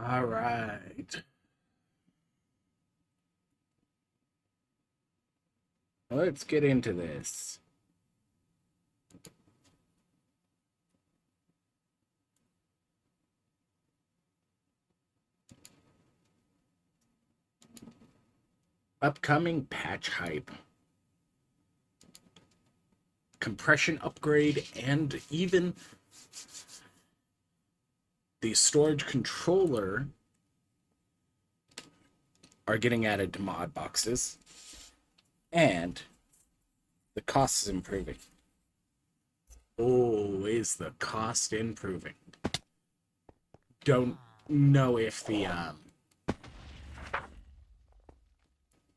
All right. Let's get into this. Upcoming patch hype, compression upgrade, and even the storage controller are getting added to mod boxes, and the cost is improving. Oh, is the cost improving? Don't know if the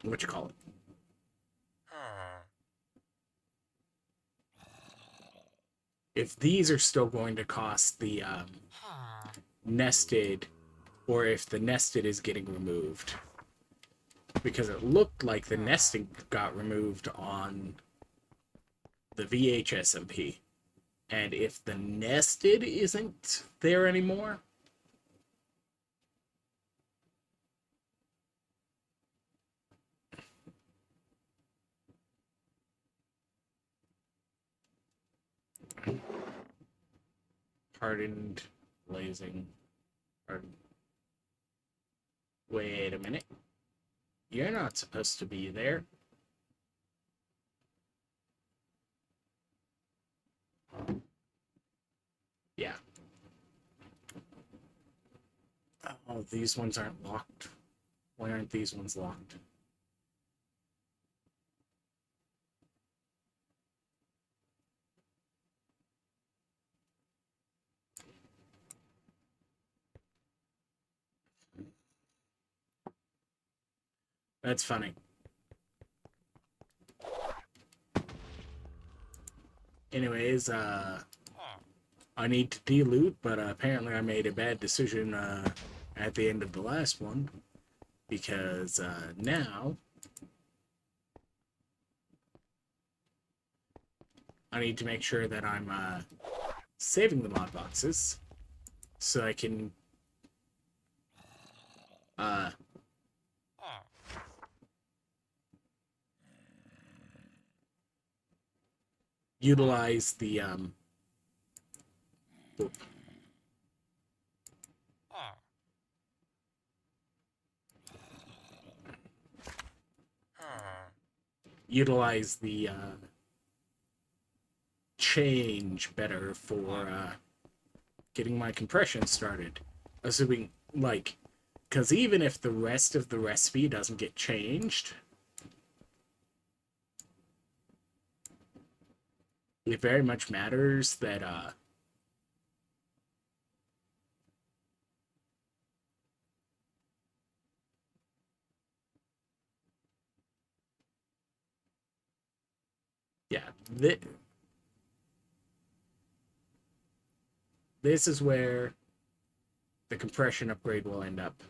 what you call it. If these are still going to cost the nested, or if the nested is getting removed. Because it looked like the nesting got removed on the VH SMP. And if the nested isn't there anymore, hardened, blazing, hardened. Wait a minute. You're not supposed to be there. Yeah. Oh, these ones aren't locked. Why aren't these ones locked? That's funny. Anyways, I need to deloot, but apparently I made a bad decision at the end of the last one, because now I need to make sure that I'm saving the mod boxes so I can uh, utilize the utilize the change better for getting my compression started. Assuming, like, because even if the rest of the recipe doesn't get changed, it very much matters that yeah, this is where the compression upgrade will end up.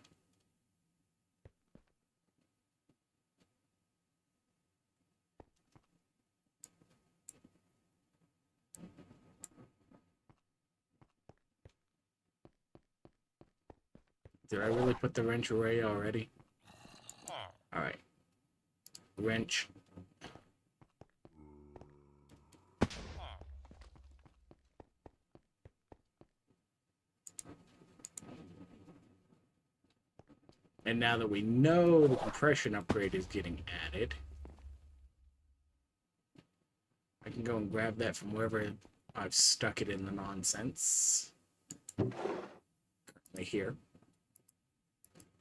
Did I really put the wrench away already? Alright. Wrench. And now that we know the compression upgrade is getting added, I can go and grab that from wherever I've stuck it in the nonsense. Right here.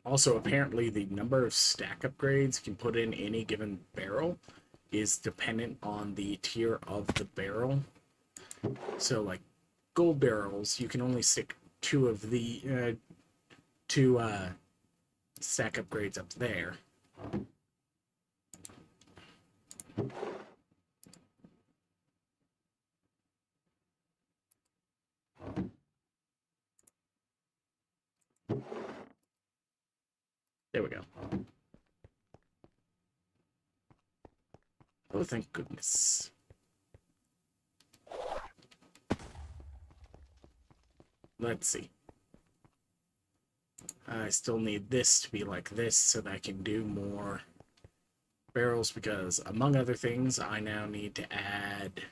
Also, apparently the number of stack upgrades you can put in any given barrel is dependent on the tier of the barrel. So, like, gold barrels, you can only stick two of the two stack upgrades up there. There we go. Oh, thank goodness. Let's see. I still need this to be like this so that I can do more barrels because, among other things, I now need to add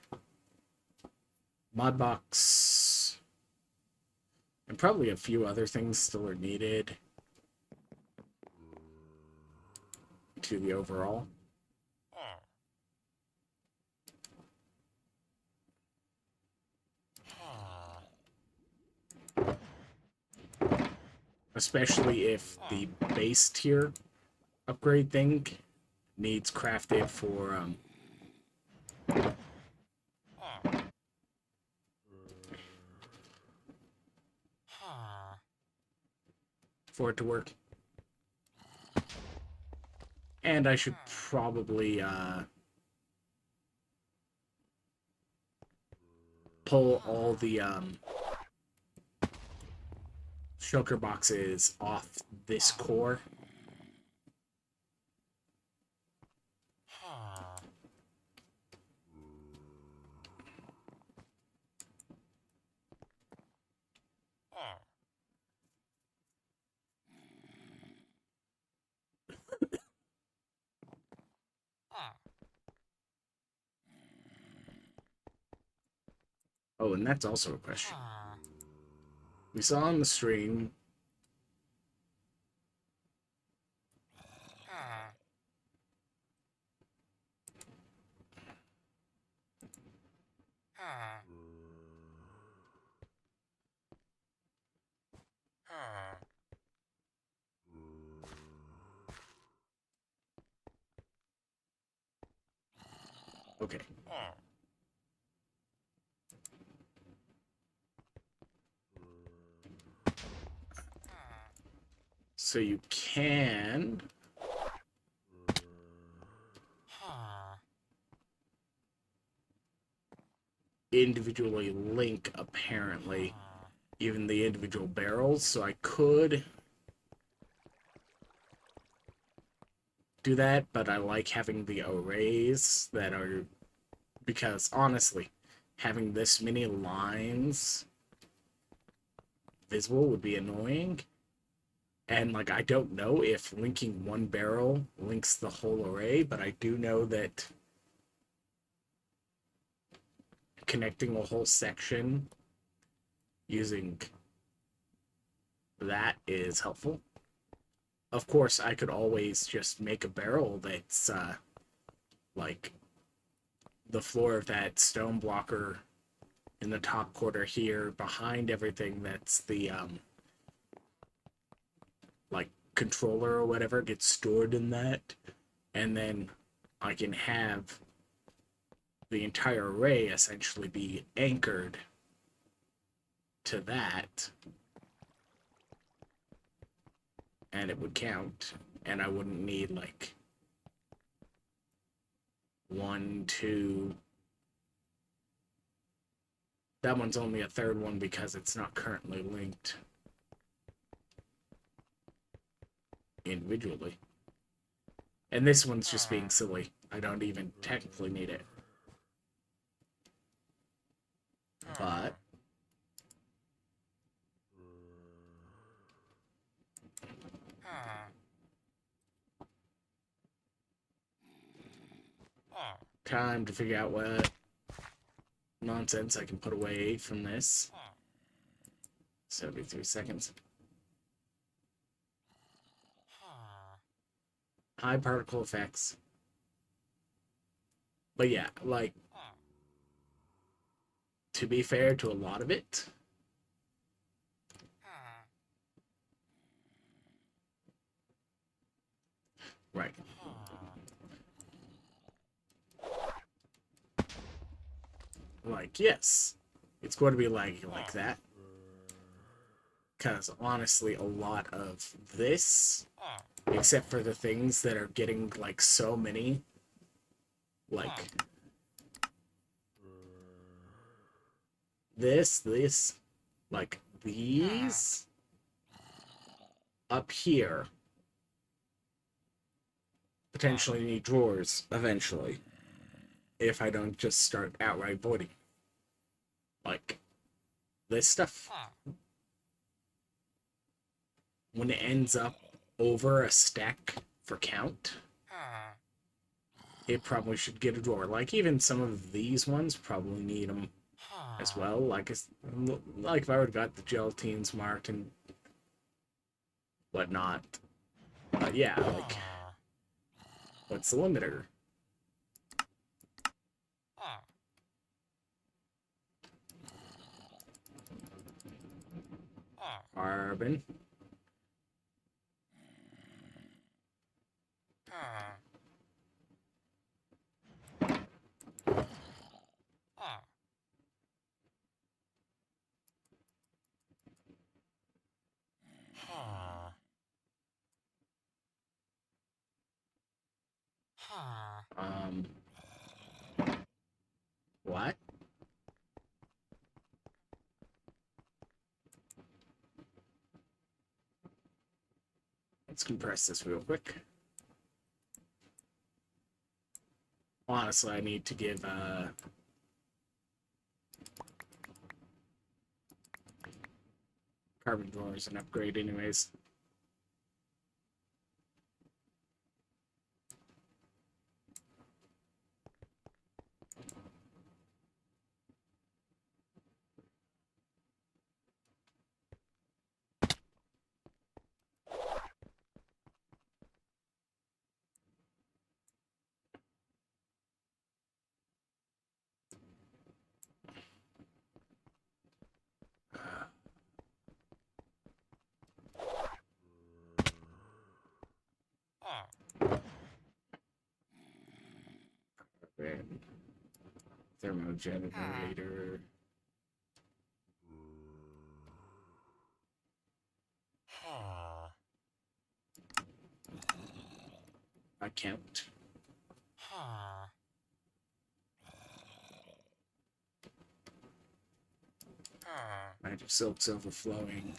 mod box and probably a few other things still are needed to the overall. Especially if the base tier upgrade thing needs crafted for it to work. And I should probably pull all the shulker boxes off this core. Oh, and that's also a question. We saw on the stream okay. So you can individually link, apparently, even the individual barrels, so I could do that, but I like having the arrays that are, because honestly, having this many lines visible would be annoying. And like, I don't know if linking one barrel links the whole array, but I do know that connecting a whole section using that is helpful. Of course, I could always just make a barrel that's like the floor of that stone blocker in the top corner here behind everything that's the like controller or whatever gets stored in that, and then I can have the entire array essentially be anchored to that, and it would count, and I wouldn't need like 1, 2. That one's only a third one because it's not currently linked individually. And this one's just being silly. I don't even technically need it. But time to figure out what nonsense I can put away from this. 73 seconds. High particle effects. But yeah, like, to be fair to a lot of it, right. Like, yes, it's going to be laggy like that. Because honestly, a lot of this, except for the things that are getting like so many, like this, like these up here, potentially need drawers eventually if I don't just start outright voiding. Like this stuff when it ends up over a stack for count, it probably should get a door. Like, even some of these ones probably need them as well. Like if I would have got the gelatines marked and whatnot. But yeah, like, what's the limiter? Carbon. Um, what? Let's compress this real quick. Honestly, I need to give carbon drawers an upgrade anyways. Carbon. Thermogenerator. Account. Magic silk's overflowing.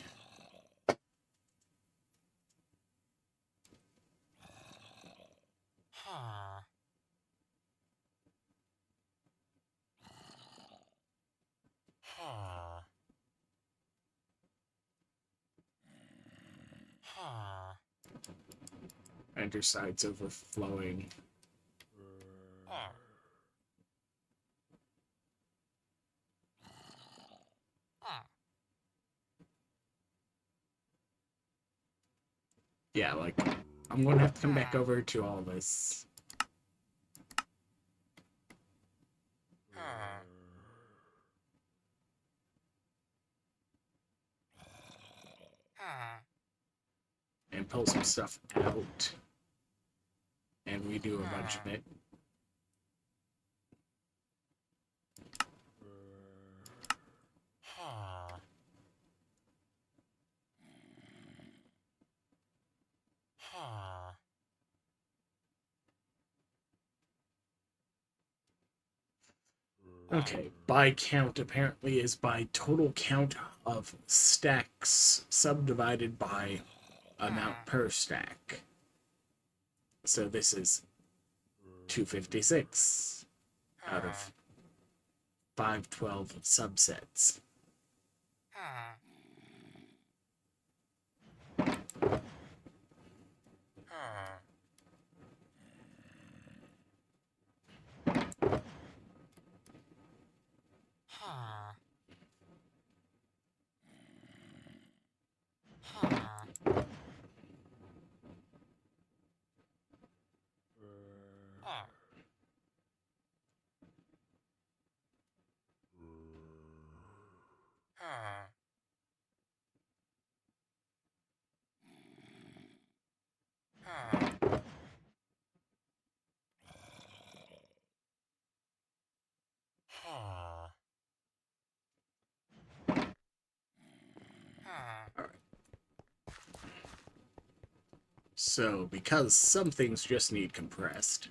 Underside's overflowing. Yeah, like, I'm gonna have to come back over to all this. And pull some stuff out. And redo a bunch of it. Okay, by count apparently is by total count of stacks subdivided by amount per stack. So this is 256 out of 512 subsets. Alright. So, because some things just need compressed,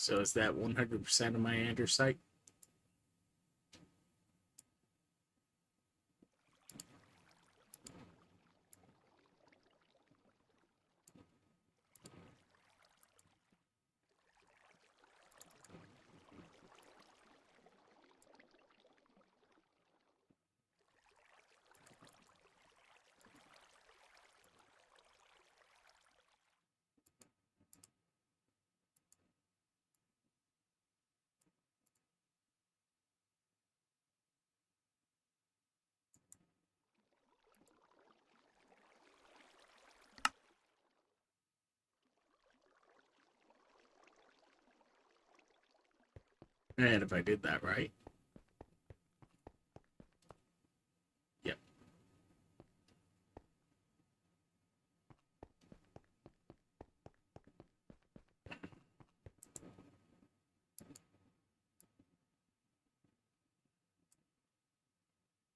So is that 100% of my andesite? And if I did that right. Yep.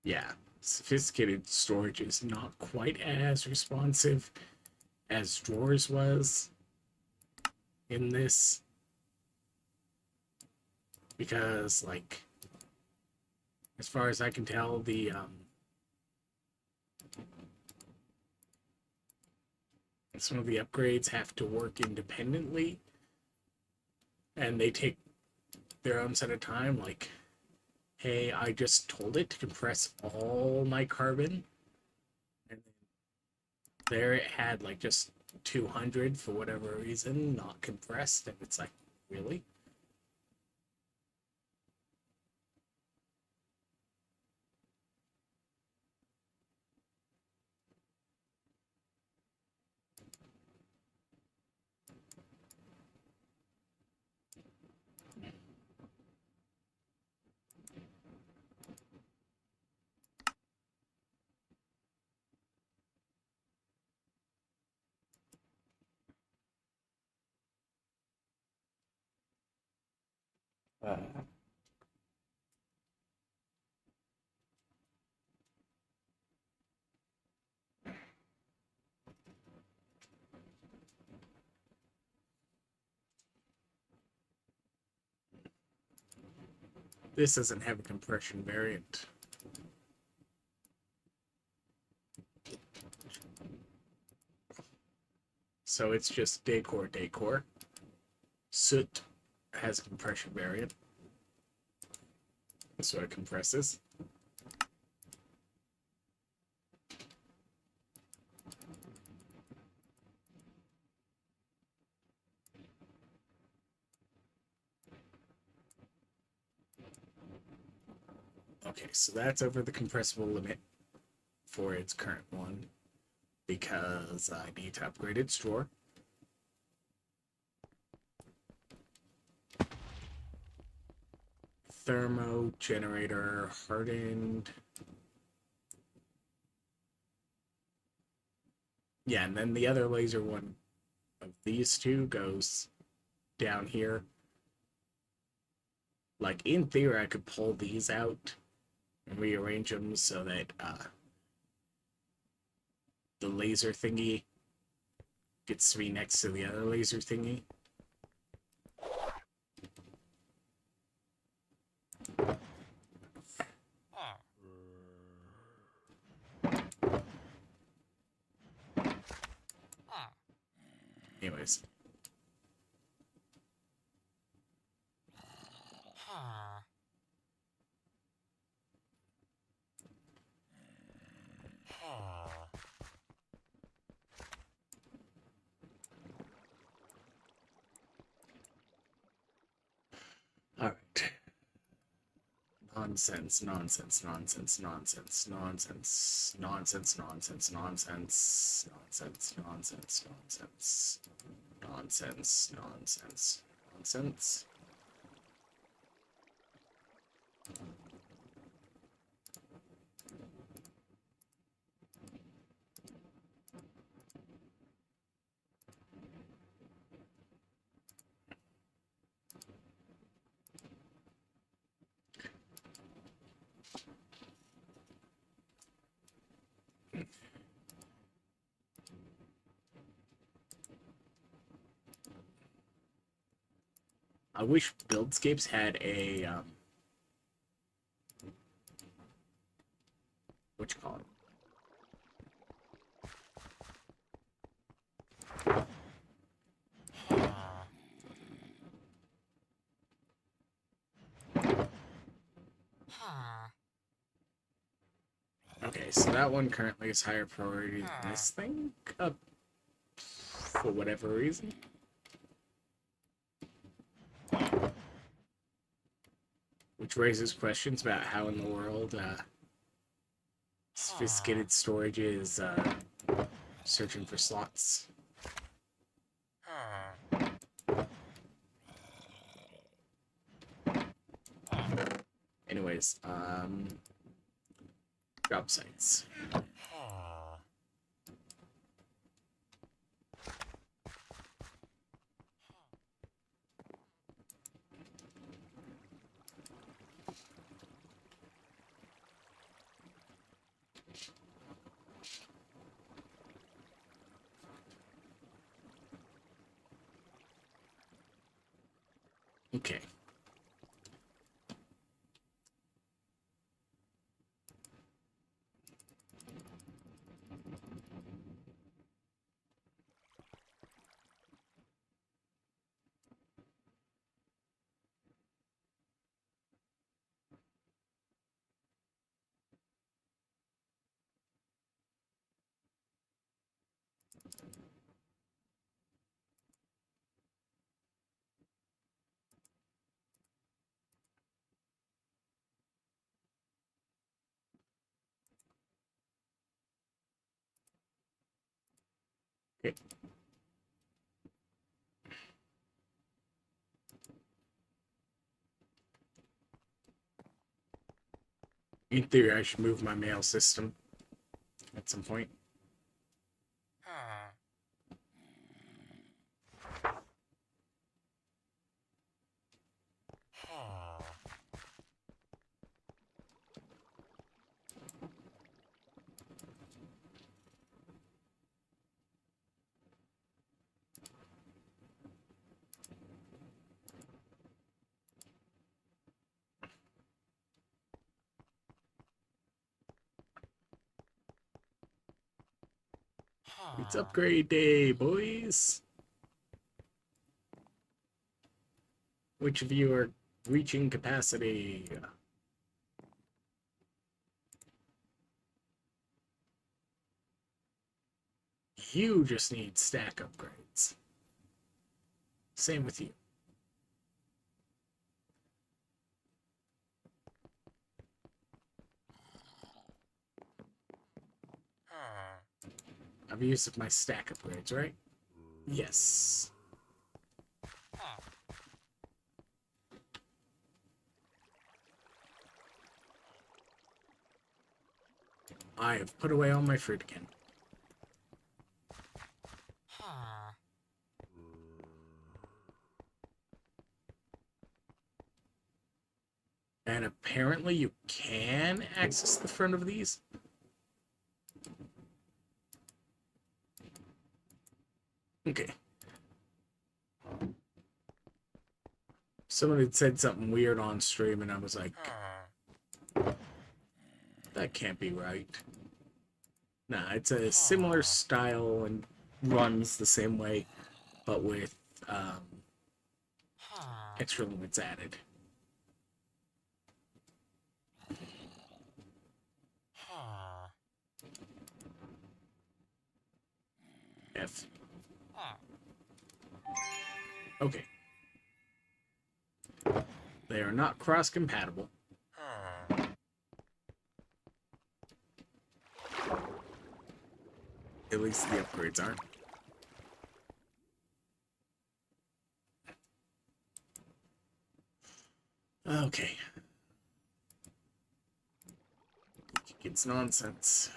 Yeah. Sophisticated storage is not quite as responsive as drawers was in this, because like as far as I can tell, the some of the upgrades have to work independently, and they take their own set of time. Like, hey, I just told it to compress all my carbon, and there it had like just 200 for whatever reason not compressed, and it's like, really? This doesn't have a compression variant. So it's just decor. Soot has a compression variant, so it compresses. Okay, so that's over the compressible limit for its current one, because I need to upgrade its drawer. Thermo generator hardened. Yeah, and then the other laser one of these two goes down here. Like, in theory, I could pull these out and rearrange them so that the laser thingy gets to be next to the other laser thingy. Anyways. All right. Nonsense, nonsense, nonsense, nonsense, nonsense, nonsense, nonsense, nonsense, nonsense, nonsense, nonsense, nonsense, nonsense, nonsense. I wish Buildscapes had a what you call it? Okay, so that one currently is higher priority than this thing, for whatever reason. Which raises questions about how in the world sophisticated storage is searching for slots. Anyways, job sites. Okay. Okay. In theory, I should move my mail system at some point. It's upgrade day, boys. Which of you are reaching capacity? You just need stack upgrades. Same with you. I've used my stack upgrades, right? Yes. I have put away all my fruit again. And apparently you can access the front of these. Okay. Someone had said something weird on stream and I was like, that can't be right. Nah, it's a similar style and runs the same way, but with extra limits added. F. Okay. They are not cross-compatible. At least the upgrades aren't. Okay. It's nonsense.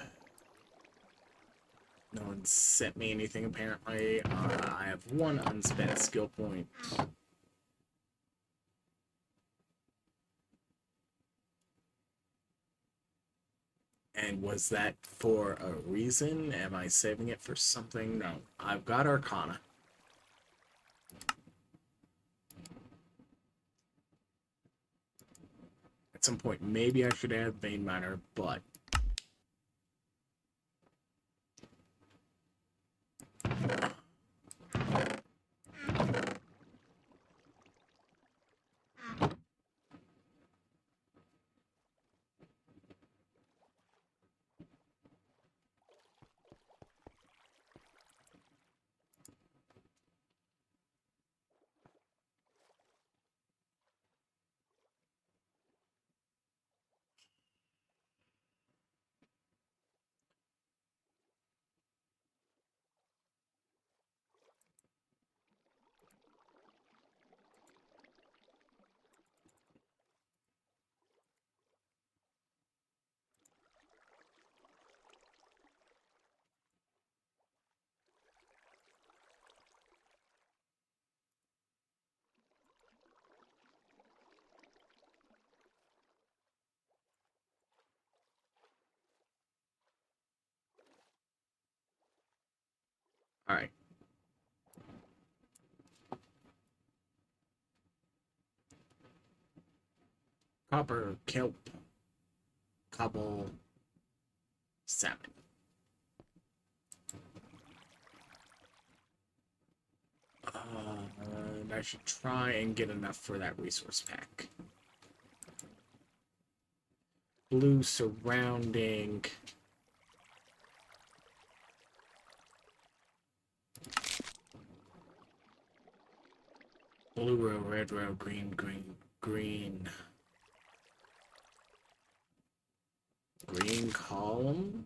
No one sent me anything, apparently. I have one unspent skill point. And was that for a reason? Am I saving it for something? No. I've got Arcana. At some point, maybe I should add vein miner, but all right. Copper, kelp, cobble, salmon. And I should try and get enough for that resource pack. Blue surrounding. Blue row, red row, green, green, green. Green column.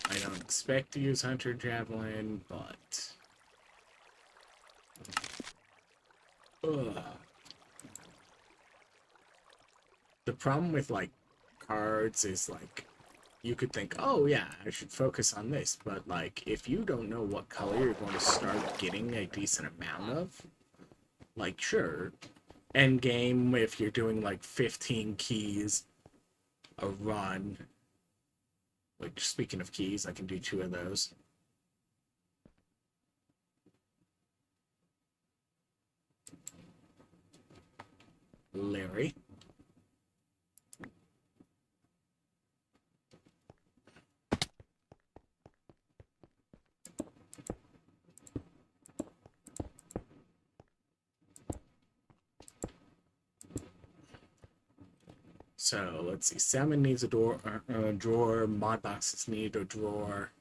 I don't expect to use Hunter Javelin, but... Ugh. The problem with, like, cards is, like, you could think, oh, yeah, I should focus on this, but, like, if you don't know what color you're going to start getting a decent amount of, like, sure, end game, if you're doing, like, 15 keys a run, like, speaking of keys, I can do 2 of those. Larry. So let's see. Salmon needs a drawer. Mod boxes need a drawer.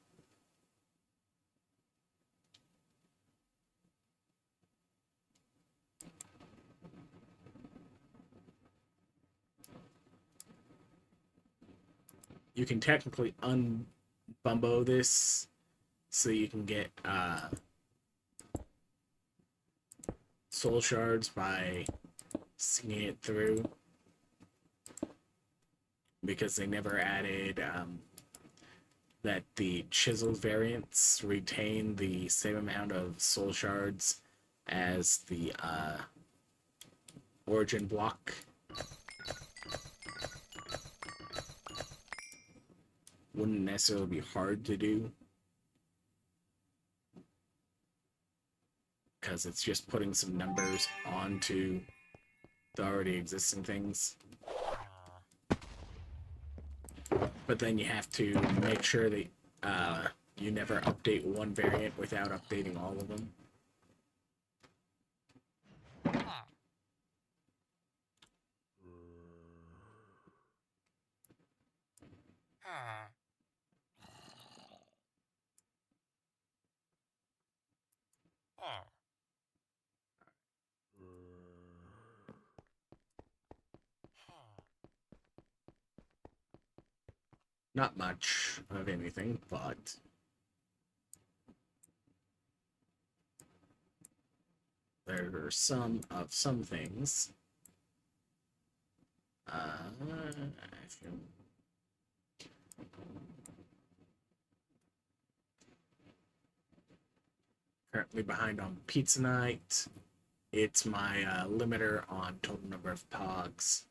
You can technically unbumbo this so you can get soul shards by singing it through, because they never added that the chiseled variants retain the same amount of soul shards as the origin block. Wouldn't necessarily be hard to do, because it's just putting some numbers onto the already existing things. But then you have to make sure that you never update one variant without updating all of them. Not much of anything, but there are some things. Currently behind on pizza night. It's my limiter on total number of pogs.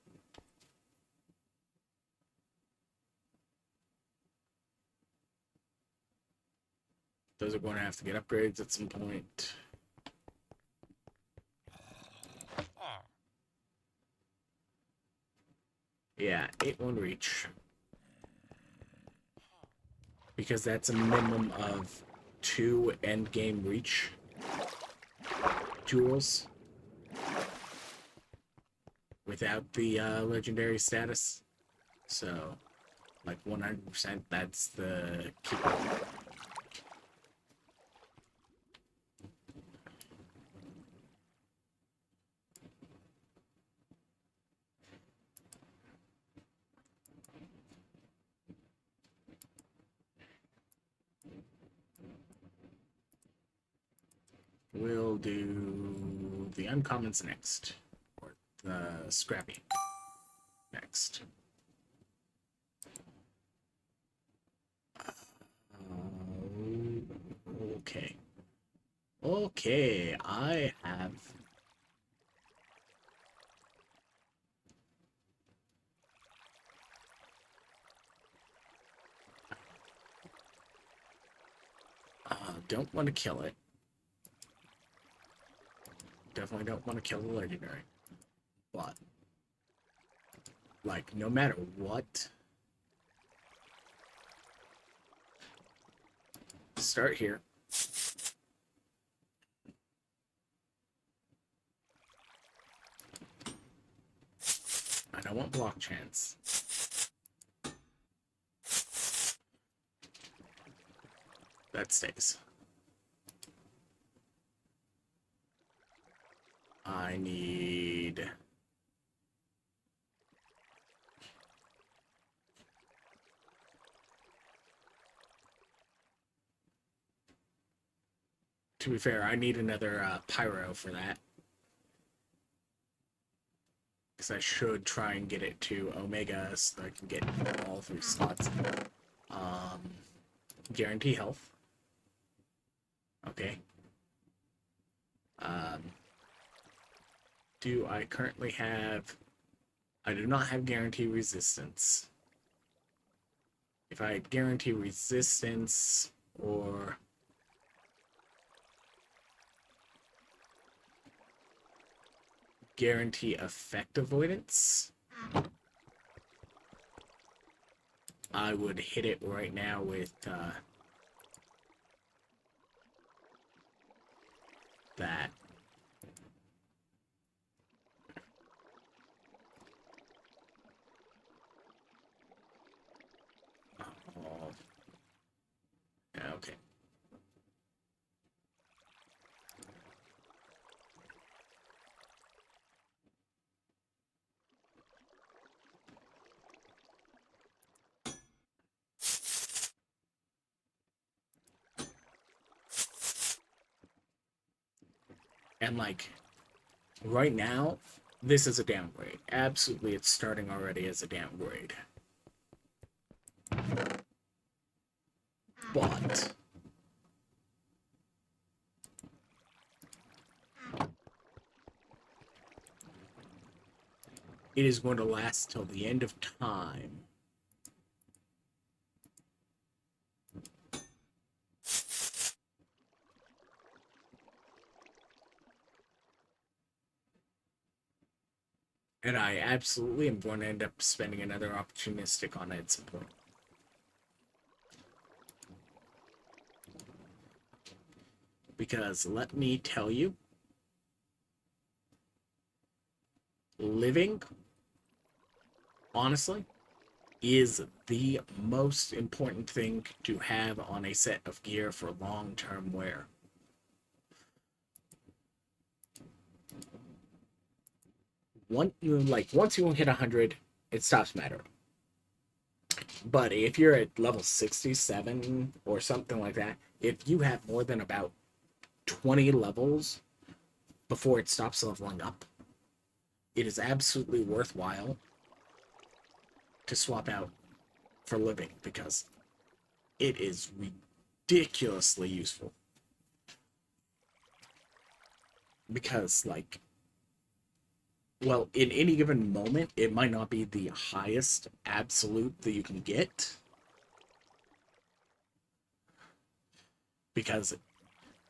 Those are going to have to get upgrades at some point. Yeah, it won't reach. Because that's a minimum of 2 endgame reach jewels without the legendary status. So, like 100%, that's the key. We'll do the uncommons next, or the scrappy next. Okay. Okay, I have... don't want to kill it. Definitely don't want to kill the legendary. But, like, no matter what, start here. I don't want block chance. That stays. I need... To be fair, I need another pyro for that. Because I should try and get it to Omega so I can get all 3 slots. Guarantee health. Okay. Do I currently have... I do not have guarantee resistance. If I had guarantee resistance or... guarantee effect avoidance, I would hit it right now with that. Oh. Okay. And like, right now, this is a downgrade. Absolutely, it's starting already as a downgrade. But it is going to last till the end of time. And I absolutely am going to end up spending another opportunistic on it at some point. Because let me tell you, living, honestly, is the most important thing to have on a set of gear for long-term wear. Once you hit 100, it stops mattering. But if you're at level 67 or something like that, if you have more than about 20 levels before it stops leveling up, it is absolutely worthwhile to swap out for living because it is ridiculously useful. because, like, well, in any given moment, it might not be the highest absolute that you can get, because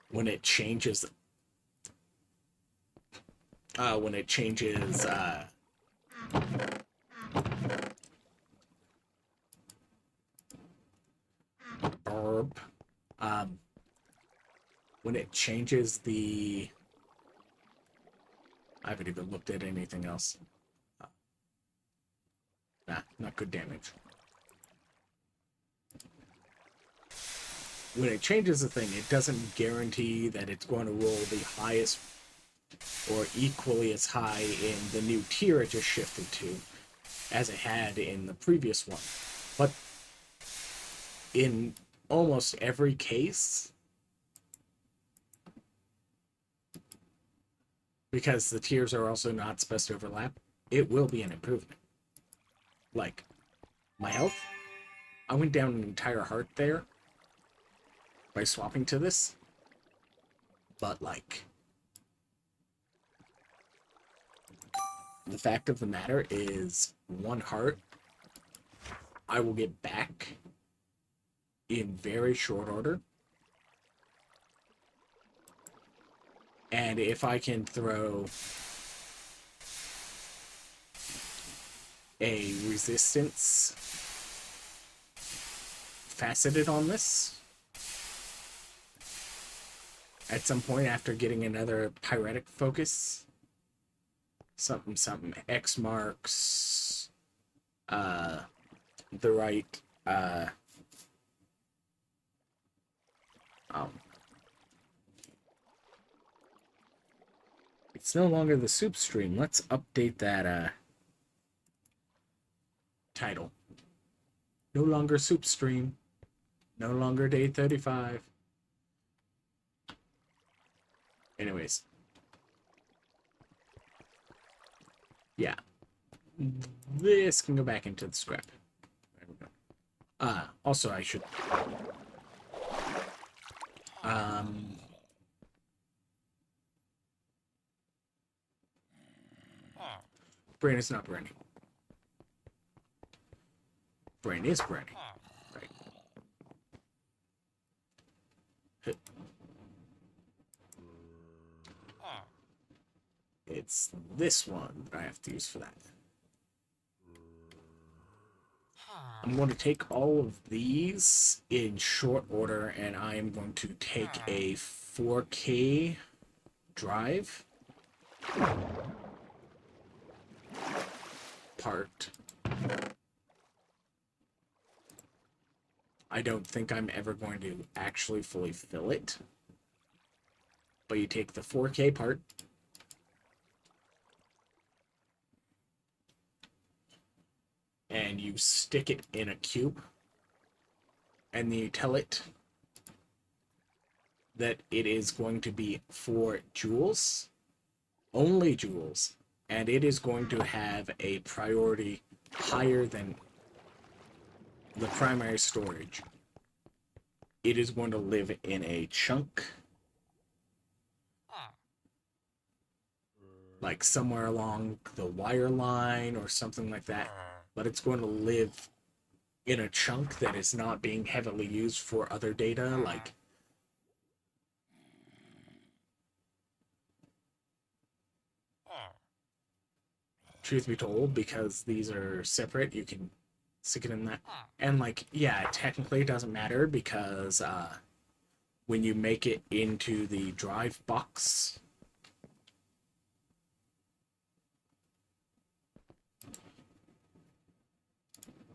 when it changes, when it changes, burp, um, when it changes the, I haven't even looked at anything else. Nah, not good damage. When it changes the thing, it doesn't guarantee that it's going to roll the highest or equally as high in the new tier it just shifted to as it had in the previous one. But in almost every case, because the tiers are also not supposed to overlap, it will be an improvement. Like, my health, I went down an entire heart there by swapping to this, but, like, the fact of the matter is, one heart I will get back in very short order. And if I can throw a resistance faceted on this at some point after getting another pyretic focus, something something X marks the right it's no longer the soup stream. Let's update that title. No longer soup stream. No longer day 35. Anyways. Yeah. This can go back into the scrap. There we go. Also I should brain is not branding. Brain is branding. Right. It's this one that I have to use for that. I'm going to take all of these in short order, and I am going to take a 4K drive part. I don't think I'm ever going to actually fully fill it, but you take the 4K part, and you stick it in a cube, and then you tell it that it is going to be 4 joules, only joules, and it is going to have a priority higher than the primary storage. It is going to live in a chunk, like somewhere along the wire line or something like that, but it's going to live in a chunk that is not being heavily used for other data, like truth be told, because these are separate, you can stick it in that. And, like, yeah, technically it doesn't matter because when you make it into the drive box,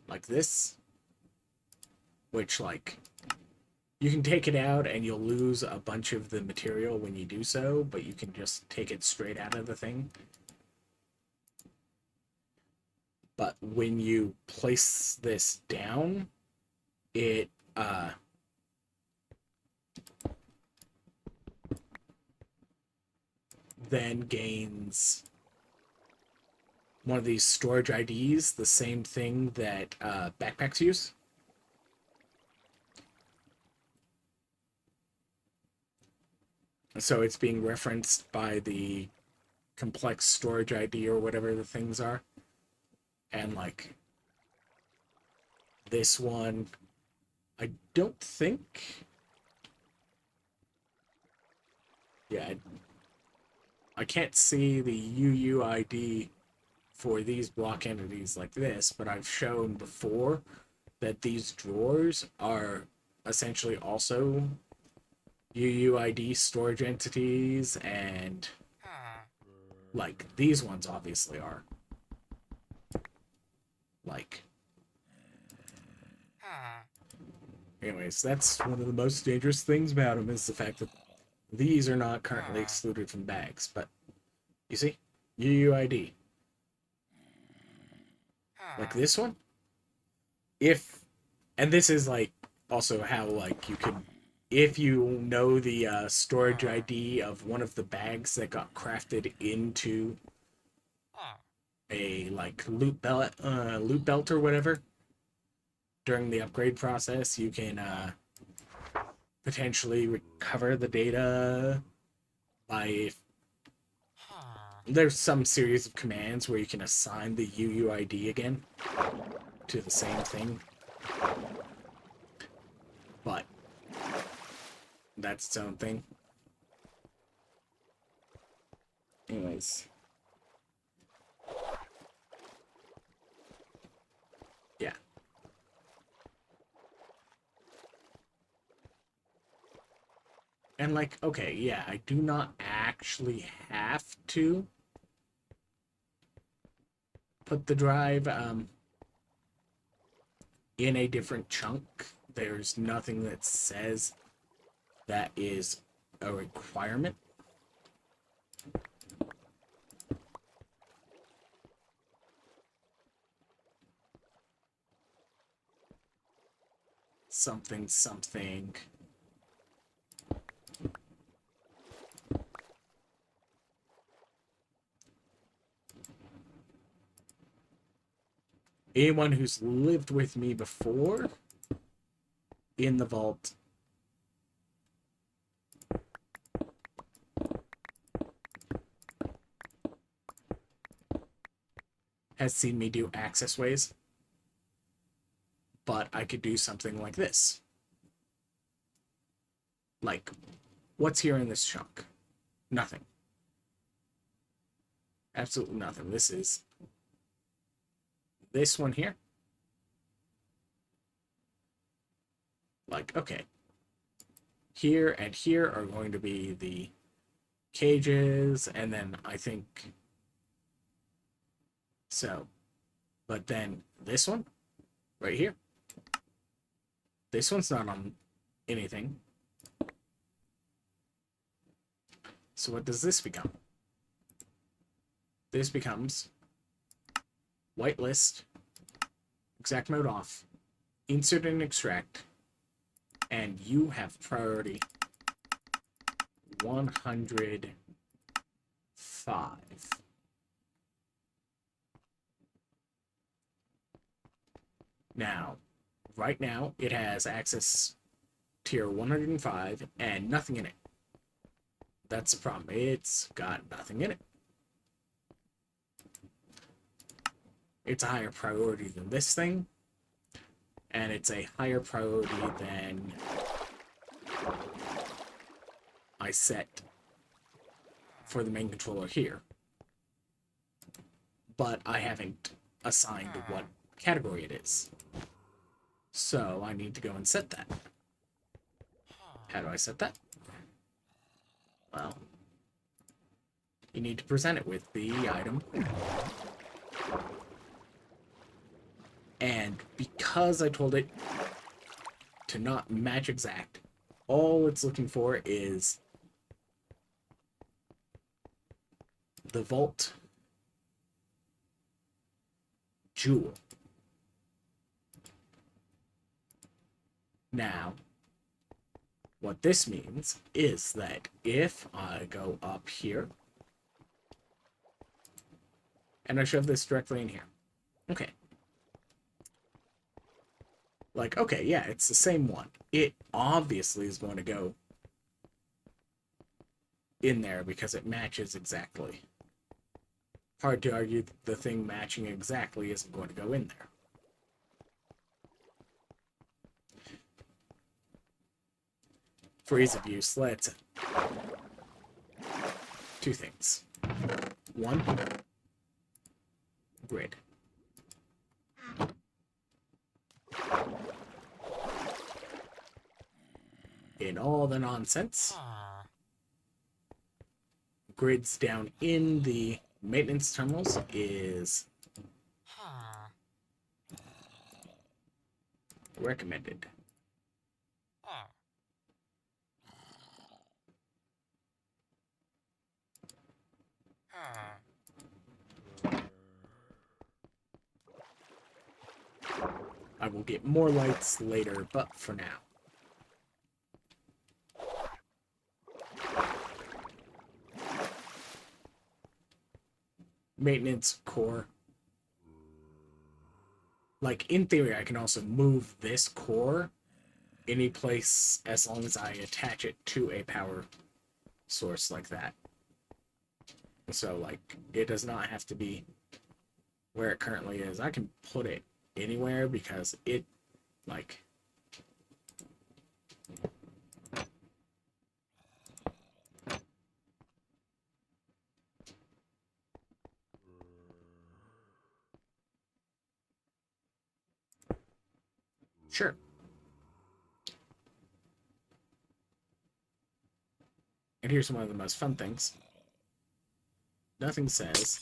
like this, which, like, you can take it out and you'll lose a bunch of the material when you do so, but you can just take it straight out of the thing. But when you place this down, it then gains one of these storage IDs, the same thing that backpacks use. So it's being referenced by the complex storage ID or whatever the things are. And like this one, I don't think. Yeah, I can't see the UUID for these block entities like this, but I've shown before that these drawers are essentially also UUID storage entities, and like these ones obviously are. Like, anyways, that's one of the most dangerous things about them is the fact that these are not currently excluded from bags, but you see, UUID. Like this one, if, and this is like also how like you can, if you know the storage ID of one of the bags that got crafted into a like loot belt or whatever during the upgrade process, you can potentially recover the data by, there's some series of commands where you can assign the UUID again to the same thing, but that's its own thing. Anyways, yeah. And like, okay, yeah, I do not actually have to put the drive in a different chunk. There's nothing that says that is a requirement. Something, something. Anyone who's lived with me before in the vault has seen me do access ways, but I could do something like this. Like, what's here in this chunk? Nothing. Absolutely nothing. This is this one here. Like, okay. Here and here are going to be the cages, and then I think so. But then this one, right here, this one's not on anything. So what does this become? This becomes whitelist, exact mode off, insert and extract, and you have priority 105. Now, right now, it has access tier 105 and nothing in it. That's the problem. It's got nothing in it. It's a higher priority than this thing, and it's a higher priority than I set for the main controller here. But I haven't assigned what category it is. So I need to go and set that. How do I set that? Well, you need to present it with the item. And because I told it to not match exact, all it's looking for is the vault jewel. Now, what this means is that if I go up here and I shove this directly in here, okay. Like, okay, yeah, it's the same one. It obviously is going to go in there because it matches exactly. Hard to argue that the thing matching exactly isn't going to go in there. For ease of use, let's... two things. One, grid. In all the nonsense, grids down in the maintenance terminals is recommended. I will get more lights later, but for now. Maintenance core. Like, in theory, I can also move this core any place as long as I attach it to a power source like that. So, like, it does not have to be where it currently is. I can put it anywhere because it, like... Sure. And here's one of the most fun things. Nothing says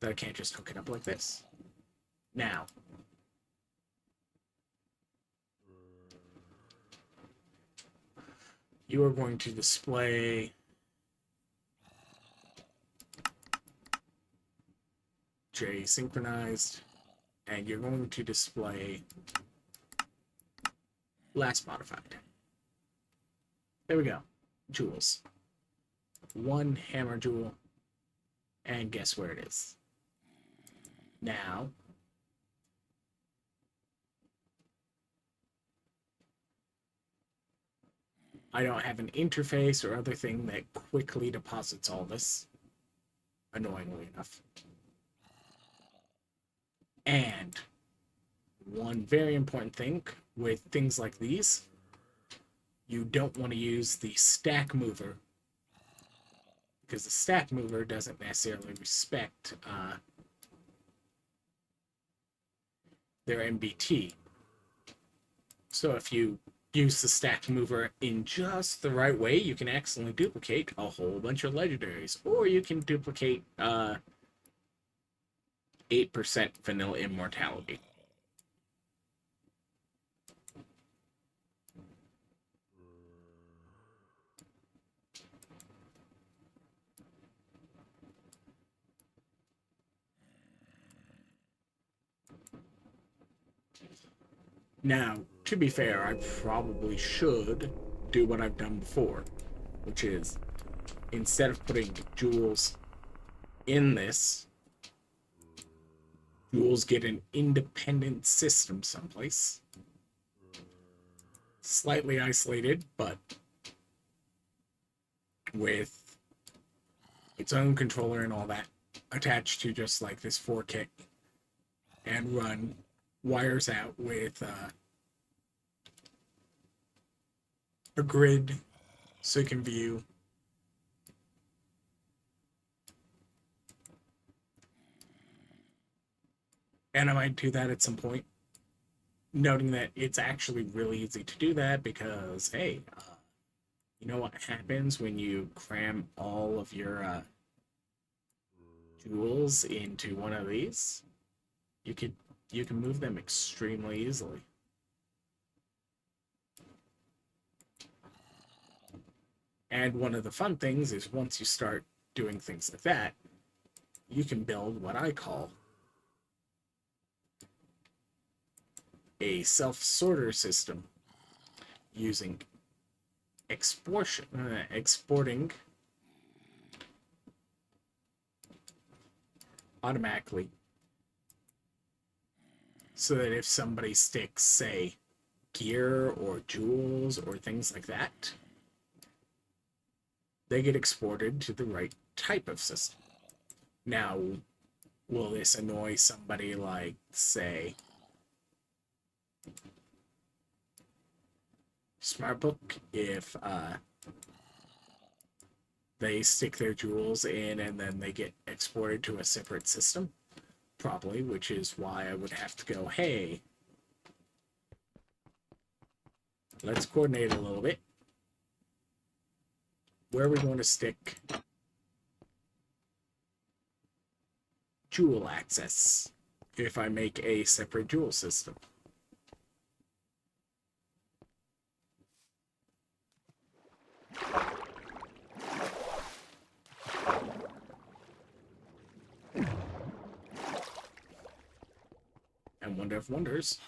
that I can't just hook it up like this. Now, you are going to display J synchronized, and you're going to display last modified. There we go. Jewels. One hammer jewel, and guess where it is? Now, I don't have an interface or other thing that quickly deposits all this, annoyingly enough. And one very important thing with things like these, you don't want to use the stack mover, because the stack mover doesn't necessarily respect their MBT. So if you use the stack mover in just the right way, you can accidentally duplicate a whole bunch of legendaries, or you can duplicate 8% vanilla immortality. Now, to be fair, I probably should do what I've done before, which is, instead of putting jewels in this, jewels get an independent system someplace. Slightly isolated, but with its own controller and all that attached to just like this 4-kick, and run wires out with a grid so you can view and I might do that at some point, noting that it's actually really easy to do that because, hey, you know what happens when you cram all of your jewels into one of these? You can move them extremely easily. And one of the fun things is once you start doing things like that, you can build what I call a self-sorter system using exporting automatically, so that if somebody sticks, say, gear or jewels or things like that, they get exported to the right type of system. Now, will this annoy somebody like, say, SmartBook if they stick their jewels in and then they get exported to a separate system? Probably, which is why I would have to go, hey, let's coordinate a little bit. Where are we going to stick jewel access if I make a separate jewel system? And wonder of wonders,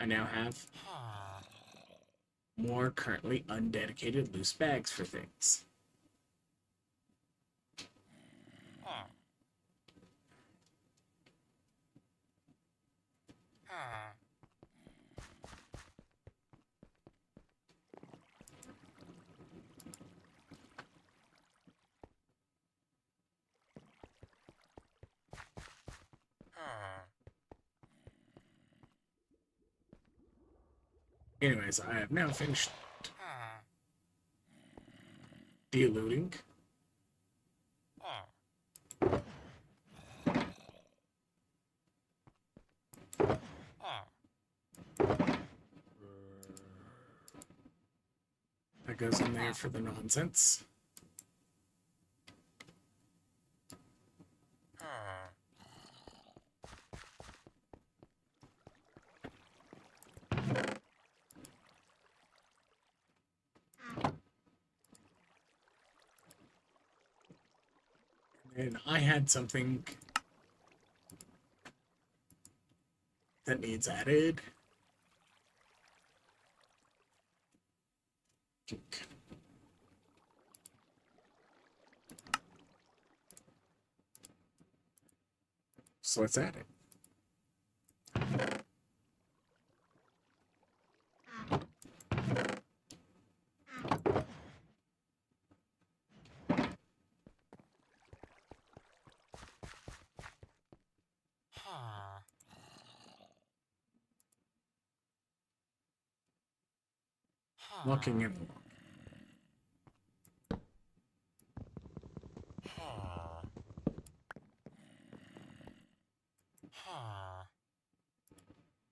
I now have more currently undedicated loose bags for things. Anyways, I have now finished de-looting. That goes in there for the nonsense. And I had something that needs added. So let's add it. Locking in the lock.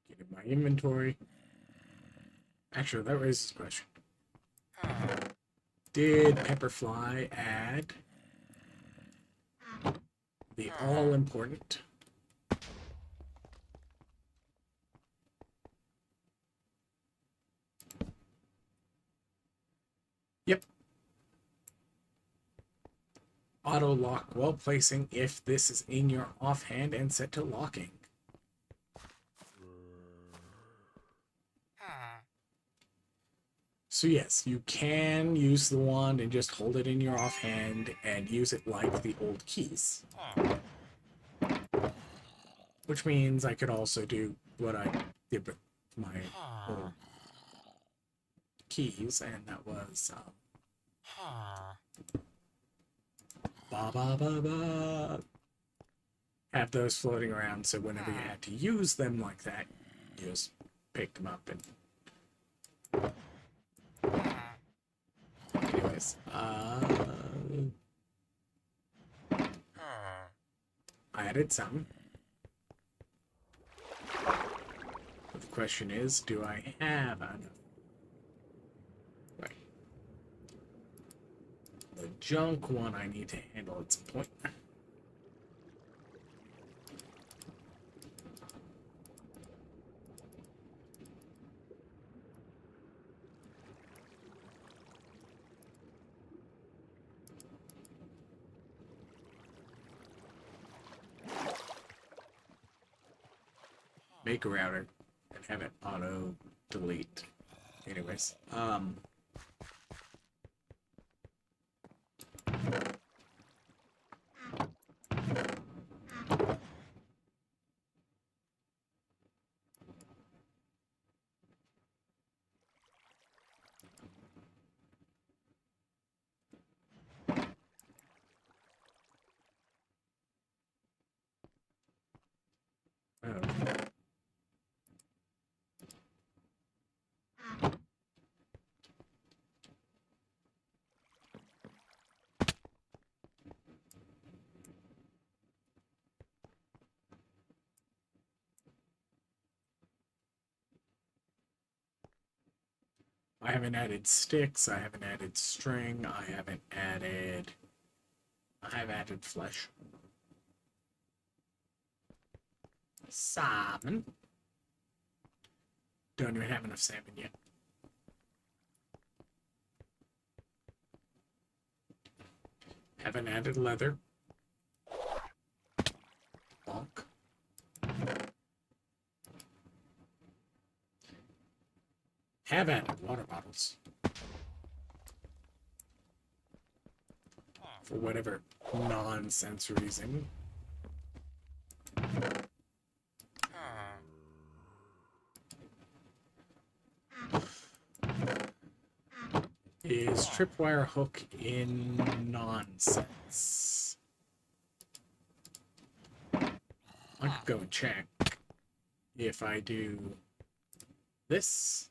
Get in my inventory. Actually, that raises a question. Did Pepperfly add the all-important Yep. Auto lock while placing if this is in your offhand and set to locking. So yes, you can use the wand and just hold it in your offhand and use it like the old keys. Which means I could also do what I did with my old keys, and that was ba ba ba ba. Have those floating around, so whenever you had to use them like that, you just pick them up and. Anyways, I added some. But the question is, do I have enough? Right. The junk one I need to handle at some point. Make a router and have it auto delete. Anyways, I haven't added sticks, I haven't added string, I have added flesh. Salmon. Don't even have enough salmon yet. Haven't added leather. Bonk. Have added water bottles. For whatever nonsense reason. Is tripwire hook in nonsense? I could go and check. If I do this.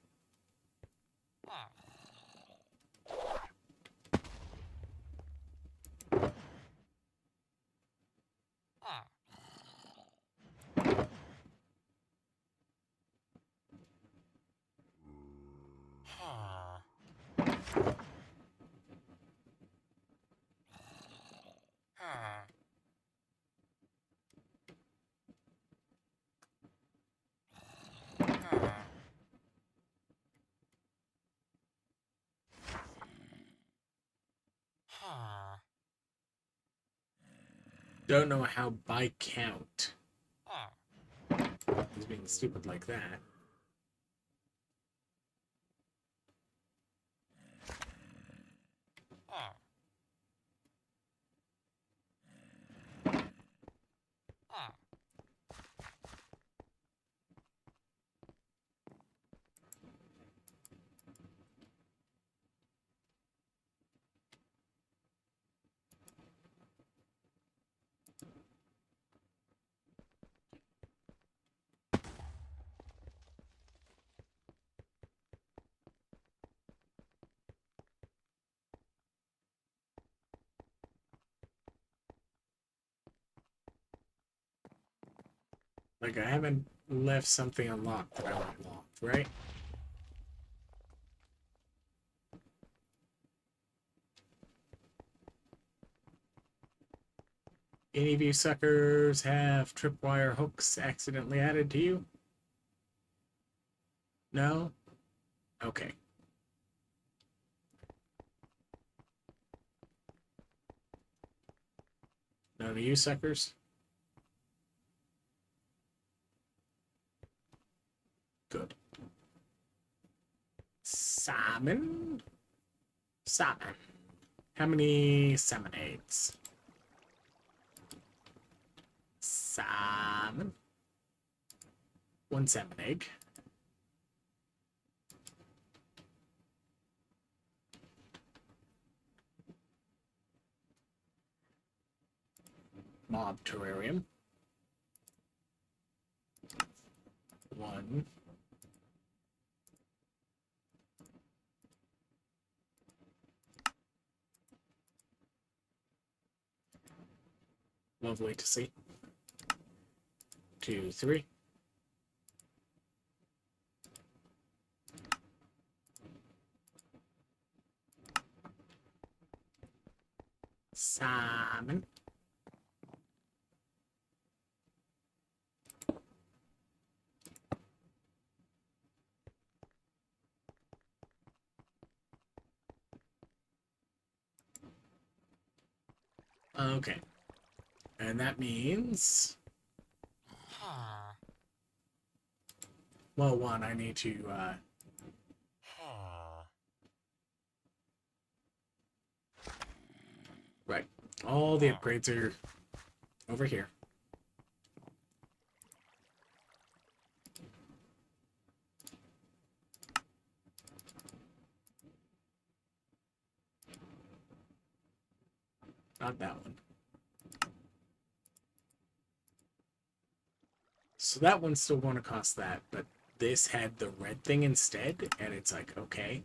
Don't know how by count is being stupid like that. Like, I haven't left something unlocked that I want locked, right? Any of you suckers have tripwire hooks accidentally added to you? No? Okay. None of you suckers? Good. Salmon? Salmon. How many salmonades? Salmon. One salmon egg. Mob terrarium. One. Lovely to see. 2, 3. Salmon. Okay. And that means... Well, one, I need to... Right. All the upgrades are over here. Not that one. So that one's still going to cost that, but this had the red thing instead, and it's like, okay.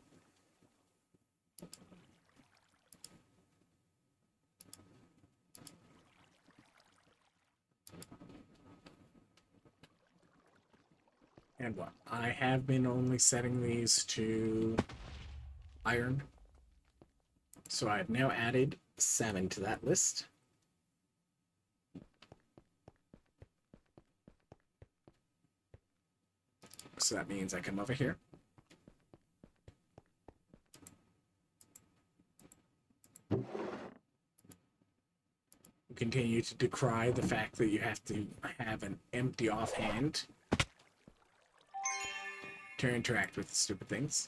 And what? I have been only setting these to iron. So I've now added salmon to that list. So that means I come over here. Continue to decry the fact that you have to have an empty offhand to interact with the stupid things.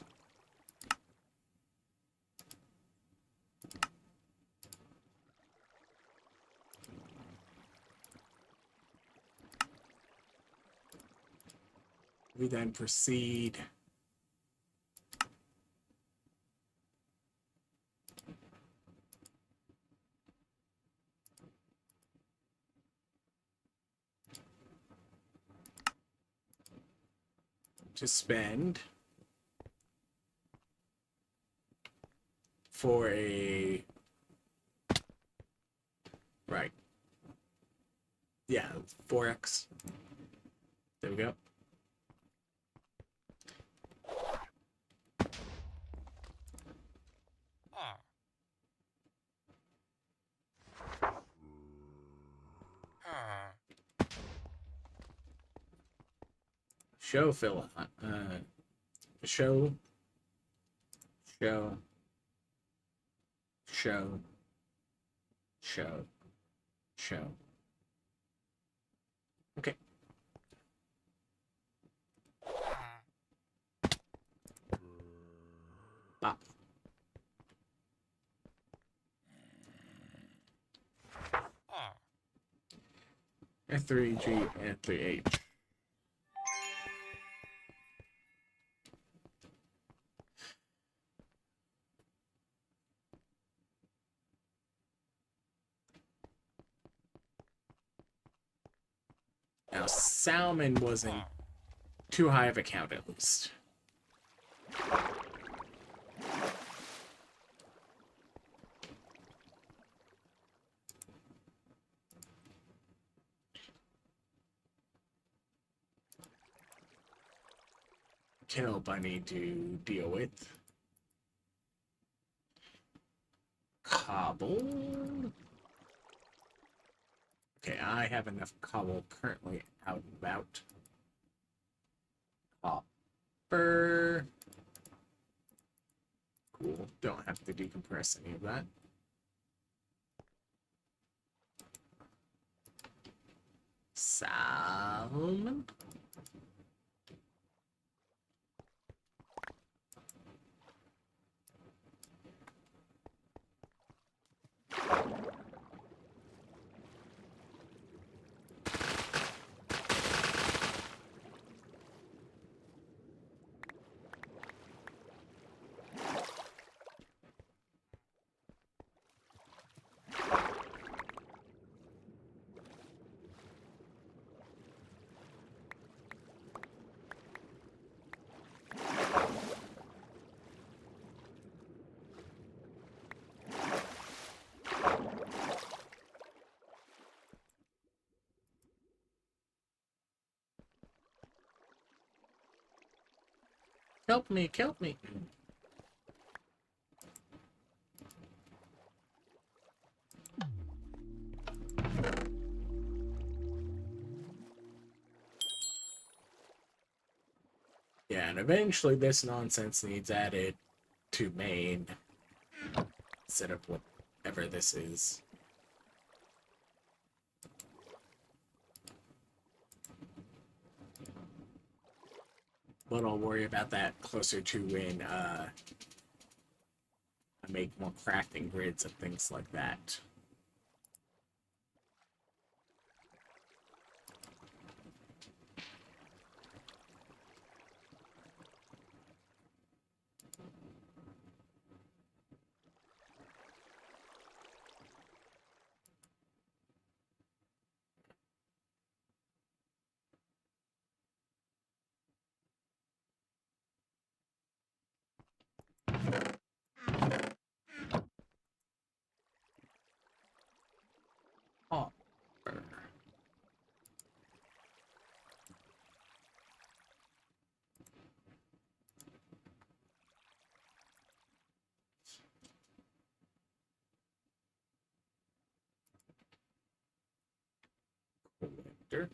We then proceed to spend for a right. Yeah, 4x. There we go. Show fill. Show. Show. Show. Show. Show. Okay. Bop. F3G and 3H. Now, salmon wasn't too high of a count, at least. Kelp I need to deal with. Cobble. Okay, I have enough cobble currently out and about. Copper. Cool. Don't have to decompress any of that. Salmon. Help me, help me. Yeah, and eventually this nonsense needs added to main instead of whatever this is. But I'll worry about that closer to when I make more crafting grids and things like that. collector.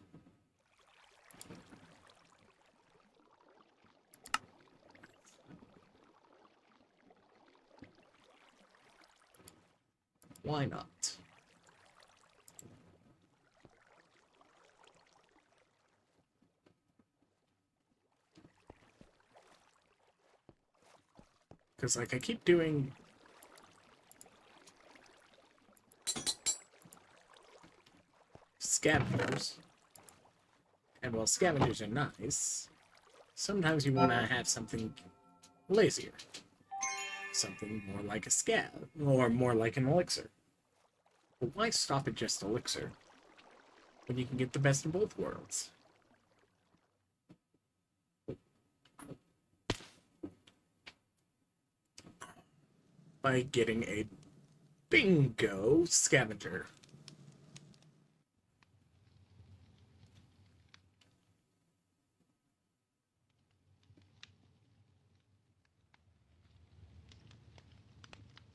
Why not? Because, like, I keep doing... scavengers. And while scavengers are nice, sometimes you want to have something lazier. Something more like a scav, or more like an elixir. But why stop at just elixir, when you can get the best of both worlds? By getting a bingo scavenger.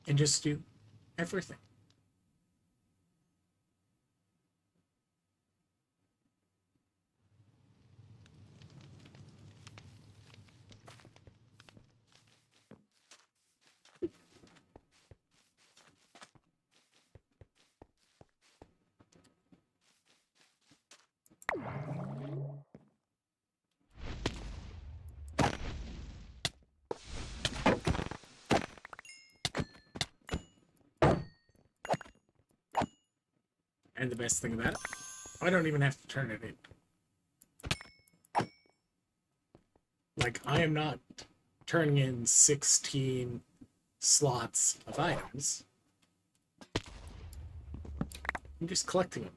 And just do everything. And the best thing about it, I don't even have to turn it in. Like, I am not turning in 16 slots of items. I'm just collecting them.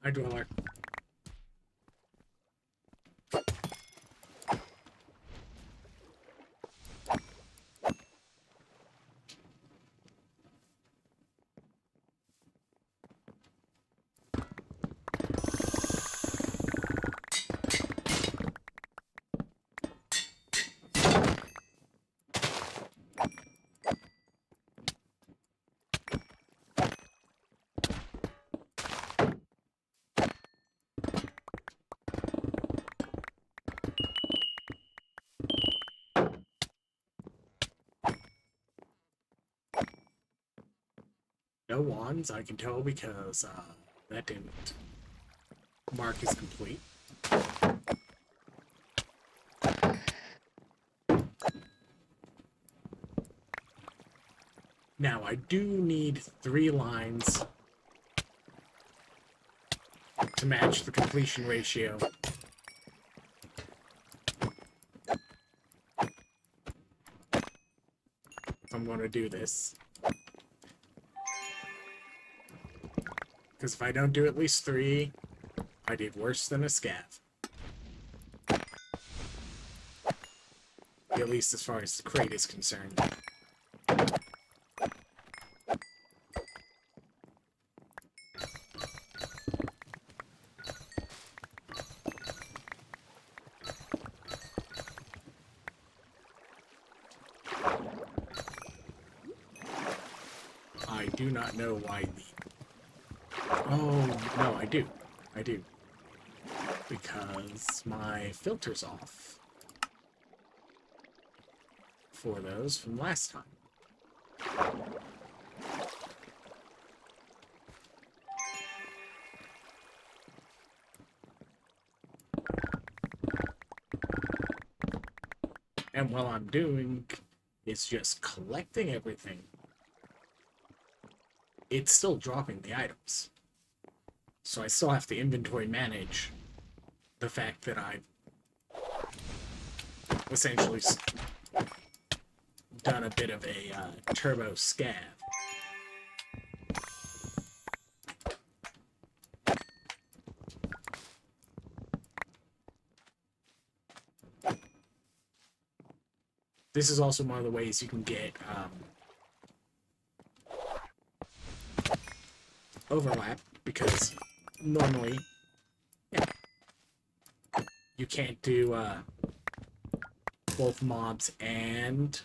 Hi, Dweller. No wands, I can tell because that didn't mark is complete. Now, I do need 3 lines to match the completion ratio. If I'm going to do this. Because if I don't do at least 3, I did worse than a scav. At least as far as the crate is concerned. I do not know why the... Oh, no, I do. I do. Because my filter's off. For those from last time. And while I'm doing is just collecting everything, it's still dropping the items. So I still have to inventory manage the fact that I've essentially done a bit of a turbo scav. This is also one of the ways you can get overlap, because normally, yeah, you can't do both mobs and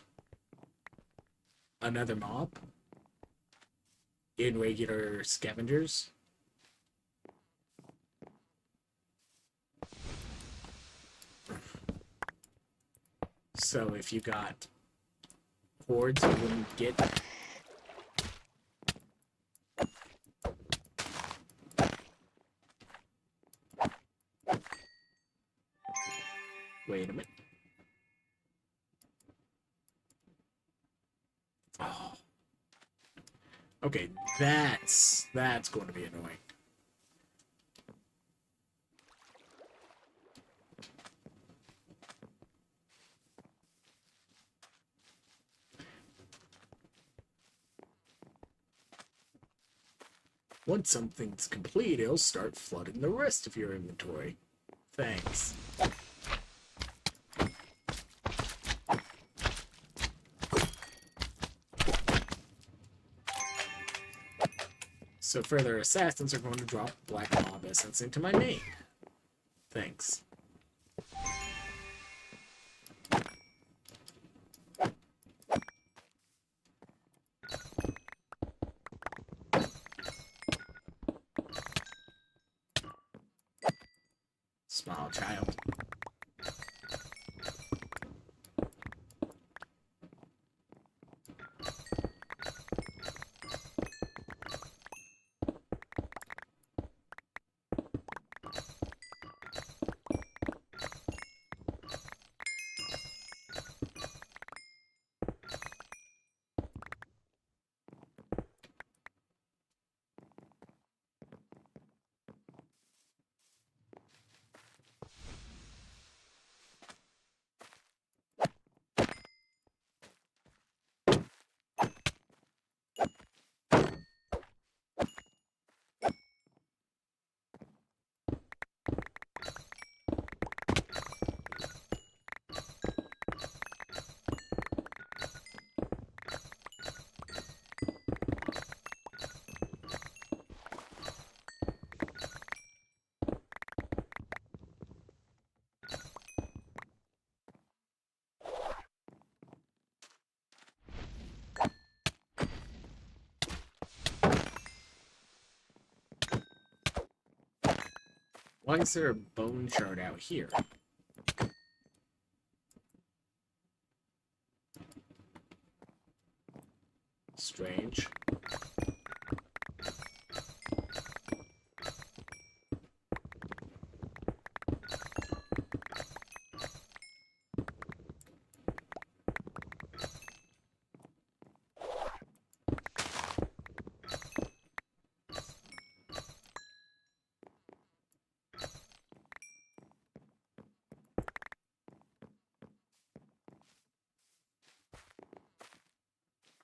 another mob in regular scavengers. So if you got hordes, you wouldn't get. Wait a minute. Oh. Okay, that's going to be annoying. Once something's complete, it'll start flooding the rest of your inventory. Thanks. So further assassins are going to drop black mob essence into my name. Thanks. Small child. Why is there a bone shard out here? Strange.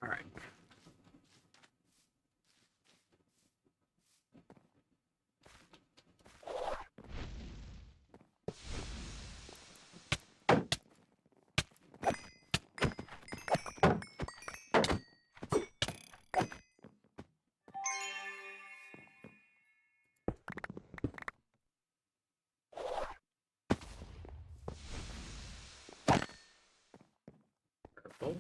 All right. Purple.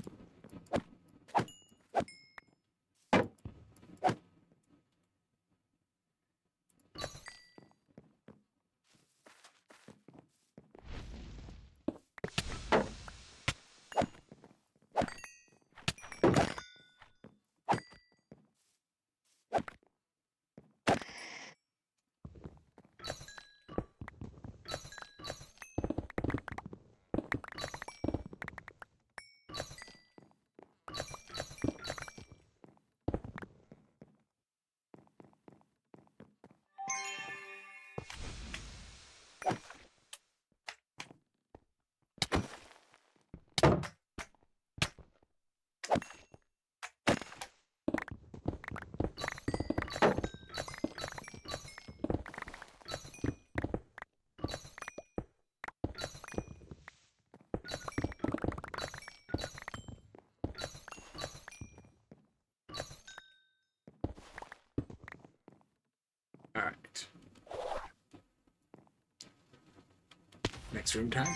Next room time.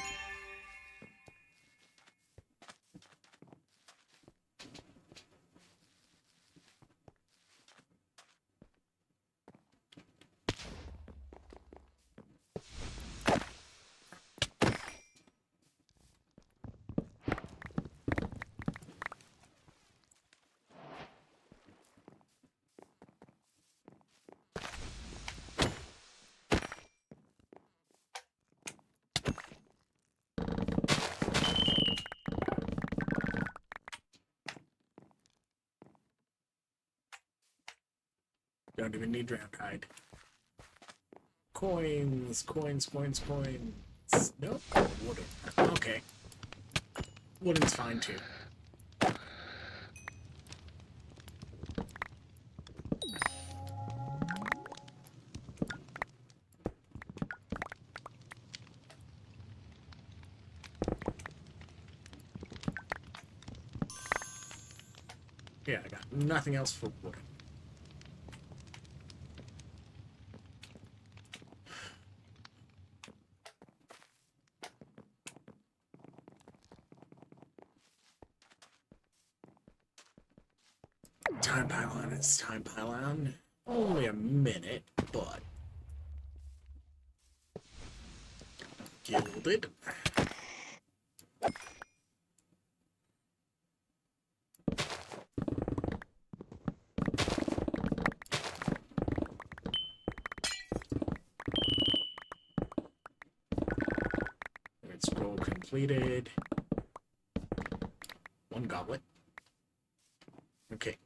Don't even need round hide. Coins, coins, coins, coins. Nope. Wooden. Okay. Wooden's fine too. Yeah, I got nothing else for wooden. Time pylon is time pylon. Only a minute, but gilded. Scroll completed. One goblet. Okay.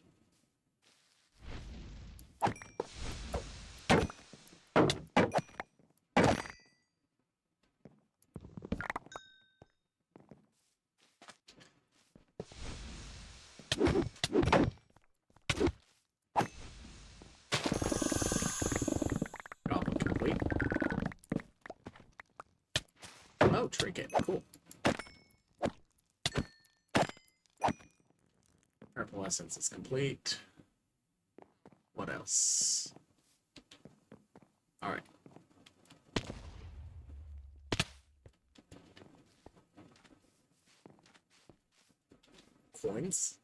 Goblet complete. Oh, trinket. Cool. Purple essence is complete. What else? Alright. Coins.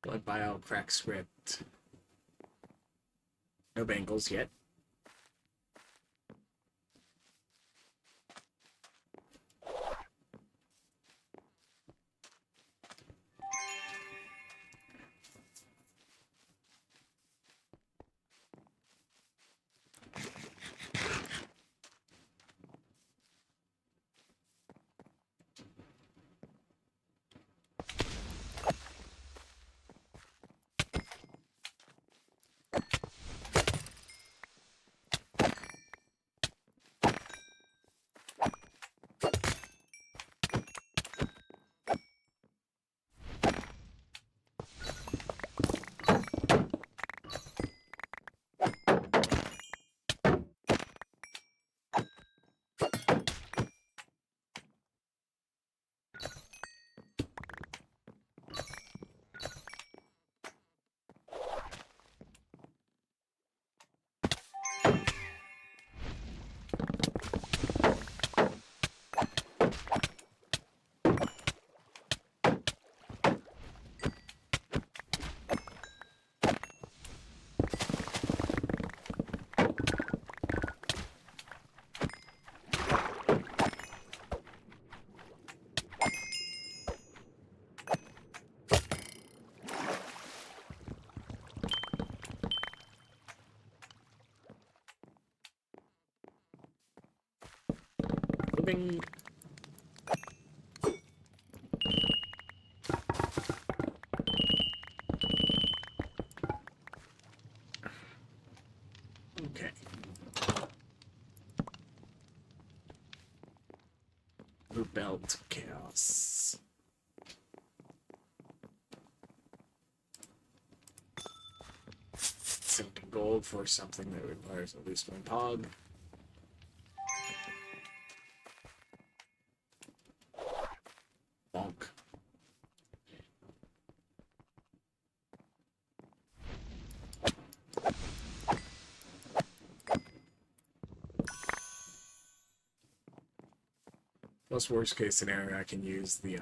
Blood bio, crack script. No bangles yet. Moving. Okay. Blue belt chaos. $70 gold for something that requires at least one pog. Bonk. Plus, worst case scenario, I can use the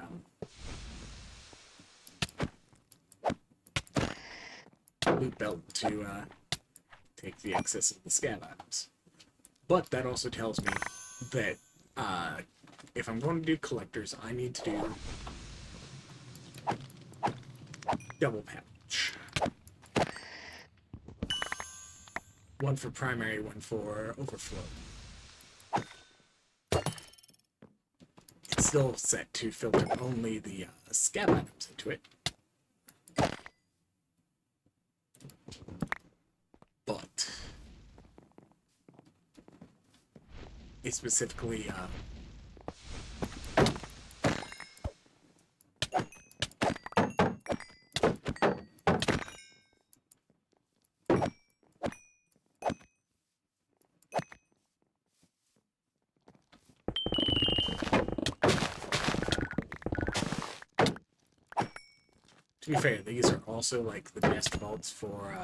loot belt to take the excess of the scav items. But that also tells me that if I'm going to do collectors, I need to do double pouch. One for primary, one for overflow. It's still set to filter only the scav items into it. But it specifically to be fair, these are also like the best vaults for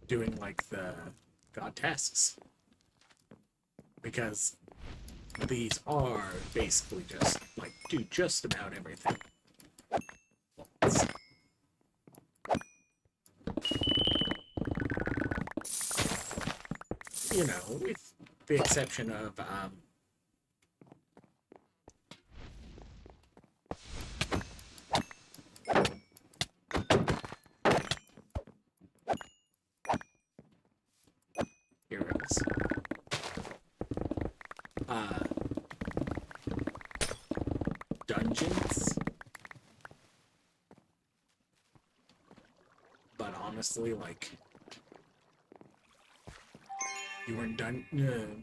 doing like the god tasks, because these are basically just like do just about everything. Vaults. You know, with the exception of heroes. Dungeons. But honestly, like,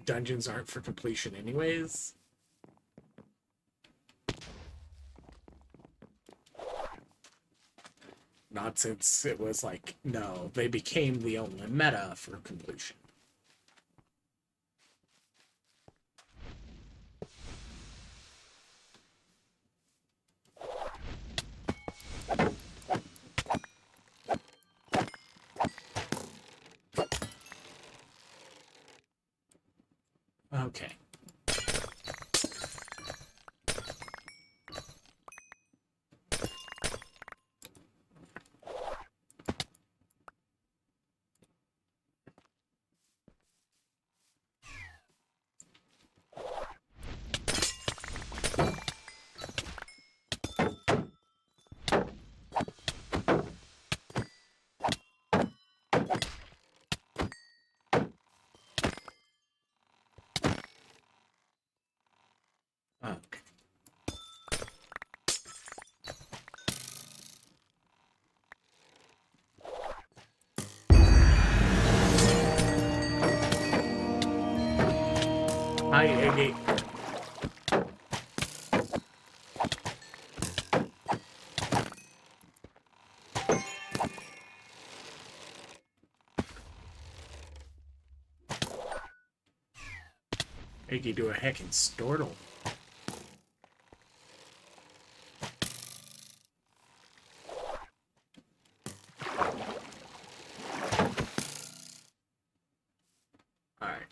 dungeons aren't for completion anyways. Not since it was like, no, they became the only meta for completion. Okay. Okay. Hi, Iggy. Iggy, do a heckin' stortle. Alright.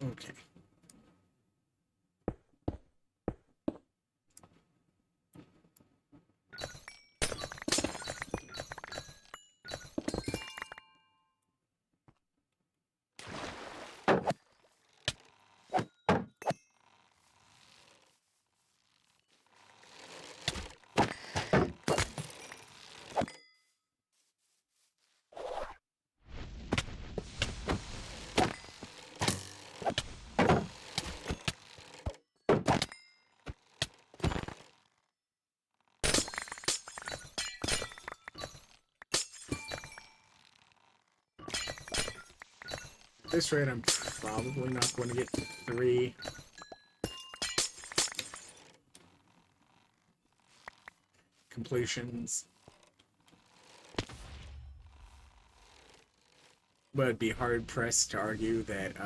Okay. At this rate, I'm probably not going to get to 3. Completions. But I'd be hard pressed to argue that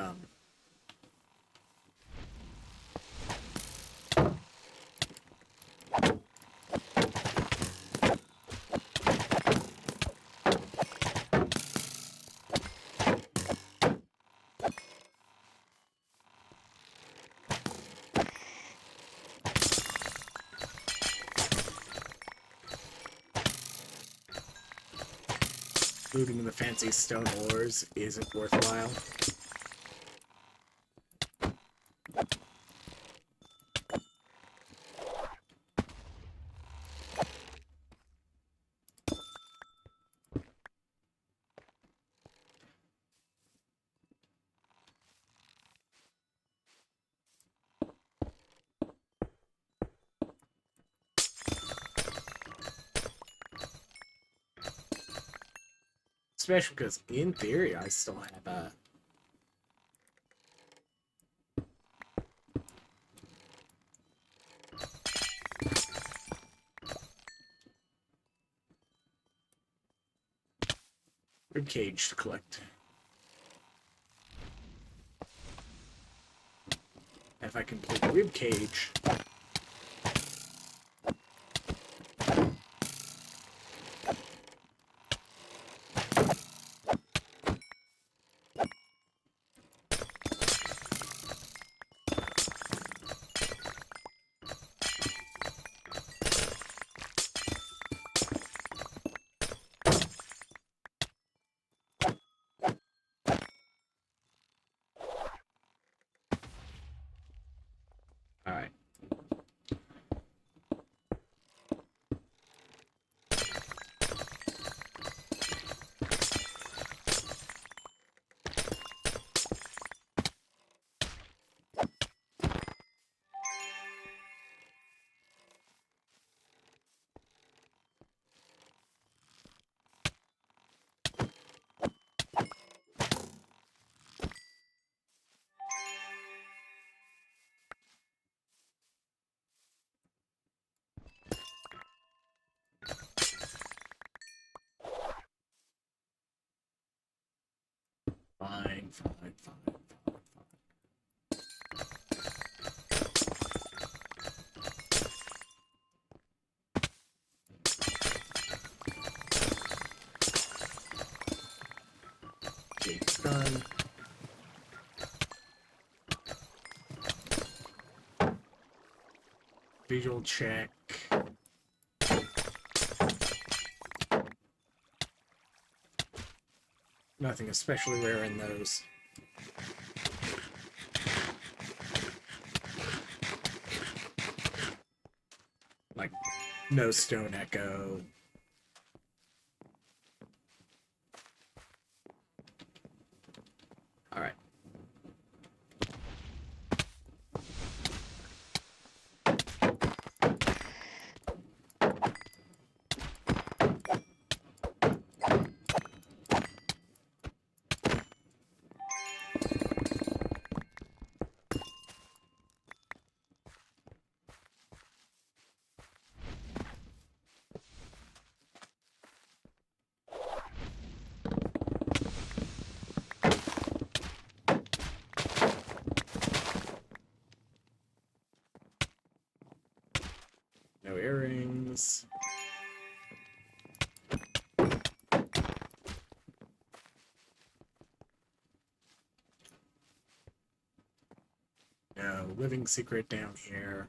looting the fancy stone ores isn't worthwhile. Especially because, in theory, I still have a... rib cage to collect. And if I complete the rib cage... Alright. Fine. Okay, done. Visual check. Nothing especially rare in those. Like, no stone echo. Alright. No earrings. No living secret down here.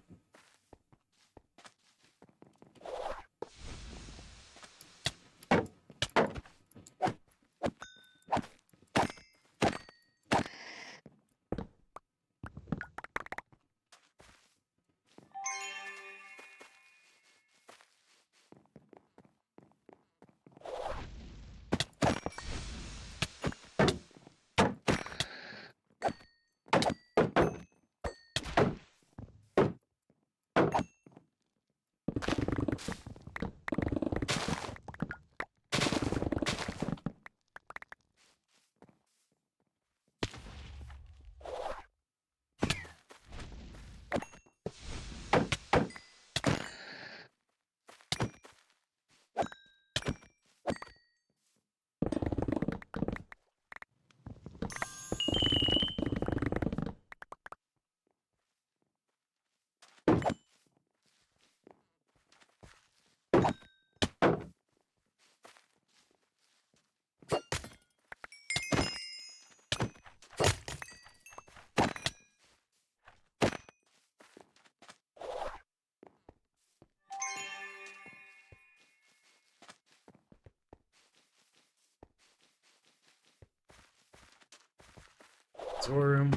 Zorum.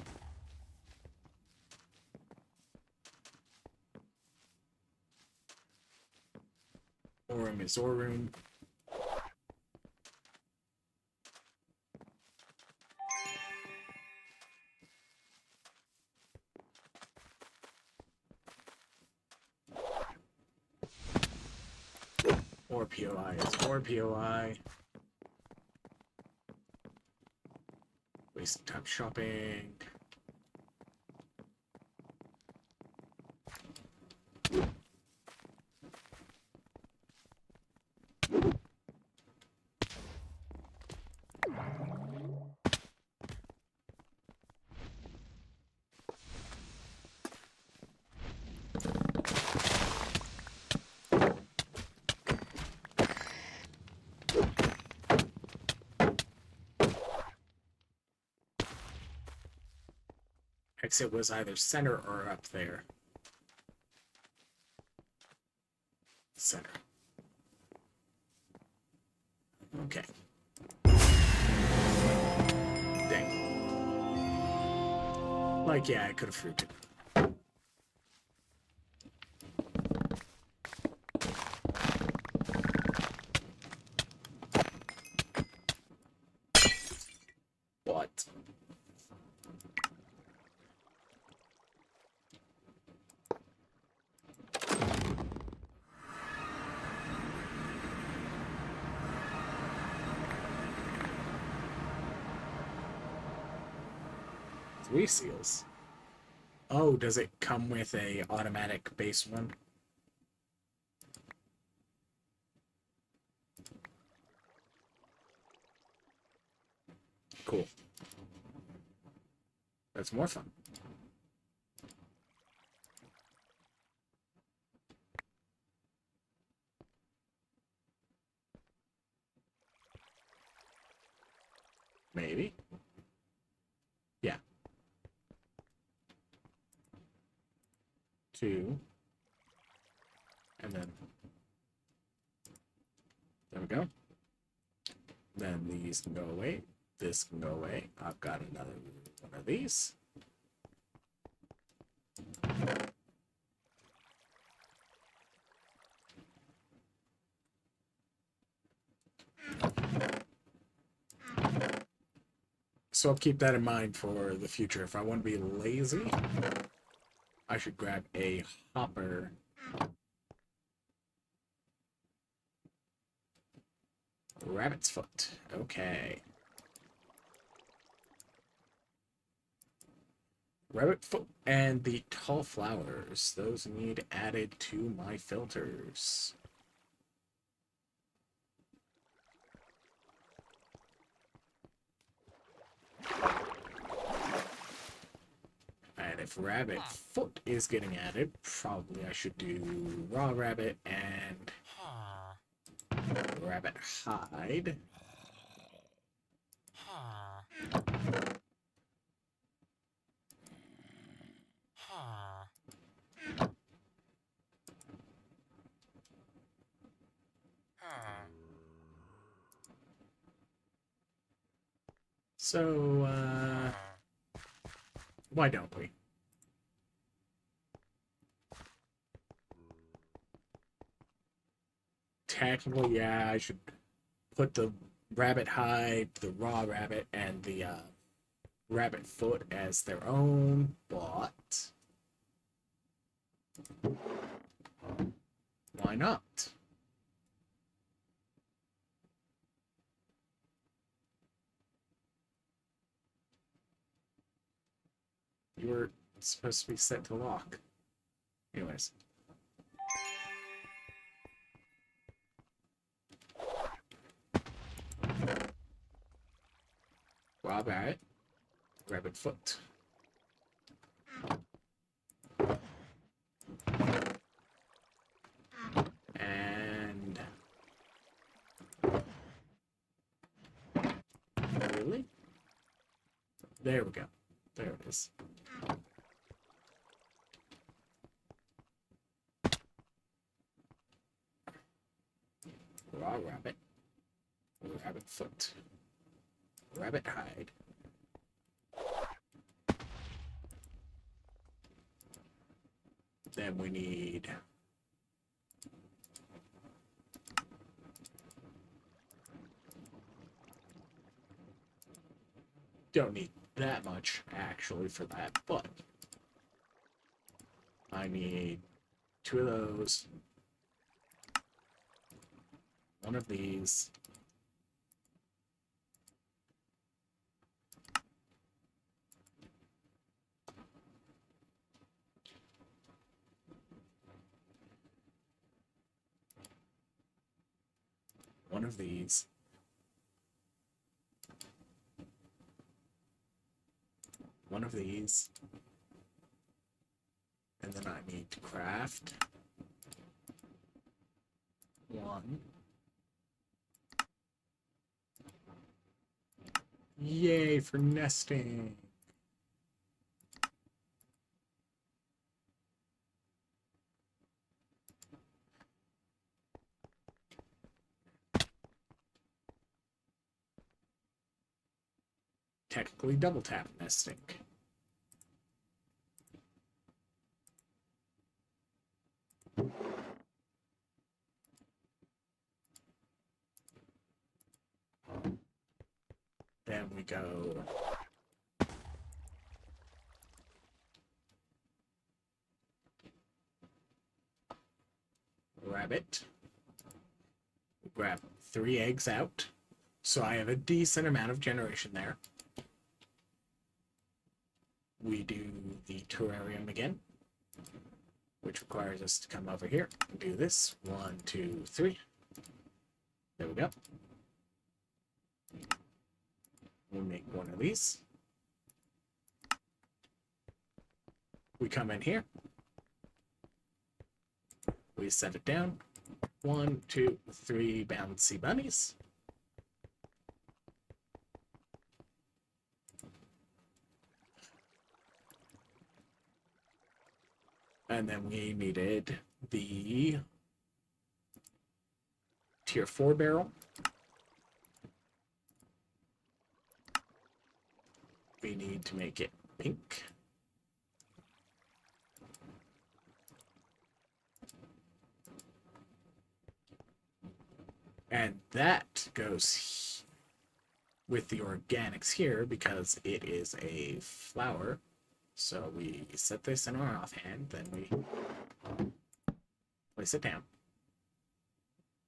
Orum is Orum. Or POI is or POI. Waste time shopping. Exit was either center or up there. Center. Okay. Dang. Like, yeah, I could have fruited. What? 3 seals. Oh, does it come with a automatic base one? Cool. That's more fun. Maybe. Yeah. 2. And then there we go. Then these can go away. This can go away. I've got another one of these. So I'll keep that in mind for the future. If I want to be lazy, I should grab a hopper. Rabbit's foot. Okay. Rabbit foot and the tall flowers. Those need added to my filters. And if rabbit foot is getting added, probably I should do raw rabbit and rabbit hide. So, why don't we? Technically, yeah, I should put the rabbit hide, the raw rabbit, and the rabbit foot as their own, but why not? You were supposed to be set to lock. Anyways. Raw rabbit, rabbit foot. And really? There we go. There it is. Raw rabbit, rabbit foot, rabbit hide. Then we need don't need that much actually for that, but I need 2 of those, 1 of these, one of these, one of these, and then I need to craft 1. Yay for nesting! Technically double tap nesting. Then we go rabbit. Grab 3 eggs out. So I have a decent amount of generation there. We do the terrarium again, which requires us to come over here and do this. 1, 2, 3. There we go. We'll make 1 of these. We come in here. We set it down. 1, 2, 3 bouncy bunnies. And then we needed the tier 4 barrel. We need to make it pink. And that goes with the organics here because it is a flower. So we set this in our offhand, then we place it down.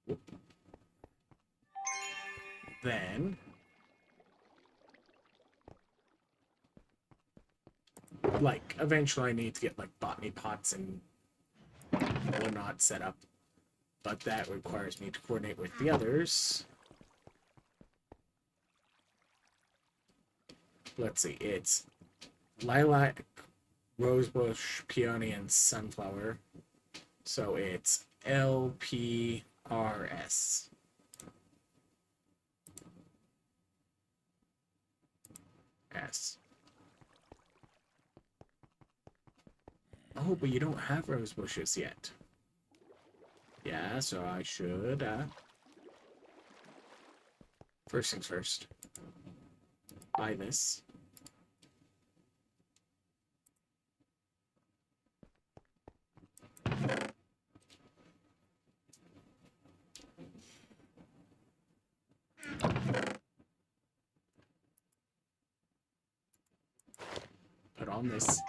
Whoop. Then like eventually I need to get like botany pots and whatnot set up, but that requires me to coordinate with the others. Let's see, it's lilac, rosebush, peony, and sunflower. So it's LPRS. S. Oh, but you don't have rose bushes yet. Yeah, so I should, first things first. Buy this. Put on this.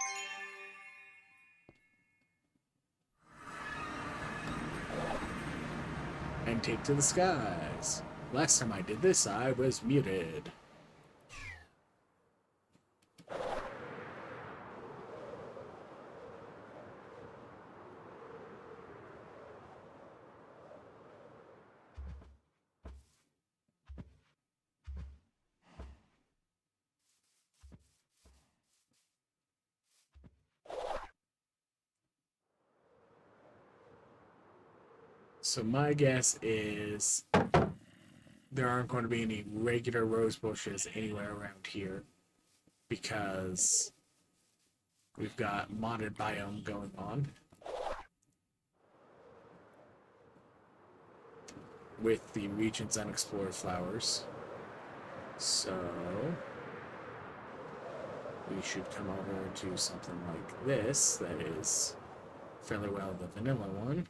And take to the skies. Last time I did this, I was muted. So my guess is there aren't going to be any regular rose bushes anywhere around here because we've got modded biome going on with the region's unexplored flowers. So we should come over to something like this that is fairly well the vanilla one.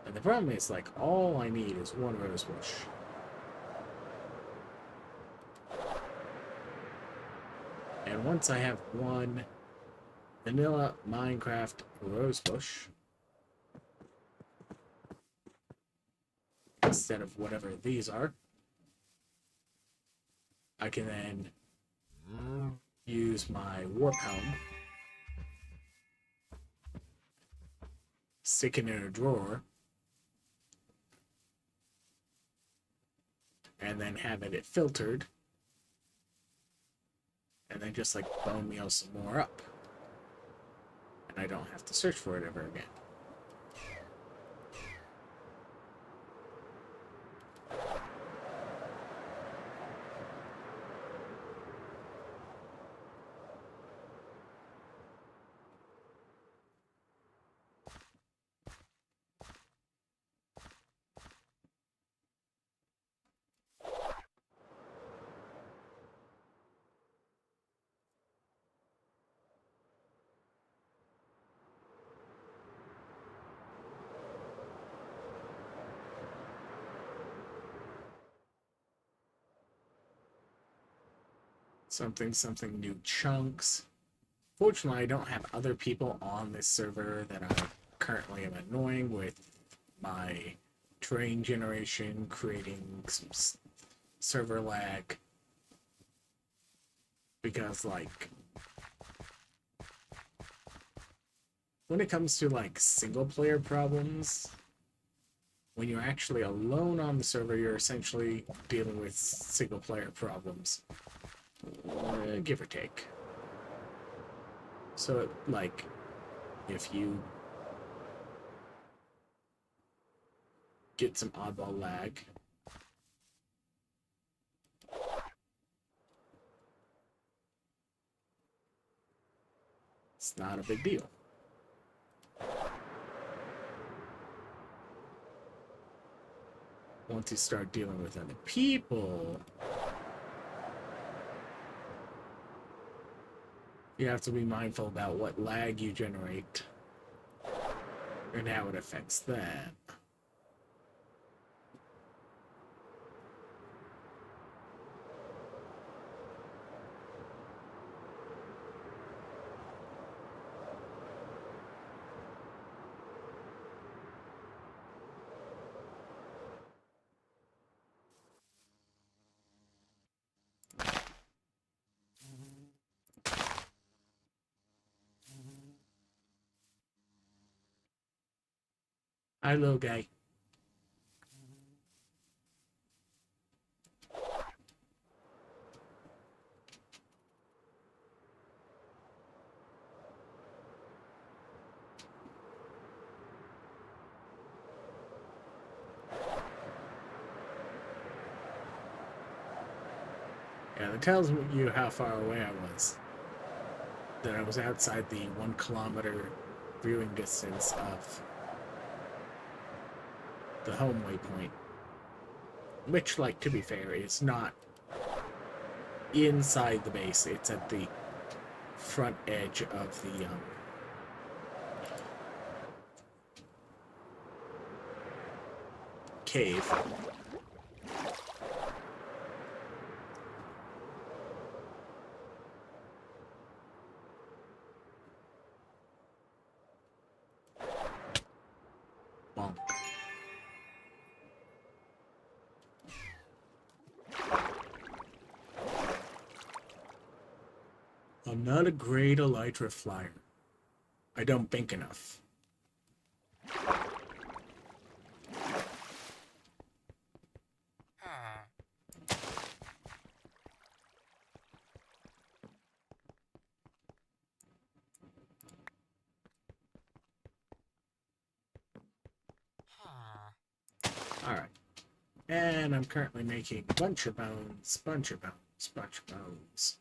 And the problem is, like, all I need is one rose bush. And once I have one vanilla Minecraft rose bush, instead of whatever these are, I can then use my warp helm, stick it in a drawer, and then have it filtered, and then just like bone meal some more up. And I don't have to search for it ever again. Something new chunks. Fortunately, I don't have other people on this server that I currently am annoying with my terrain generation, creating some server lag. Because, like, when it comes to, like, single-player problems, when you're actually alone on the server, you're essentially dealing with single-player problems. Give or take. So, like, if you get some oddball lag, it's not a big deal. Once you start dealing with other people, you have to be mindful about what lag you generate and how it affects that. Hi, little guy. Yeah, that tells you how far away I was. That I was outside the 1 kilometer viewing distance of the home waypoint. Which, like, to be fair, is not inside the base. It's at the front edge of the cave. Bonk. I'm not a great elytra flyer. I don't think enough. Alright. And I'm currently making a bunch of bones, bunch of bones.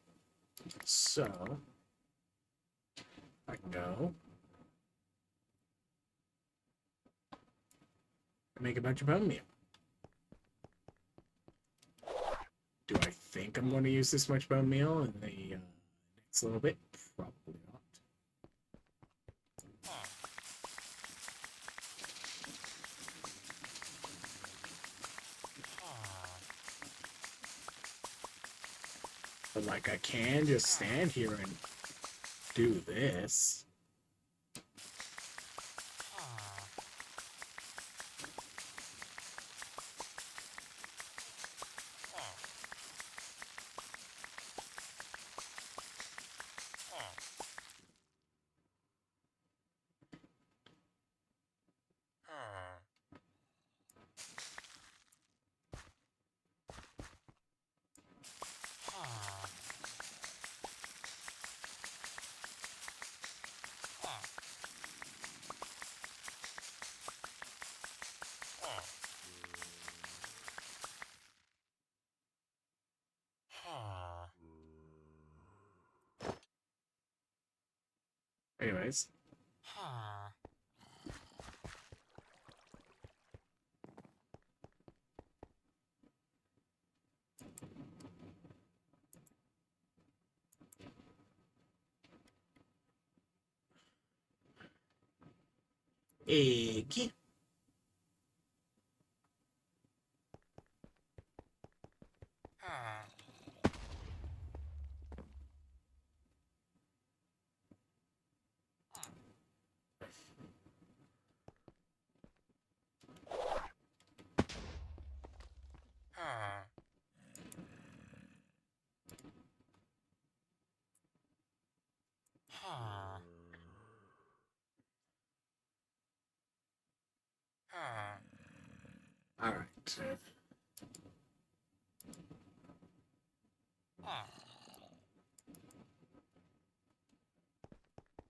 So, I can go and make a bunch of bone meal. Do I think I'm going to use this much bone meal in the It's a little bit, probably not. But like I can just stand here and do this. Anyways. Egg. All right.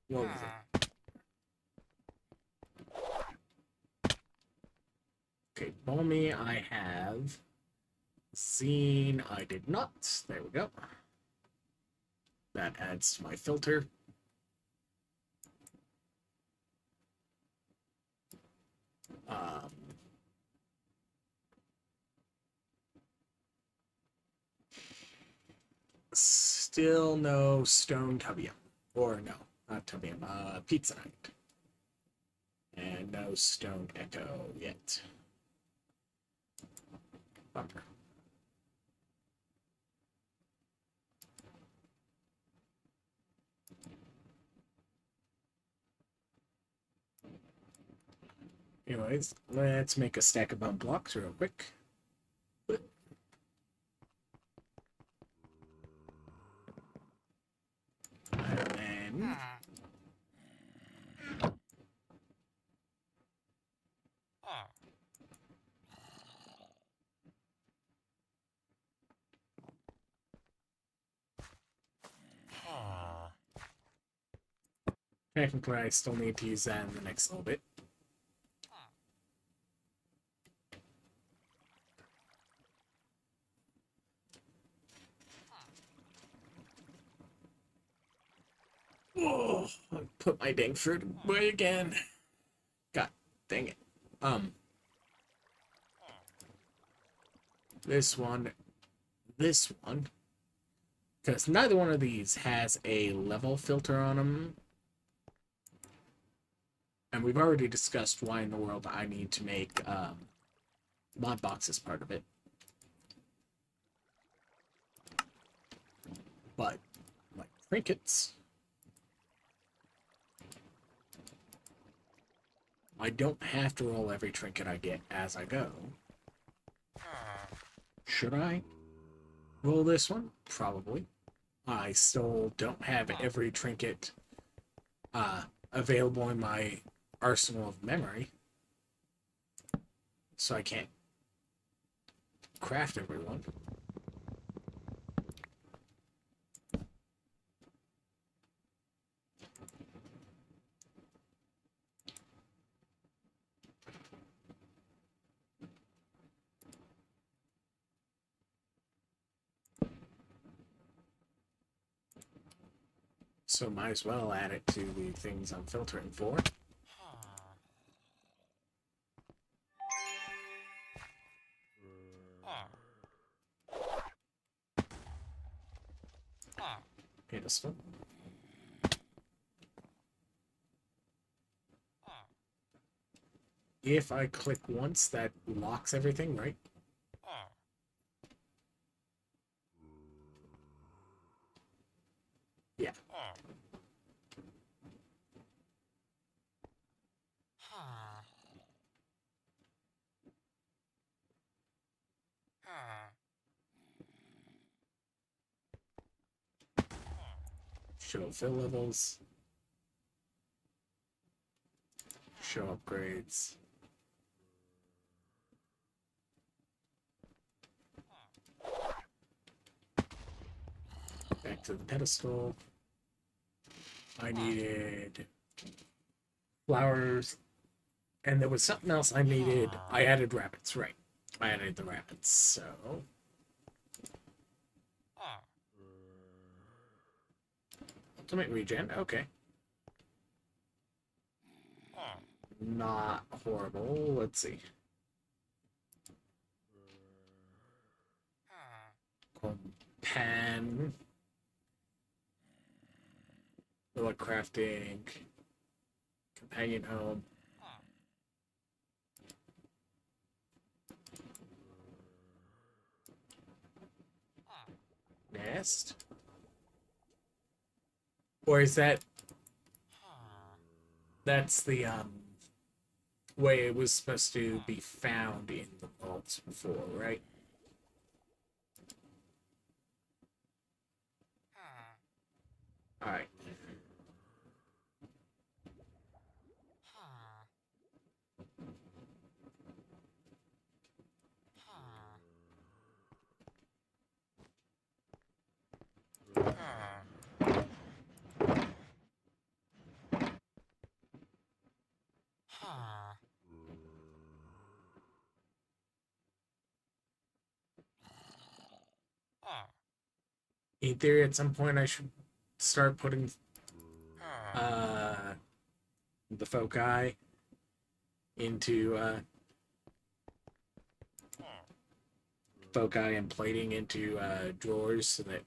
What was it? Okay, Balmy I have. Zine I did not. There we go. That adds to my filter. Still no Stone Tubium. Or no, not Tubium, Pizza Night. And no Stone Echo yet. Bummer. Anyways, let's make a stack of bump blocks real quick. And then... Technically, I still need to use that in the next little bit. Oh, I put my dang fruit away again. God dang it. This one, because neither one of these has a level filter on them. And we've already discussed why in the world I need to make mod boxes part of it. But, like trinkets, I don't have to roll every trinket I get as I go. Should I roll this one? Probably. I still don't have every trinket available in my arsenal of memory. So I can't craft everyone. So might as well add it to the things I'm filtering for. Pedestal. if I click once, that locks everything, right? Yeah. Show fill levels. Show upgrades. Back to the pedestal. I needed flowers. And there was something else I needed. I added rabbits, right. I added the rabbits, so... Ultimate regen, okay. Not horrible. Let's see. Pan. Villa crafting. Companion home. Nest. Or is that... That's the, way it was supposed to be found in the vaults before, right? Alright. In theory, at some point, I should start putting uh, the foci into foci and plating into drawers so that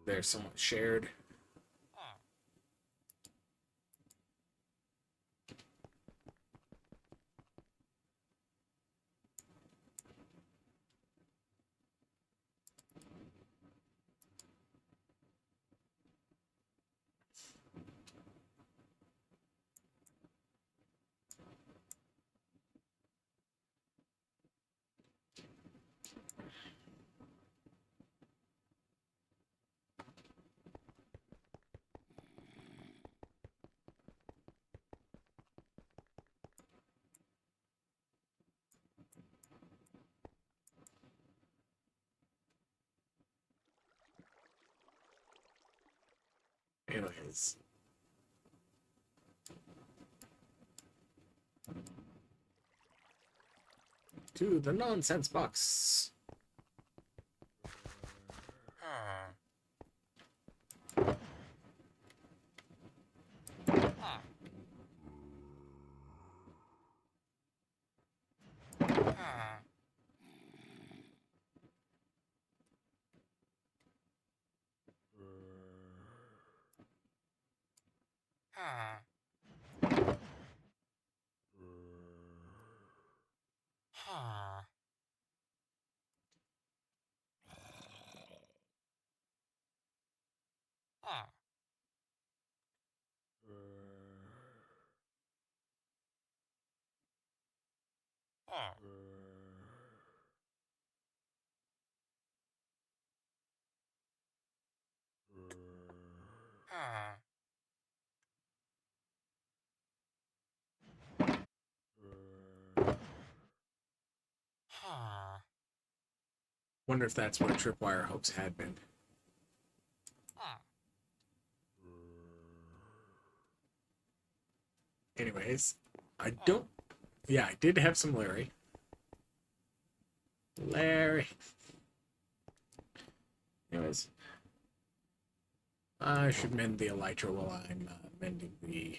they're somewhat shared. Anyways. To the nonsense box. Wonder if that's where tripwire hooks had been. Anyways, I don't... Yeah, I did have some Larry. Larry. Anyways. I should mend the elytra while I'm mending the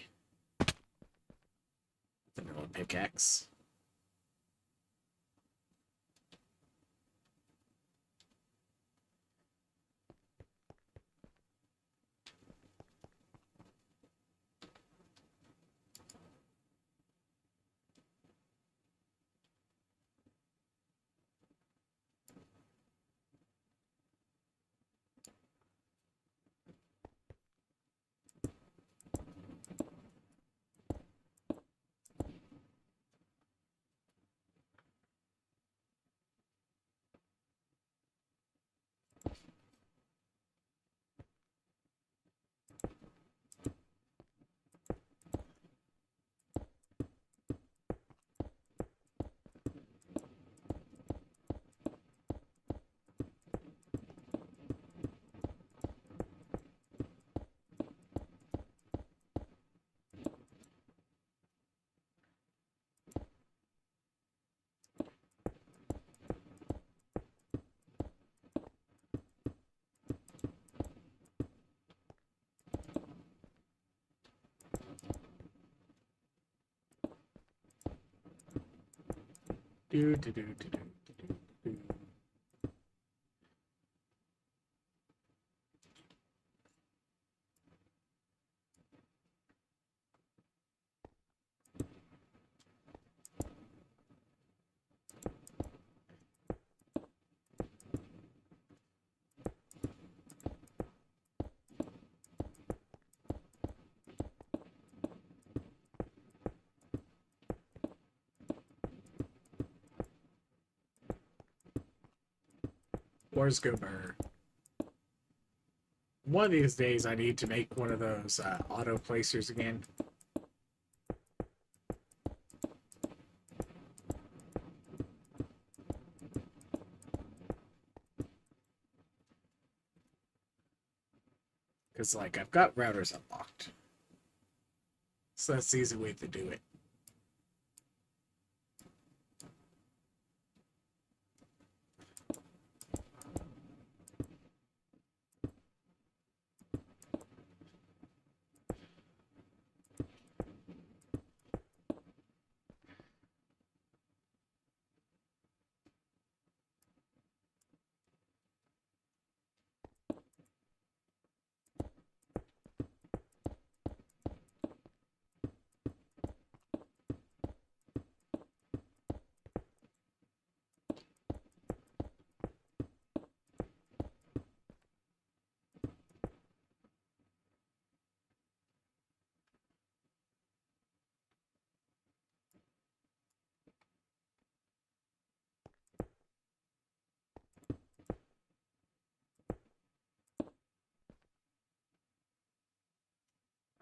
vanilla pickaxe. Do do do do do do do. Where's Gober? One of these days, I need to make one of those auto placers again. Because, like, I've got routers unlocked. So that's the easy way to do it.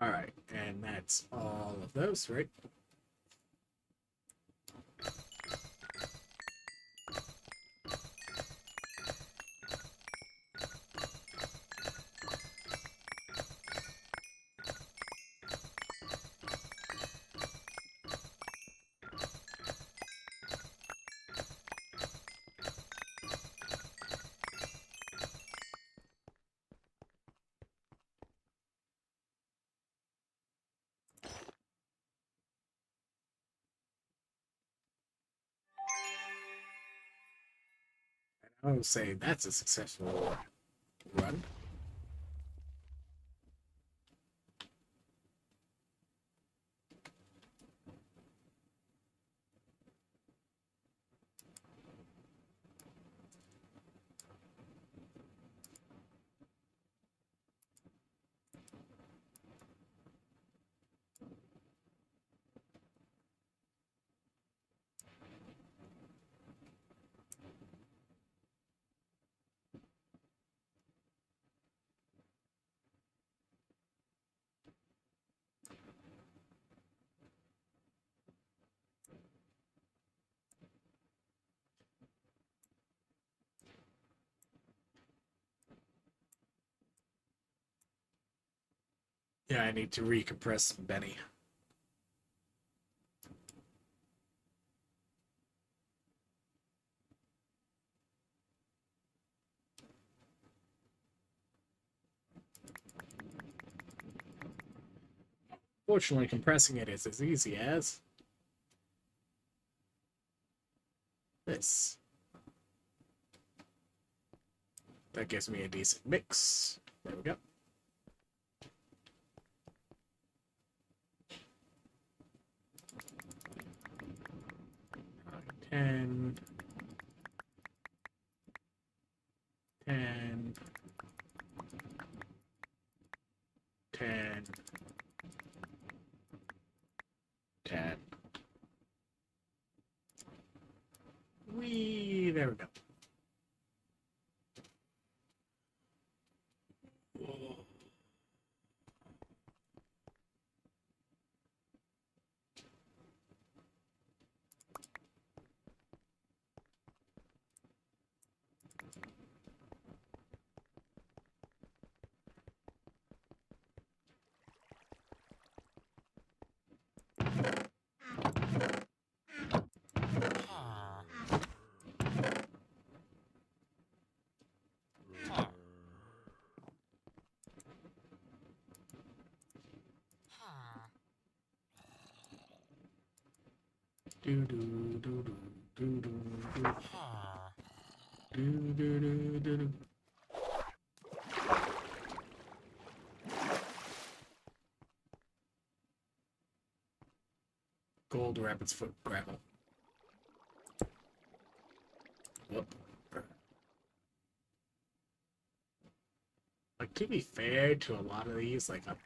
All right, and that's all of those, right? I would say that's a successful run. Yeah, I need to recompress Benny. Fortunately, compressing it is as easy as this. That gives me a decent mix. There we go. Right, 10, 10, 10, 10. Whee! There we go. Do do do do do do Gold rabbit's foot gravel. Whoop. Like, to be fair to a lot of these, like, I'm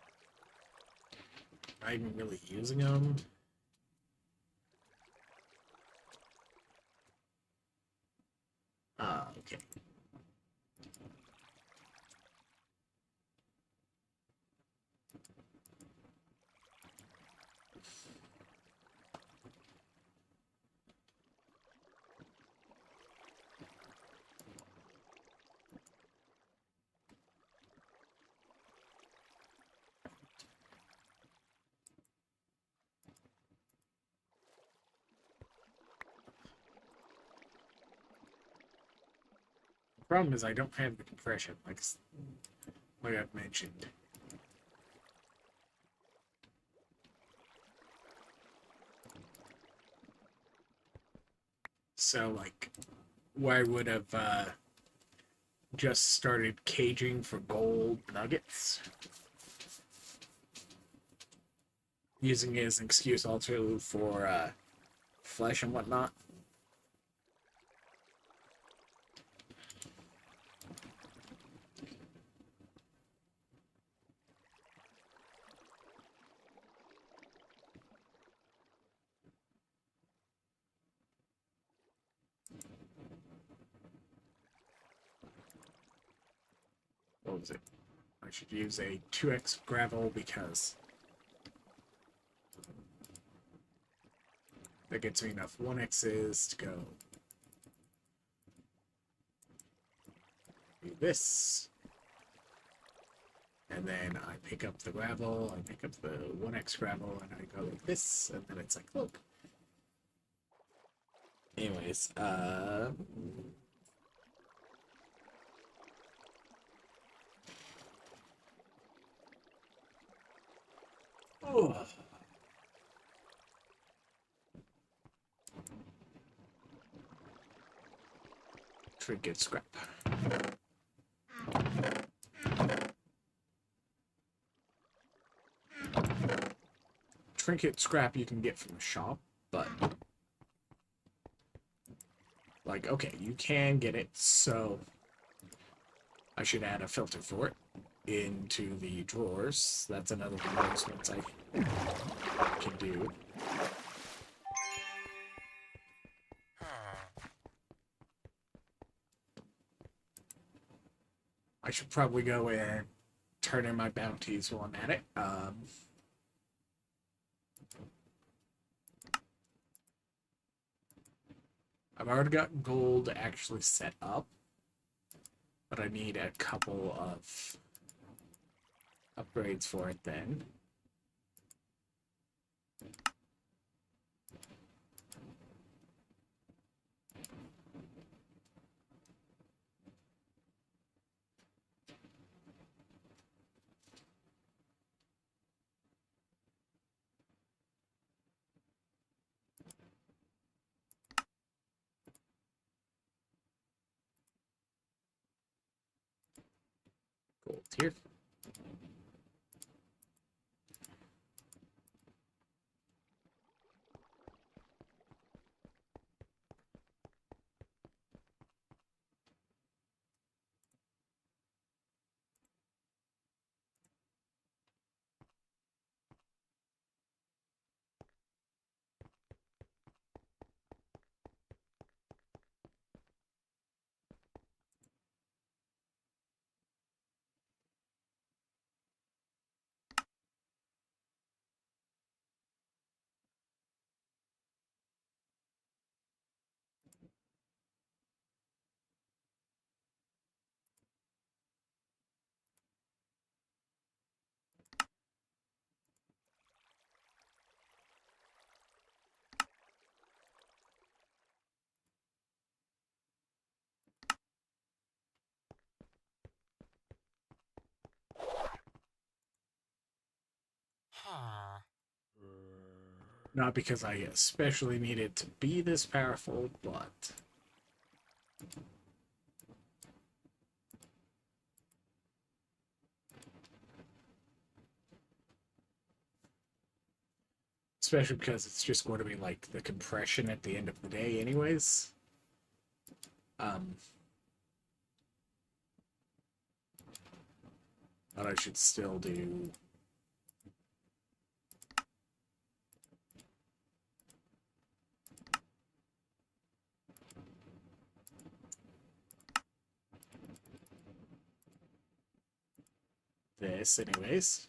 not even really using them. Okay. The problem is I don't have the compression, like I've mentioned. So, like, where I would have just started caging for gold nuggets, using it as an excuse also for flesh and whatnot. What was it? I should use a 2x gravel because that gets me enough 1x's to go do this. And then I pick up the gravel, I pick up the 1x gravel, and I go like this, and then it's like, look. Anyways, oh. Trinket scrap. Trinket scrap you can get from the shop, but like, okay, you can get it, so I should add a filter for it into the drawers. That's another one of those ones I can do. I should probably go and turn in my bounties while I'm at it. I've already got gold actually set up, but I need a couple of upgrades for it then. Gold here. Not because I especially need it to be this powerful, but especially because it's just going to be like the compression at the end of the day anyways. But I should still do this anyways.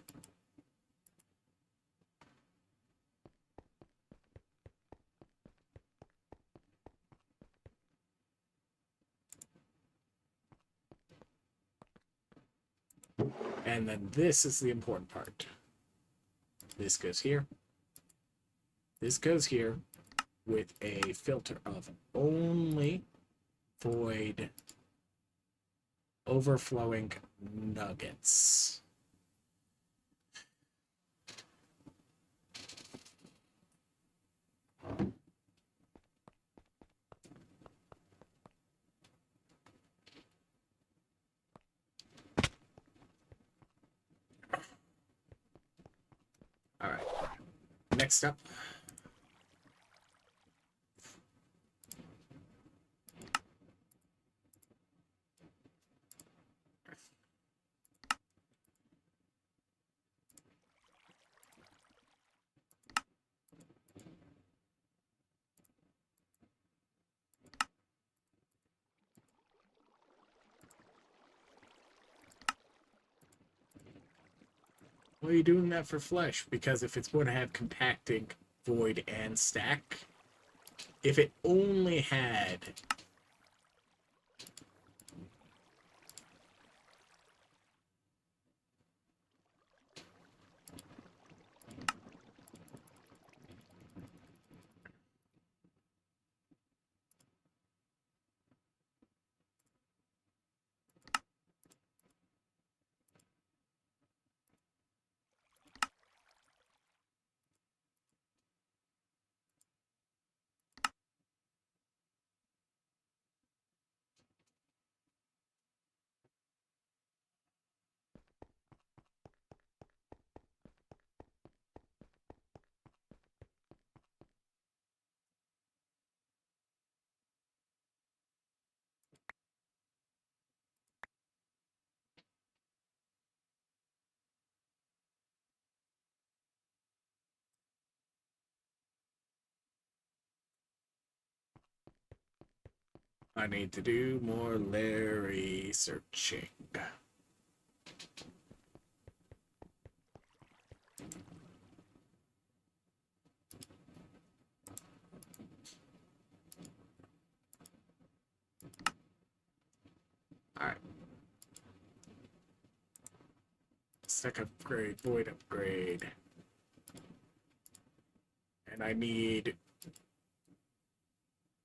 And then this is the important part. This goes here. This goes here with a filter of only void overflowing nuggets. All right. Next up. Why are you doing that for flesh? Because if it's going to have compacting, void, and stack, if it only had I need to do more Larry searching. Alright. Stack upgrade, void upgrade. And I need...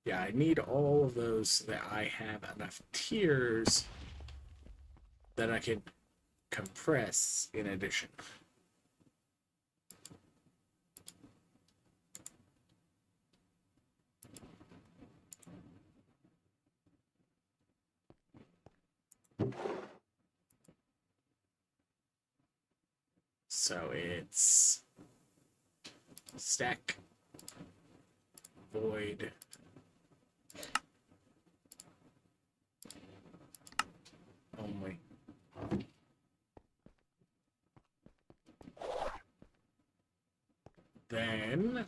Yeah, I need all of those so that I have enough tiers that I can compress in addition. So it's stack, void, only. Then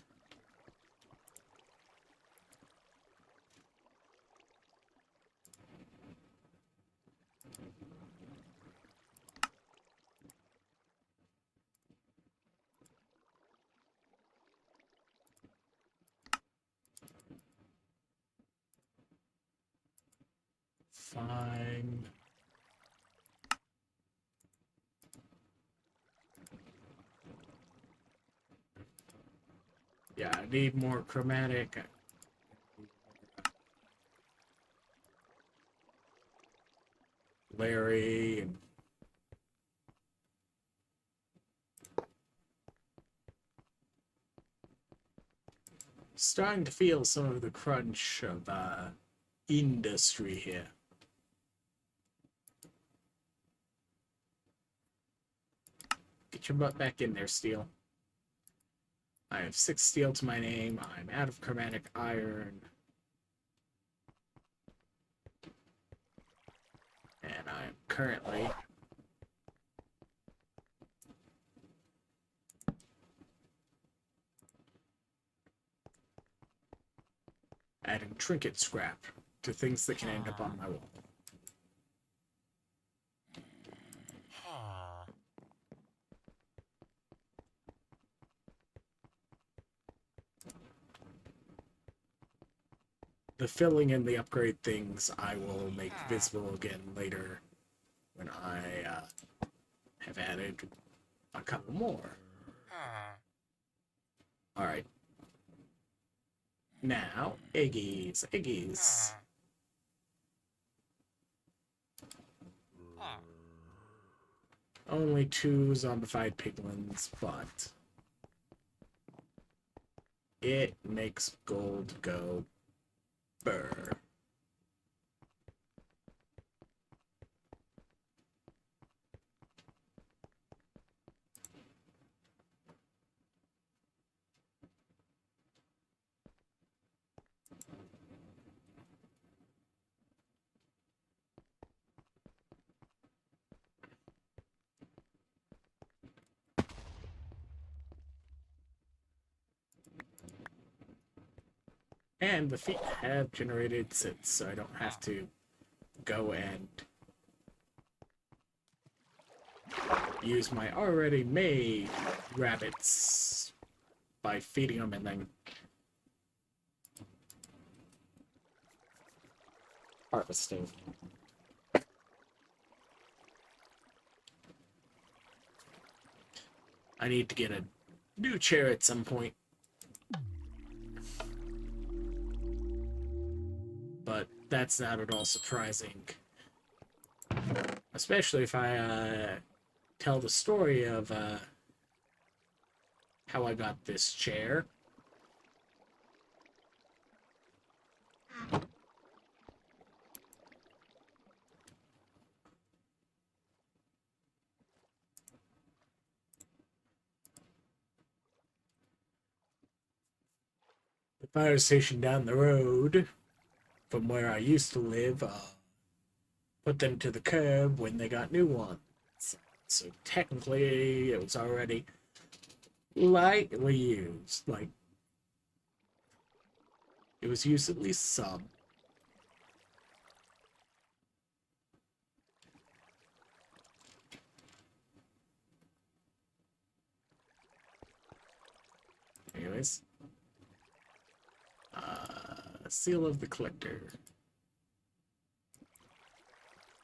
fine. Yeah, I need more chromatic. Larry and starting to feel some of the crunch of industry here. Get your butt back in there, Steel. I have 6 steel to my name. I'm out of chromatic iron. And I'm currently adding trinket scrap to things that can end up on my wall. The filling in the upgrade things I will make visible again later when I have added a couple more. Alright. Now, eggies, eggies. Only 2 zombified piglins, but it makes gold go burr. And the feet have generated since, so I don't have to go and use my already made rabbits by feeding them and then harvesting. I need to get a new chair at some point. But that's not at all surprising. Especially if I tell the story of how I got this chair. The fire station down the road from where I used to live put them to the curb when they got new ones. So technically, it was already lightly used. Like, it was used at least some. Anyways. Seal of the Collector.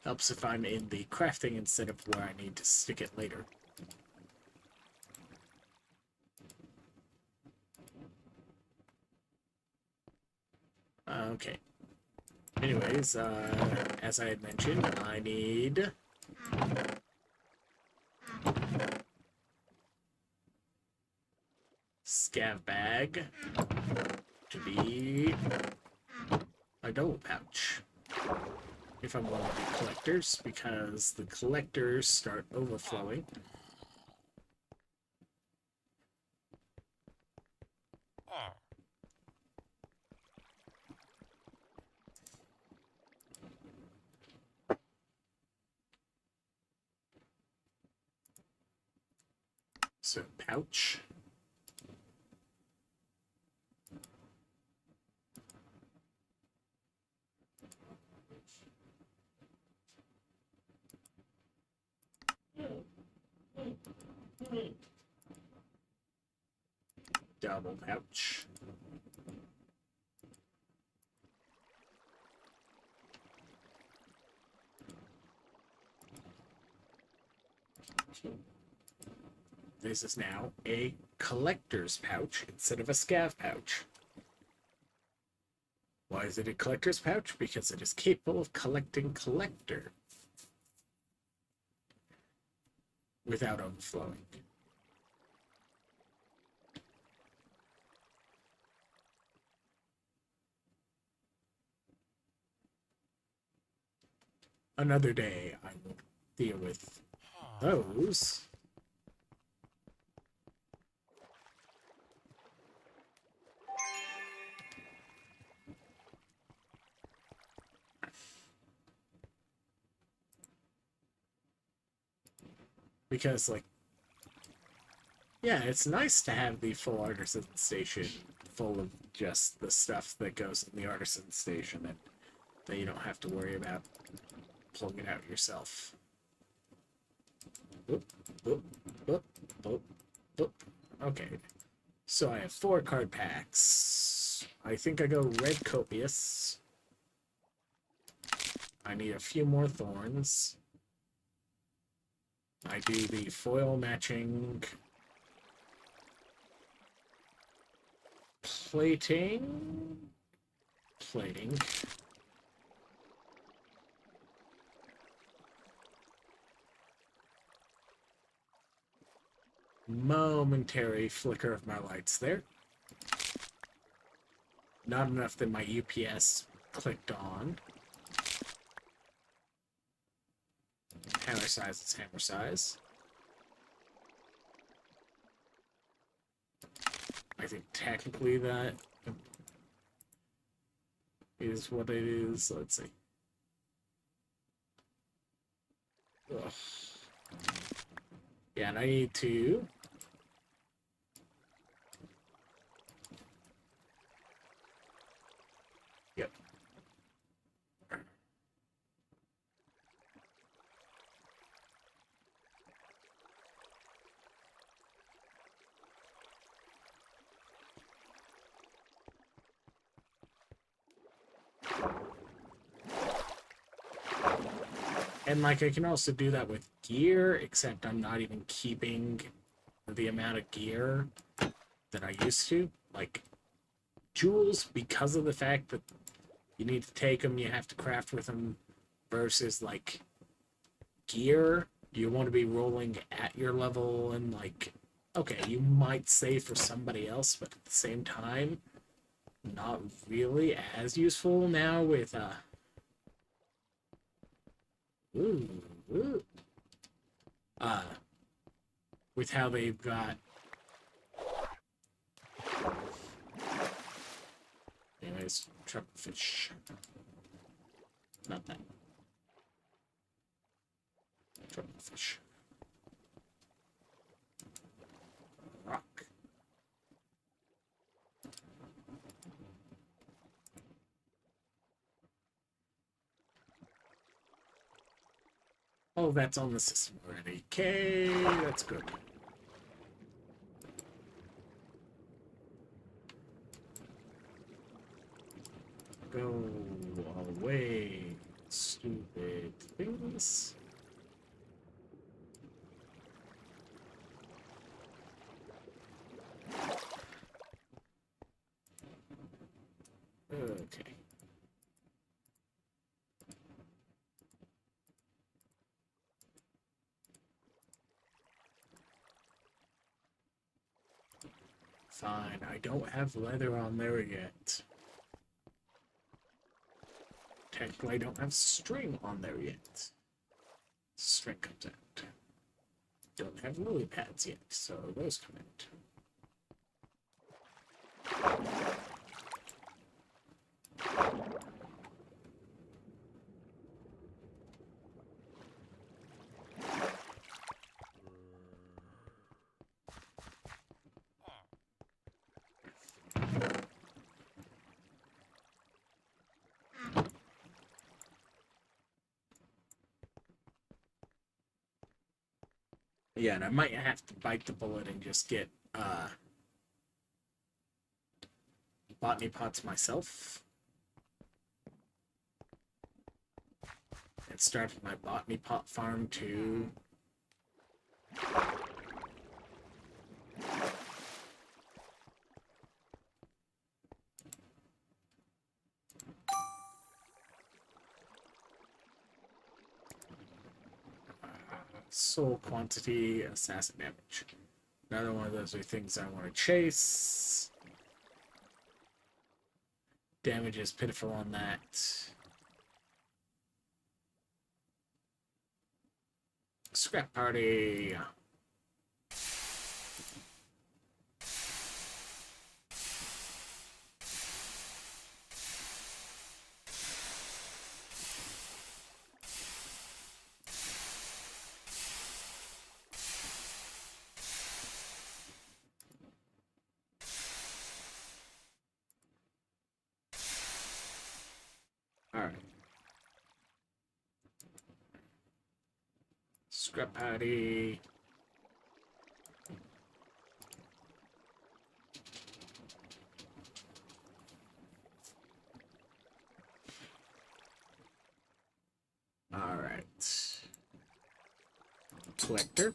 Helps if I'm in the crafting instead of where I need to stick it later. Okay. Anyways, as I had mentioned, I need scav bag to be a double pouch if I'm one of the collectors, because the collectors start overflowing. So, pouch. Double pouch. This is now a collector's pouch instead of a scav pouch. Why is it a collector's pouch? Because it is capable of collecting collector without overflowing. Another day I will deal with those. Because, like, yeah, it's nice to have the full artisan station full of just the stuff that goes in the artisan station and that you don't have to worry about pulling it out yourself. Boop, boop, boop, boop, boop. Okay. So I have 4 card packs. I think I go red copious. I need a few more thorns. I do the foil matching plating. Momentary flicker of my lights there. Not enough that my UPS clicked on. Hammer size is hammer size. I think technically that is what it is. Let's see. Ugh. Yeah, and I need to... Yep. And, like, I can also do that with gear, except I'm not even keeping the amount of gear that I used to. Like, jewels, because of the fact that you need to take them, you have to craft with them, versus, like, gear, you want to be rolling at your level, and, like, okay, you might save for somebody else, but at the same time, not really as useful now with, ooh, ooh. With how they've got... Anyways, truffle fish. Not that. Truffle fish. Rock. Oh, that's on the system already. Okay, that's good. Go away, stupid things. Okay. Fine, I don't have leather on there yet. Technically, I don't have string on there yet. String comes out. Don't have lily pads yet, so those come out. Yeah, and I might have to bite the bullet and just get botany pots myself. And start my botany pot farm too. Soul quantity, assassin damage. Another one of those are things I want to chase. Damage is pitiful on that. Scrap party. Scrap patty. Alright. Collector.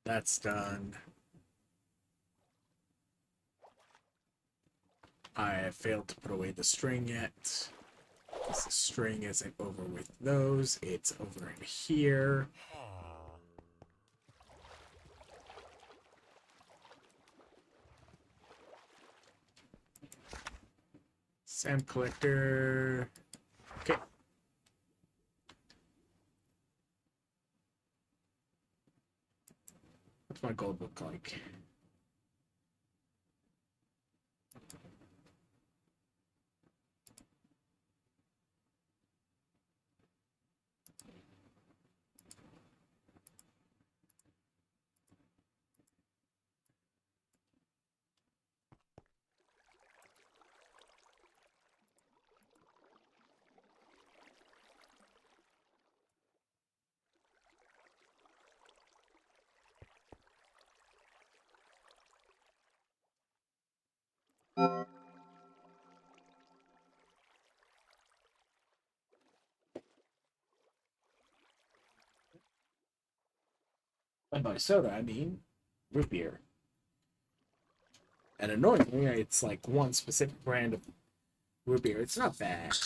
That's done. I have failed to put away the string yet. Because the string isn't over with those. It's over in here. Sand collector. Okay. What's my gold look like? And by soda, I mean root beer. And annoyingly, it's like one specific brand of root beer. It's not bad.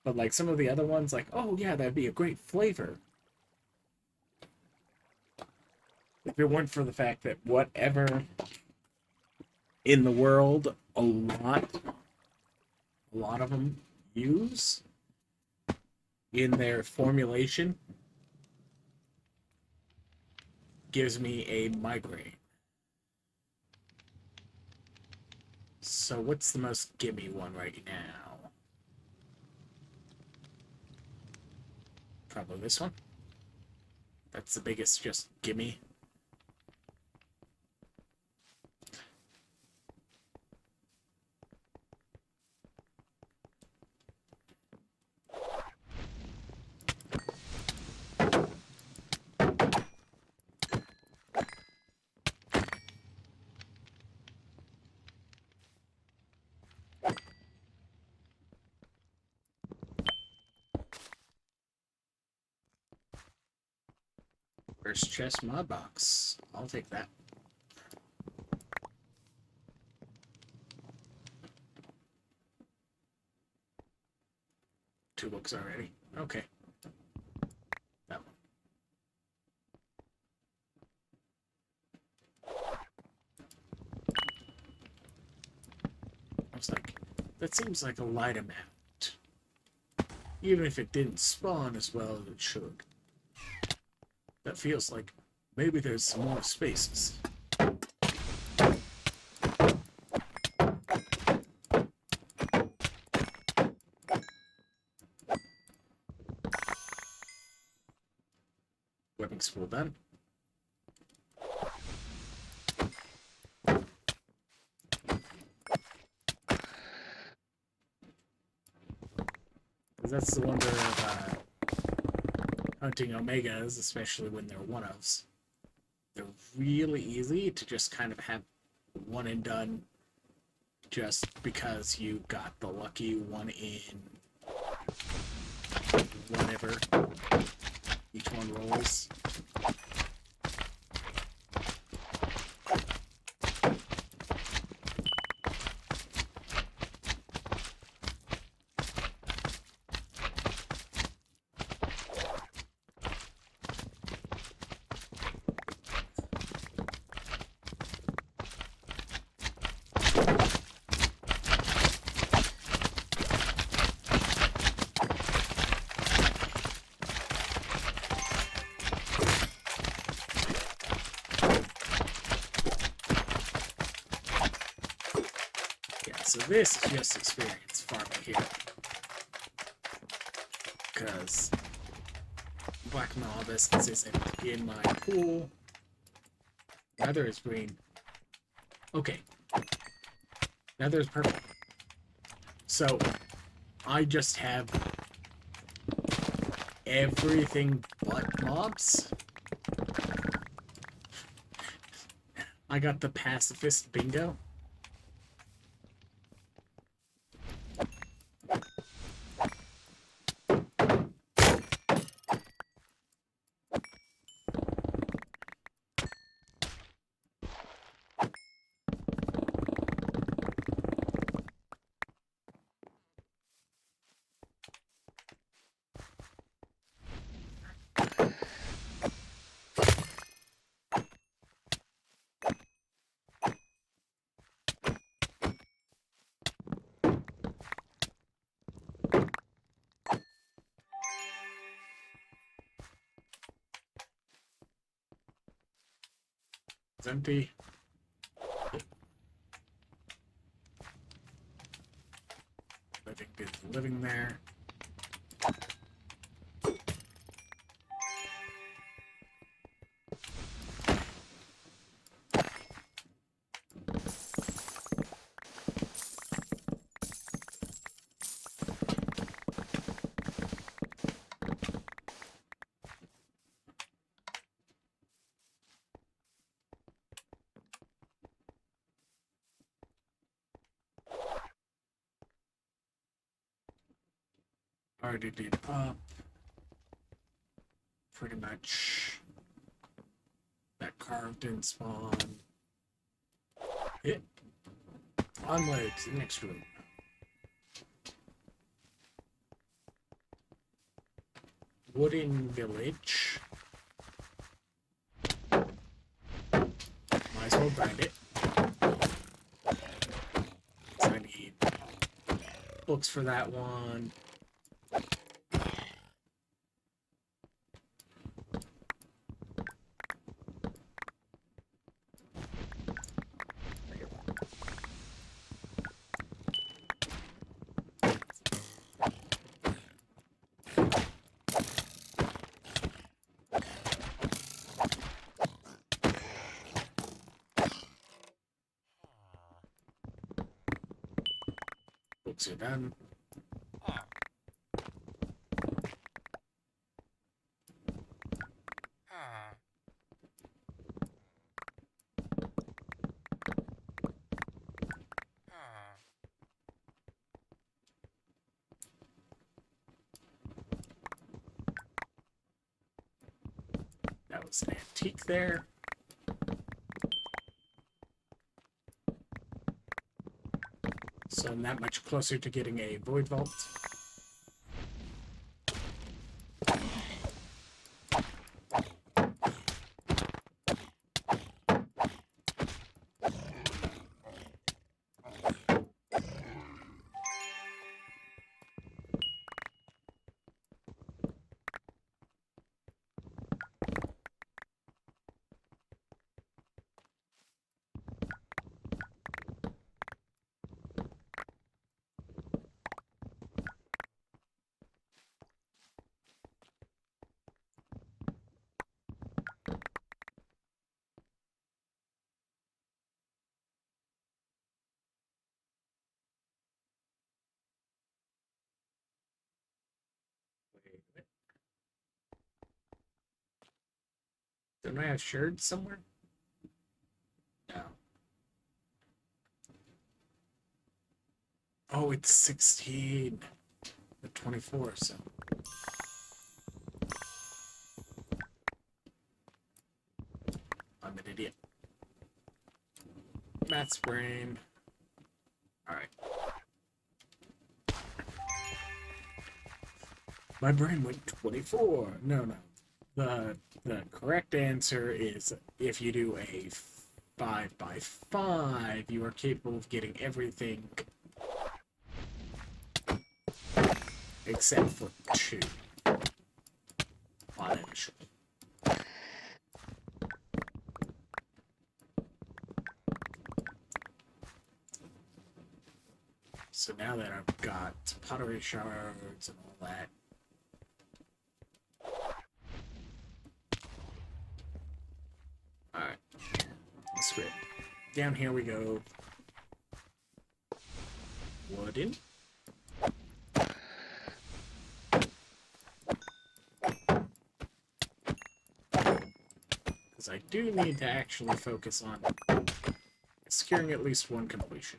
But like some of the other ones, like, oh yeah, that'd be a great flavor. If it weren't for the fact that whatever in the world a lot of them use in their formulation gives me a migraine. So what's the most gimme one right now? Probably this one. That's the biggest just gimme. First chest mod box. I'll take that. Two books already. Okay. That one. I was like, that seems like a light amount. Even if it didn't spawn as well as it should. That feels like maybe there's some more spaces. Weapon spool done. That's the wonder of hunting Omegas, especially when they're one-ofs. They're really easy to just kind of have one and done just because you got the lucky one in whatever each one rolls. So this is just experience farming here. Because Black Malabus isn't in my pool. Nether is green. Okay. Nether is purple. So I just have everything but mobs. I got the pacifist bingo. It's empty. Living there. Already did up. Pretty much. That carved didn't spawn. Hit. Onwards, the next room. Wooden village. Might as well grind it. So I need books for that one. Books are done. That was an antique there. So I'm that much closer to getting a void vault. Wait. Don't I have shards somewhere? No. Oh, it's 16. The 24, so. I'm an idiot. Math's brain. Alright. My brain went 24. No. The correct answer is if you do a 5x5, you are capable of getting everything except for 2 on initial. So now that I've got pottery shards and all that, alright, script. Down here we go. Wooden. Because I do need to actually focus on securing at least one completion.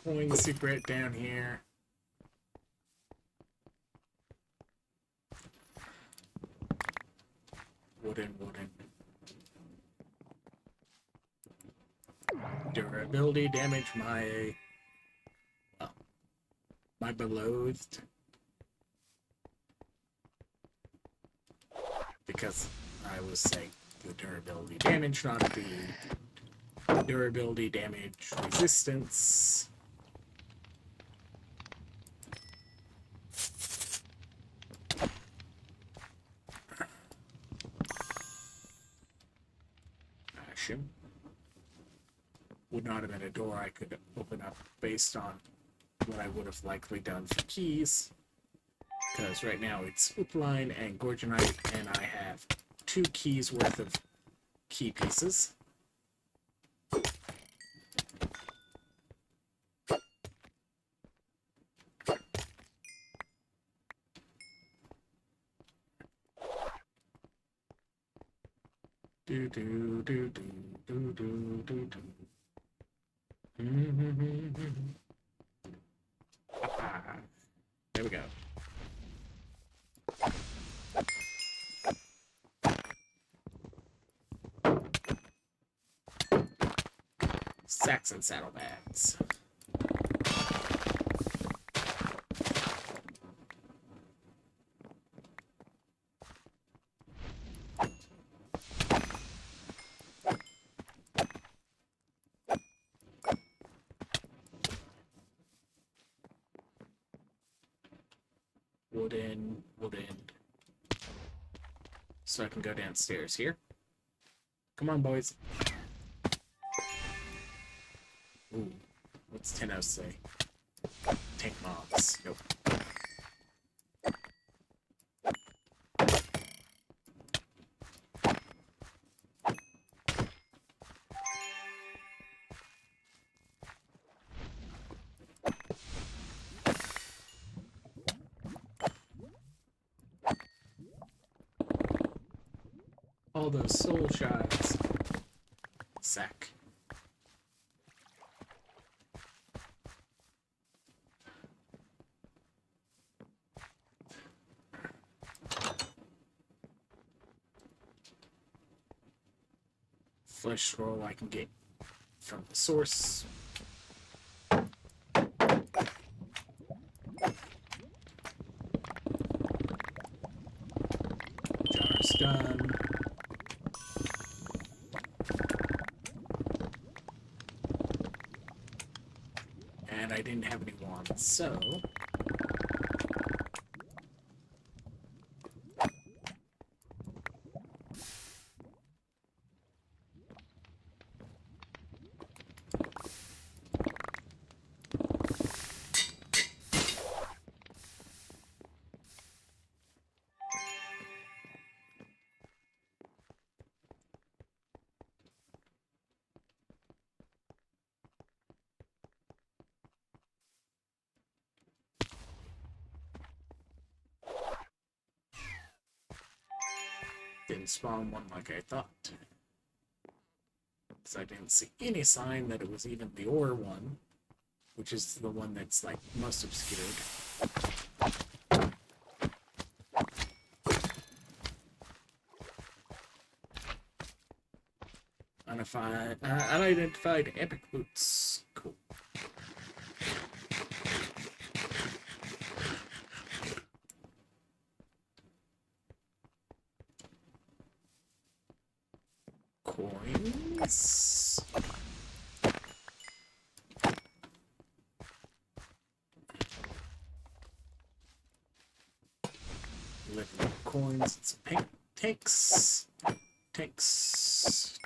Coin secret down here. Wooden. Durability damage my beloved. Because I was saying the durability damage, not the durability damage resistance. Ashim. Would not have been a door I could open up based on what I would have likely done for keys. Because right now it's Oopline and Gorgonite, and I have 2 keys worth of key pieces. Do do do do do do do do. There we go. Sacks and saddlebags. Wooden. So I can go downstairs here. Come on, boys. Ooh, what's Tenno say? Tank mobs. Nope. All those soul shots. Sack. Flesh scroll I can get from the source. Jar's done. And I didn't have any wands, so didn't spawn one like I thought. Because I didn't see any sign that it was even the ore one, which is the one that's like most obscured. Unidentified epic boots. Cool. Coins. Living coins and some tanks.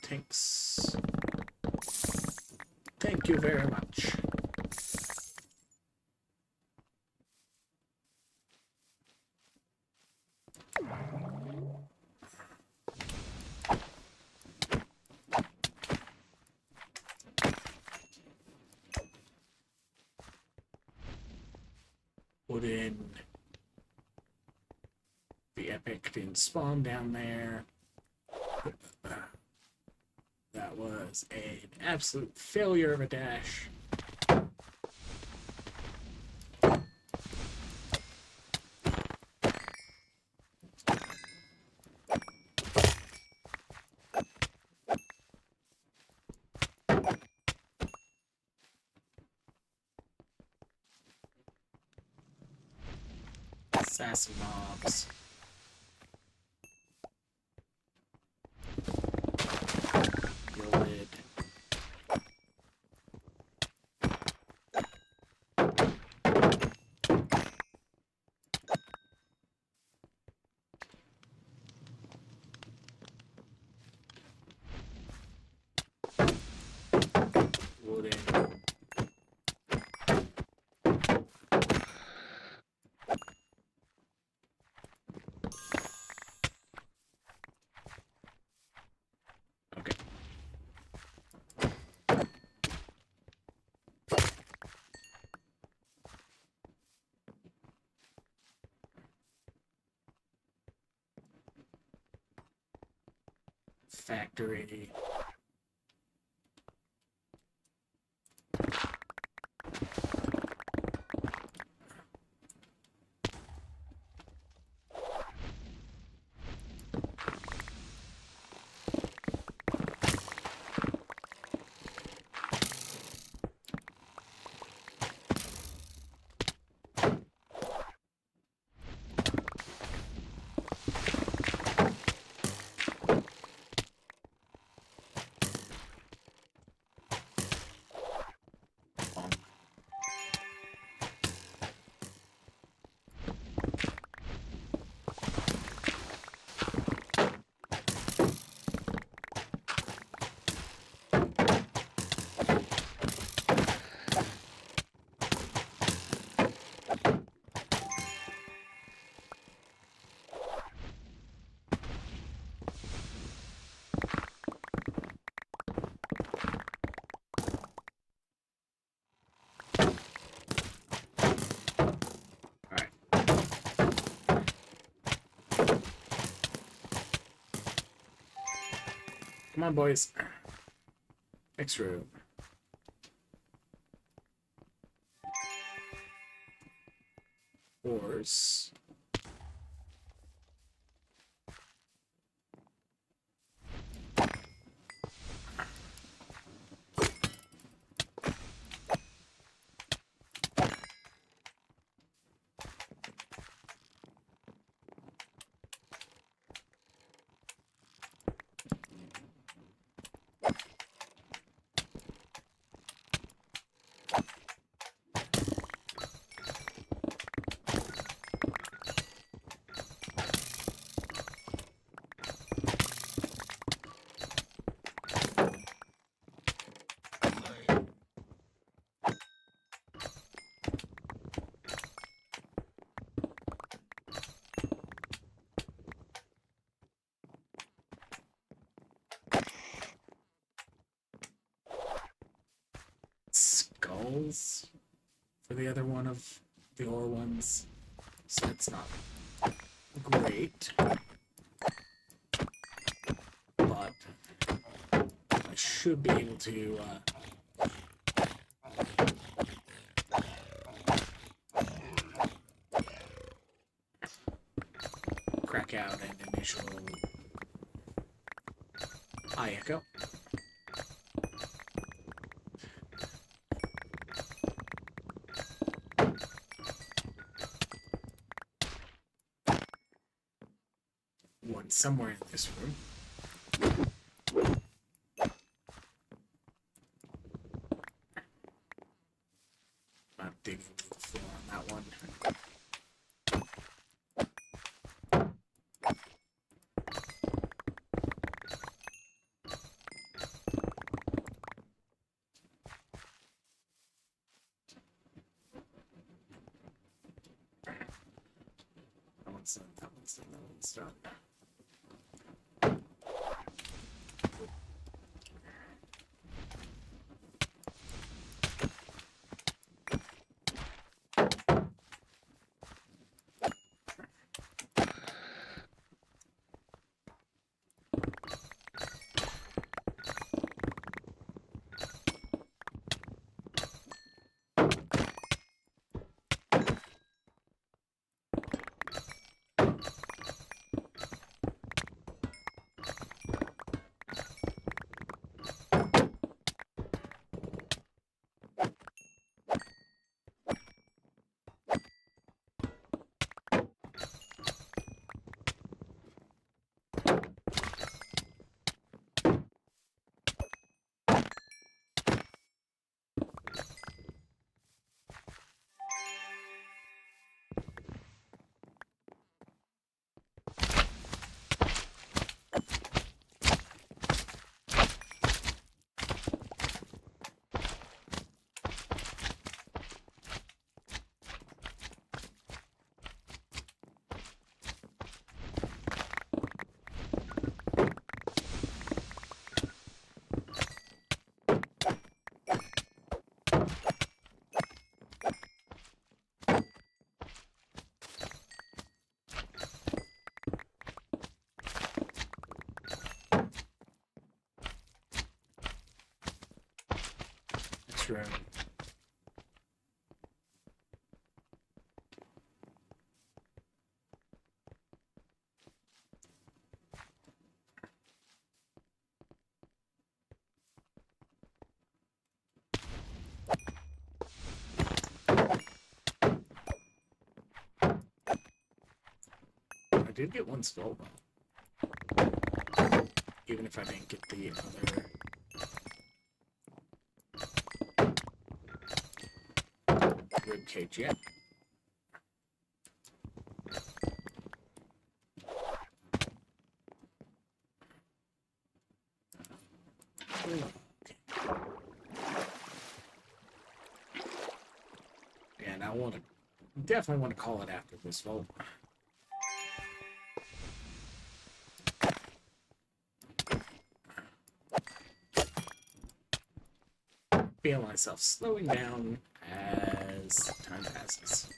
Tanks. Thank you very much. wooden. The epic didn't spawn down there. That was an absolute failure of a dash. Sassy mobs. Gilded. Wooden. Okay. Factory. Come on, boys. Next room. Horse. Skulls for the other one of the ore ones, so that's not great, but I should be able to crack out an initial high echo. One somewhere in this room. I'm digging to the floor on that one. That one's done, that one's done, that one's done. this room. I did get one skull, though. Even if I didn't get the other rib cage yet. Okay. And I want to definitely want to call it after this vote. Feel myself slowing down as time passes.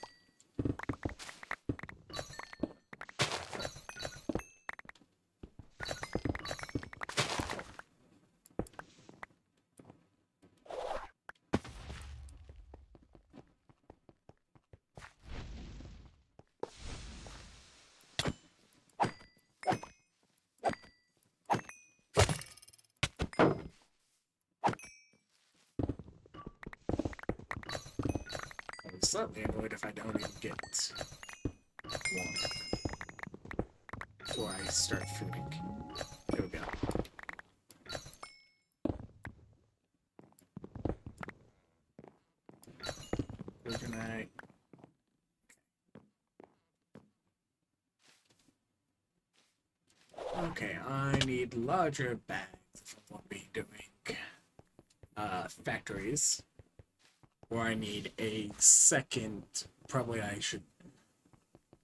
I'm slightly annoyed if I don't even get one before I start fruiting. There we go. We're gonna... Okay, I need larger bags if I want to be doing factories. Or I need a second, probably I should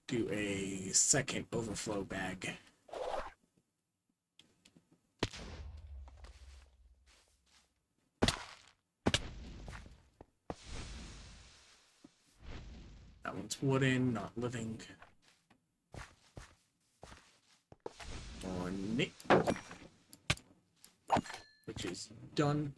do a second overflow bag. That one's wooden, not living. Or nick, which is done.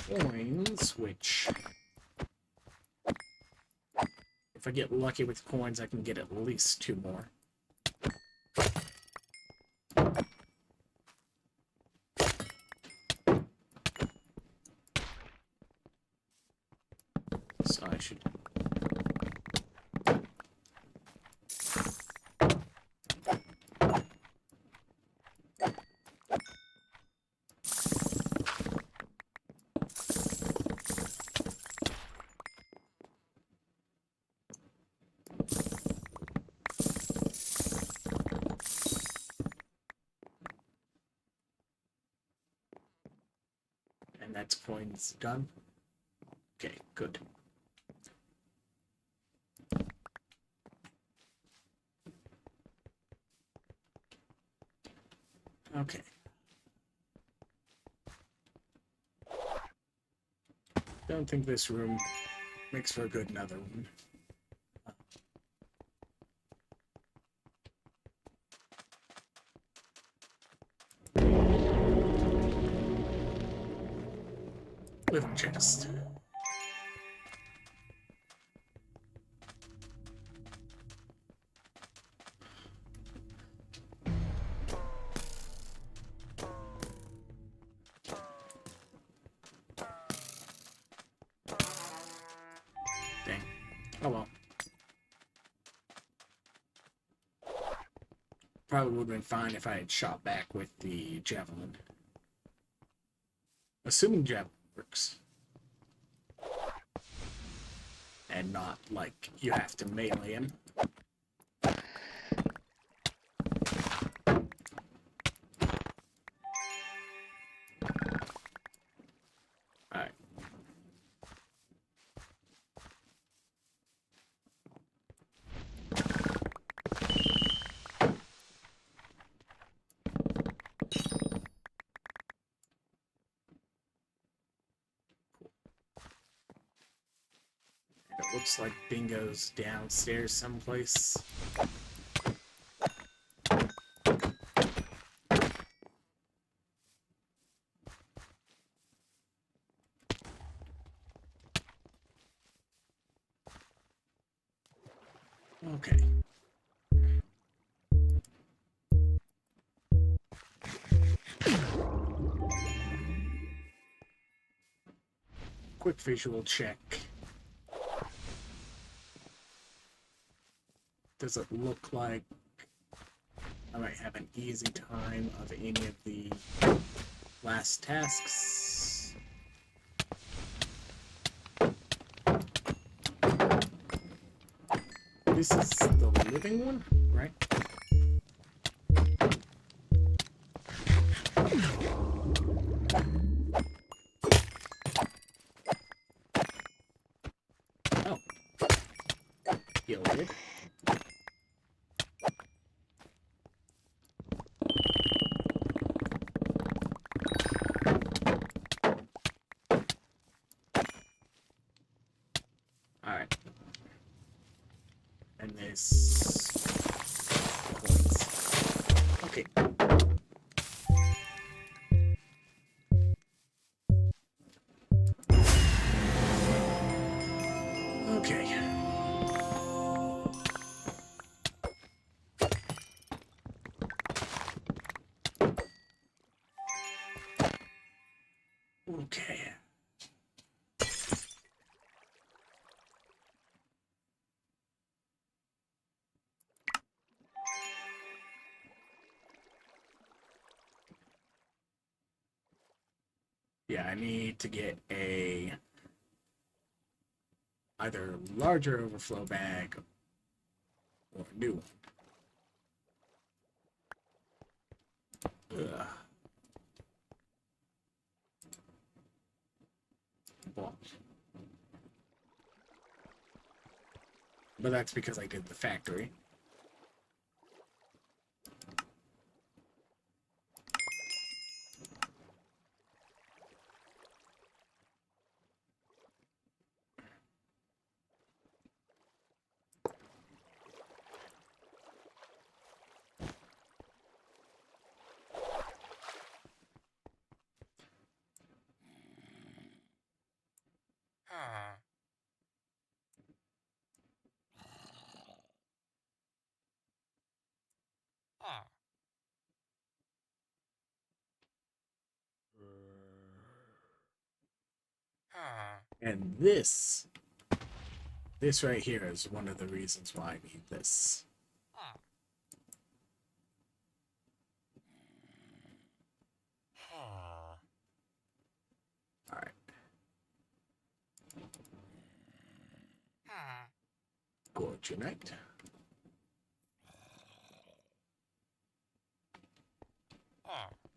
Coins, which if I get lucky with coins, I can get at least 2 more. So I should... And that's coins done. Okay, good. Okay. Don't think this room makes for a good nether one. Living chest. Dang. Oh well. Probably would have been fine if I had shot back with the javelin. Assuming javelin works. And not like you have to melee him. Alright. looks like Bingo's downstairs someplace. Okay. Quick visual check. Does it look like I might have an easy time of any of the last tasks? This is the living one, right? Oh. Gilded. Alright. And there's coins. Okay. Okay. Okay. Yeah, I need to get a either larger overflow bag or a new one. Ugh. Well, but that's because I did the factory. And this right here is one of the reasons why I need this. Alright. Gorgonite.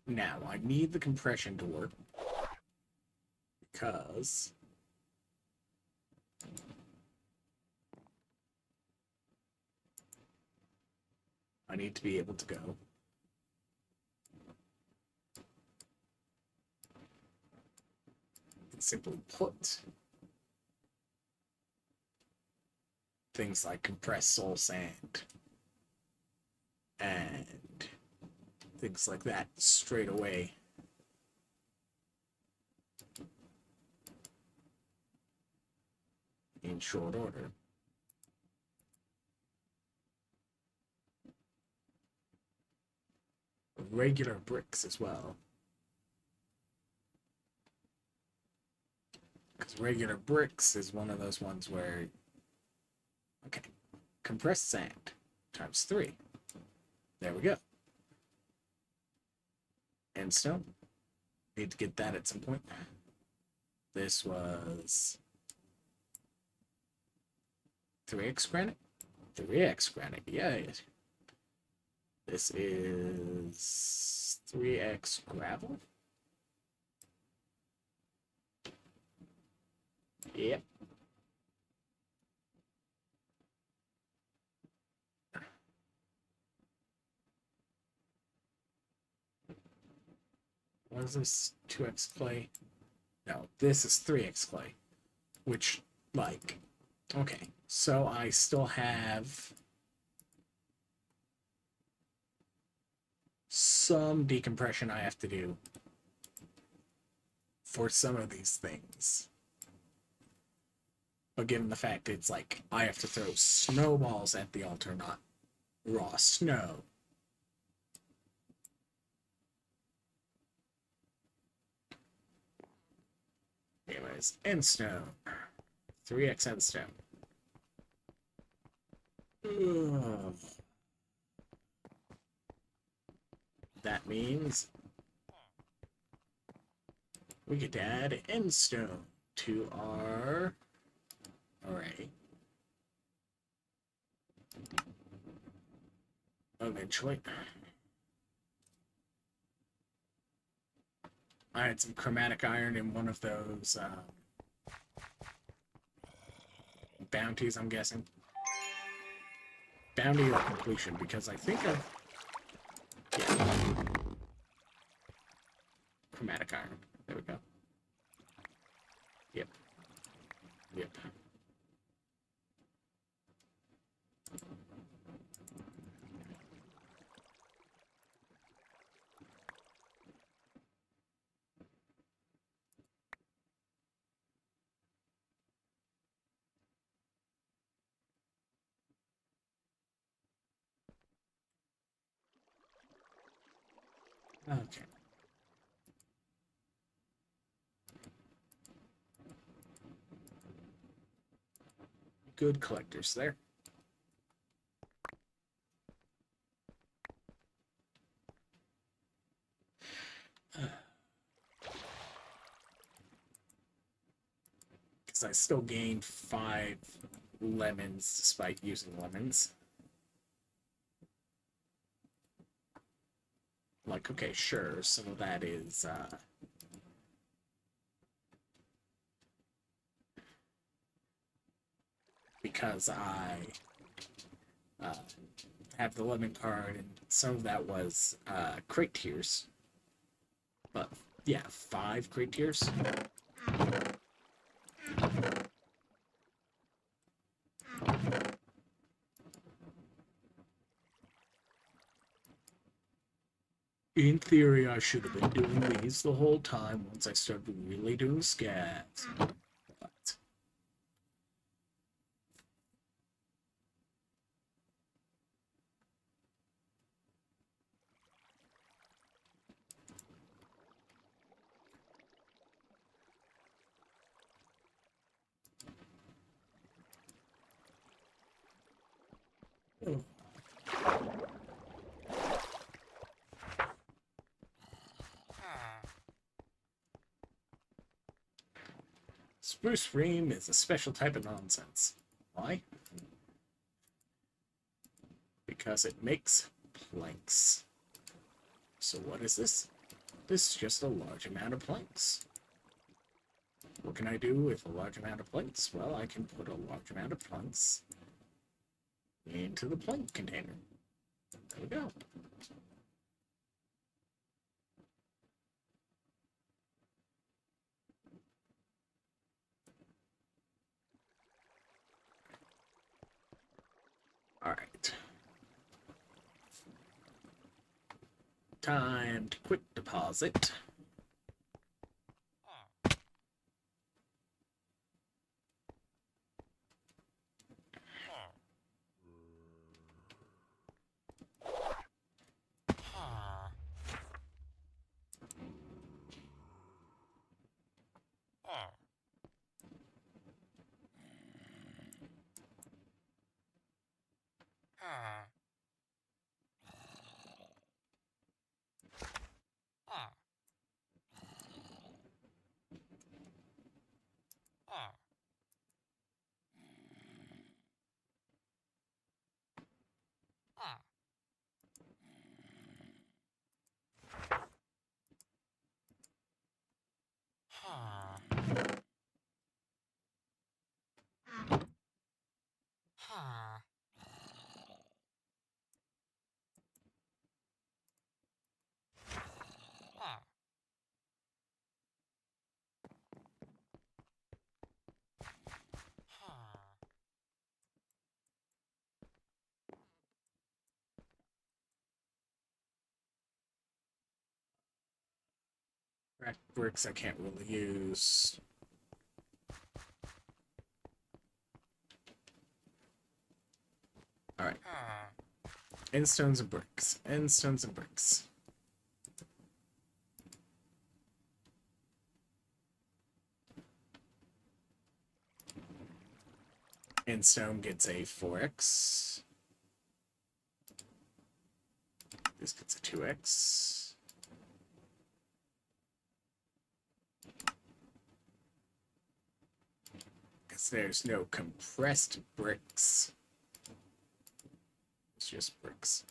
Now, I need the compression to work because I need to be able to go and simply put things like compressed soul sand and things like that straight away. In short order. Regular bricks as well. Because regular bricks is one of those ones where, okay, compressed sand times 3. There we go. And stone. Need to get that at some point. This was 3x granite? 3x granite, yeah. This is 3x gravel? Yep. What is this? 2x clay? No, this is 3x clay. Which, like, Okay, so I still have some decompression I have to do for some of these things. But given the fact it's like I have to throw snowballs at the altar, not raw snow. Anyways, end stone. 3x end stone. Ugh. That means we get to add end stone to our array. Eventually. I had some chromatic iron in one of those bounties, I'm guessing. Bounty or completion, because I think I've... Yeah. Chromatic iron. There we go. Yep. Yep. Okay. Good collectors there. Because I still gained 5 lemons despite using lemons. Like, okay, sure, some of that is because I have the lemon card, and some of that was crate tiers. But yeah, 5 crate tiers. In theory, I should have been doing these the whole time once I started really doing scavs. But oh. Spruce ream is a special type of nonsense. Why? Because it makes planks. So what is this? This is just a large amount of planks. What can I do with a large amount of planks? Well, I can put a large amount of planks into the plank container. There we go. Alright. Time to quick deposit. Cracked bricks I can't really use. Alright. End stones and bricks. End stones and bricks. End stone gets a 4x. This gets a 2x. Because there's no compressed bricks. It's just bricks.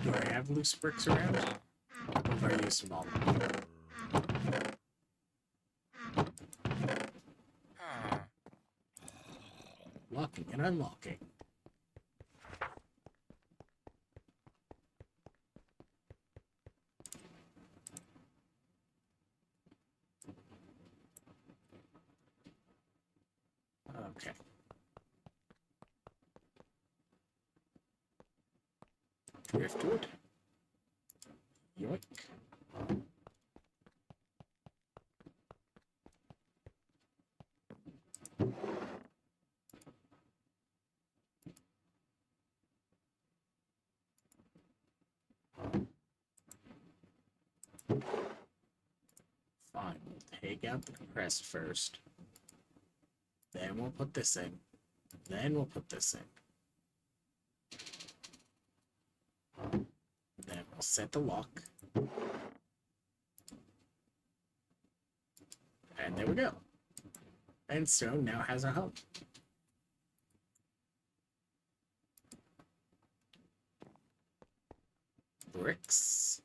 Do I have loose bricks around? Or have I used them all? Locking and unlocking. Okay. Driftwood. Yoink. Fine, we'll take out the compressed first. Then we'll put this in. Then we'll put this in. Then we'll set the lock. And there we go. And stone now has a home. Bricks.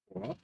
What?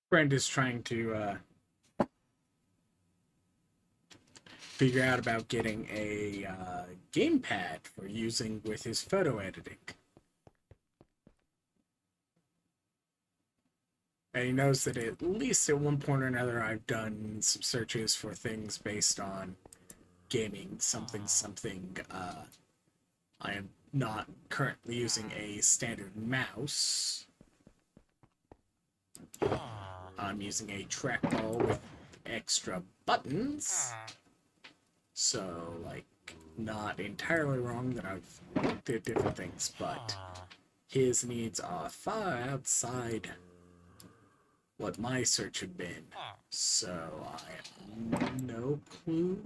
Brenda's trying to figure out about getting a gamepad for using with his photo editing. And he knows that at least at one point or another I've done some searches for things based on gaming something something. I am not currently using a standard mouse. I'm using a trackball with extra buttons. So, like, not entirely wrong that I've looked at different things, but his needs are far outside what my search had been. So, I have no clue.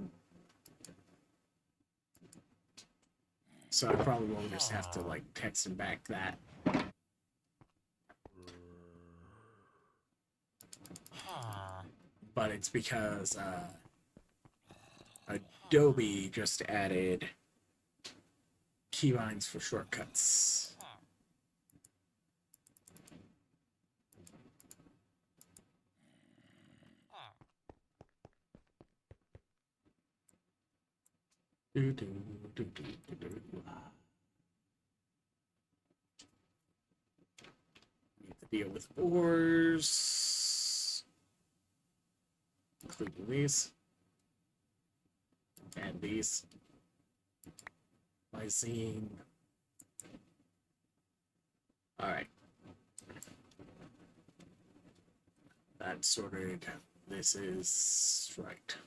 So I probably will just have to, like, text him back that. But it's because, Adobe just added keybinds for shortcuts. Need to deal with ores, including these and these. Lysine. Alright. That's sorted. This is right.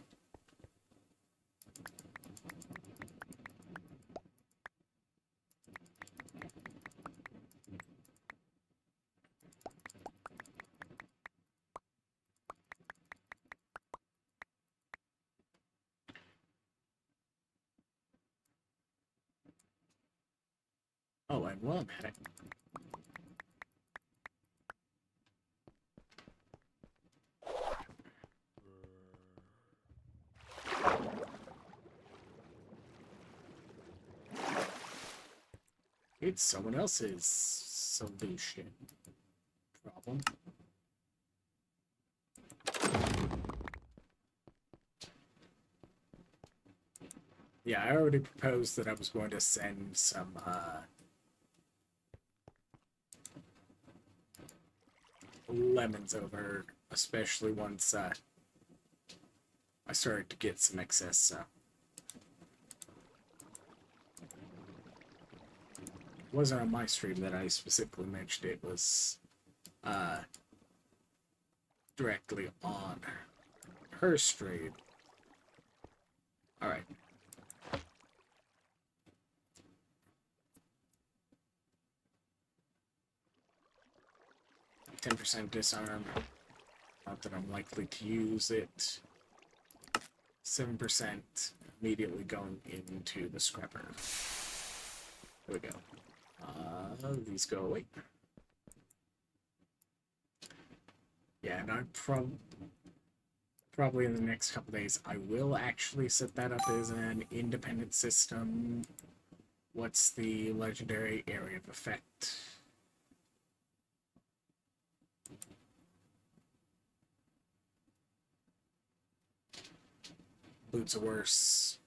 Oh, and while I'm at it, it's someone else's solution problem. Yeah, I already proposed that I was going to send some, lemons over, especially once, I started to get some excess, it wasn't on my stream that I specifically mentioned it, was, directly on her stream. Alright. %, disarm. Not that I'm likely to use it. 7% immediately going into the scrapper. There we go. These go away. Yeah, and I'm probably in the next couple days, I will actually set that up as an independent system. What's the legendary area of effect? Boots are worse.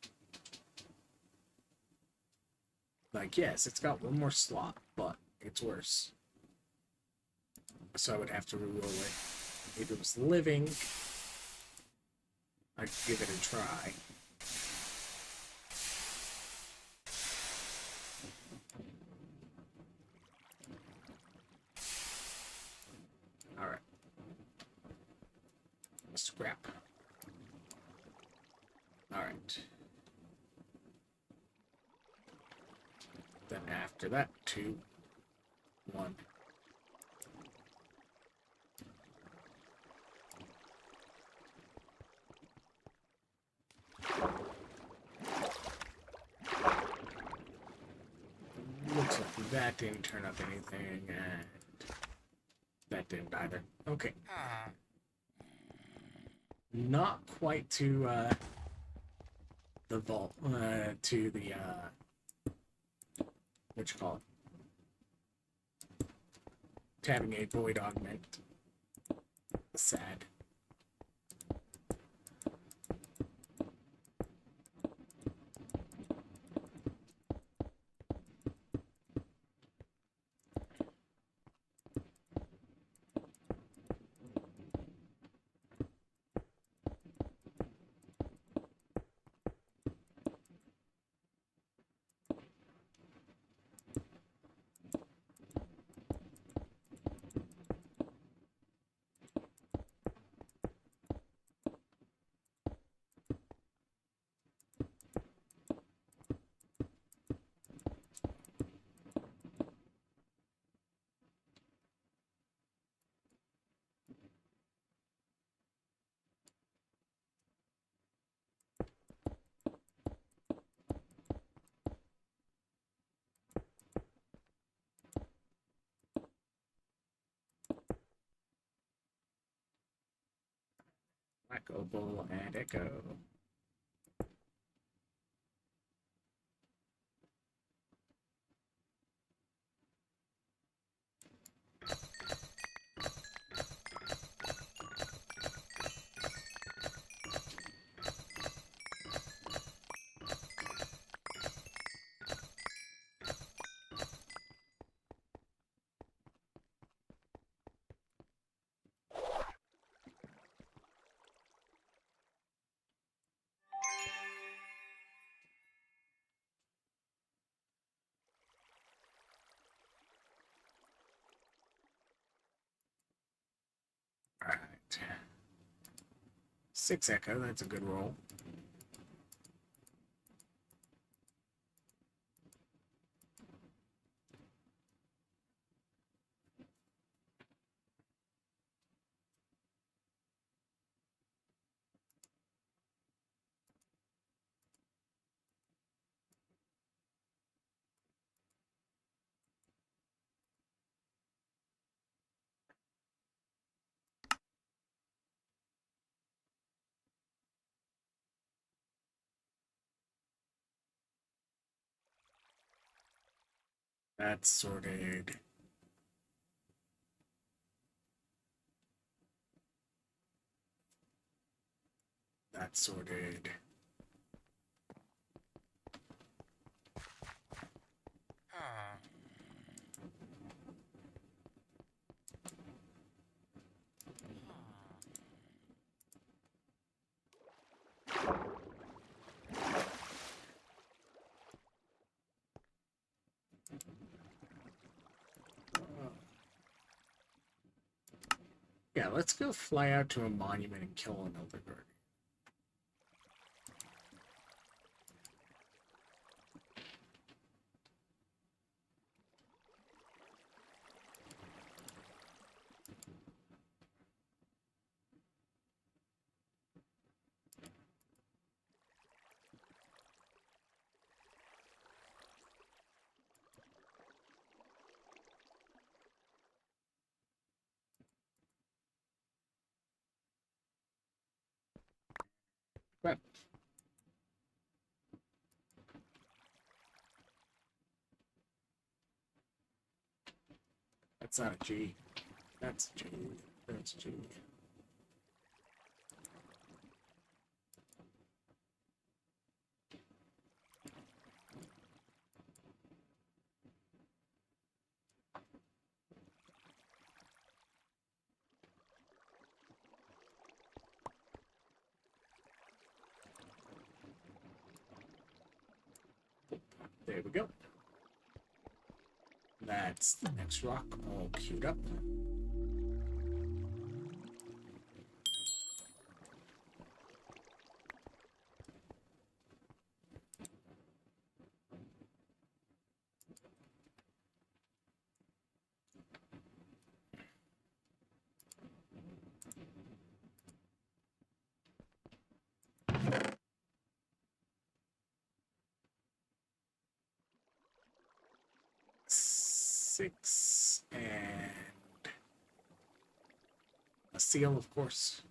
Like, yes, it's got one more slot, but it's worse. So I would have to reroll it. If it was living, I'd give it a try. Alright. Scrap. Alright. Then after that, 2, 1. Looks like that didn't turn up anything, and that didn't either. Okay. Not quite to, the vault, to the, what you call it? To having a void augment. Sad. Opal, and Echo. Alright. 6 Echo, that's a good roll. That's sorted. That's sorted. Yeah, let's go fly out to a monument and kill an Elder Guardian. Well, that's not a G. That's a G. That's a G. There we go. That's the next rock all queued up. Six and a seal, of course.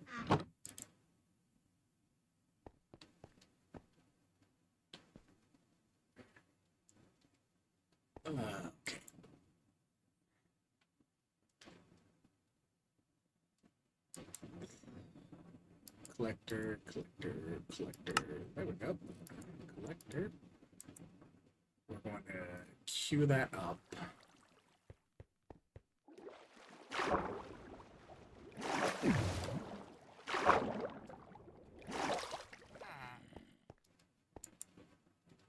Okay. Collector, collector, collector. There we go. Collector. We're going to queue that up.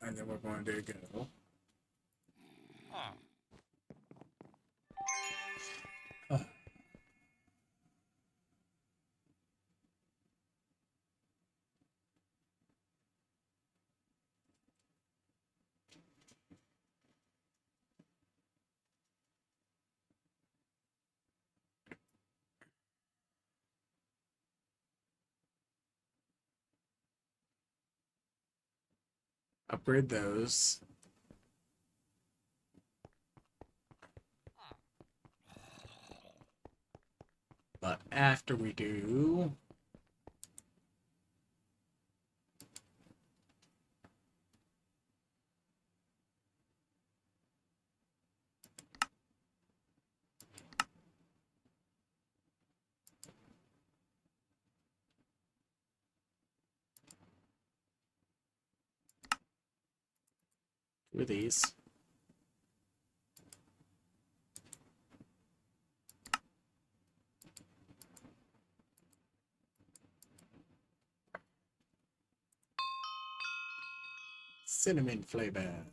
And then we're going to go. Upgrade those. But after we do, Do these. Cinnamon flavor.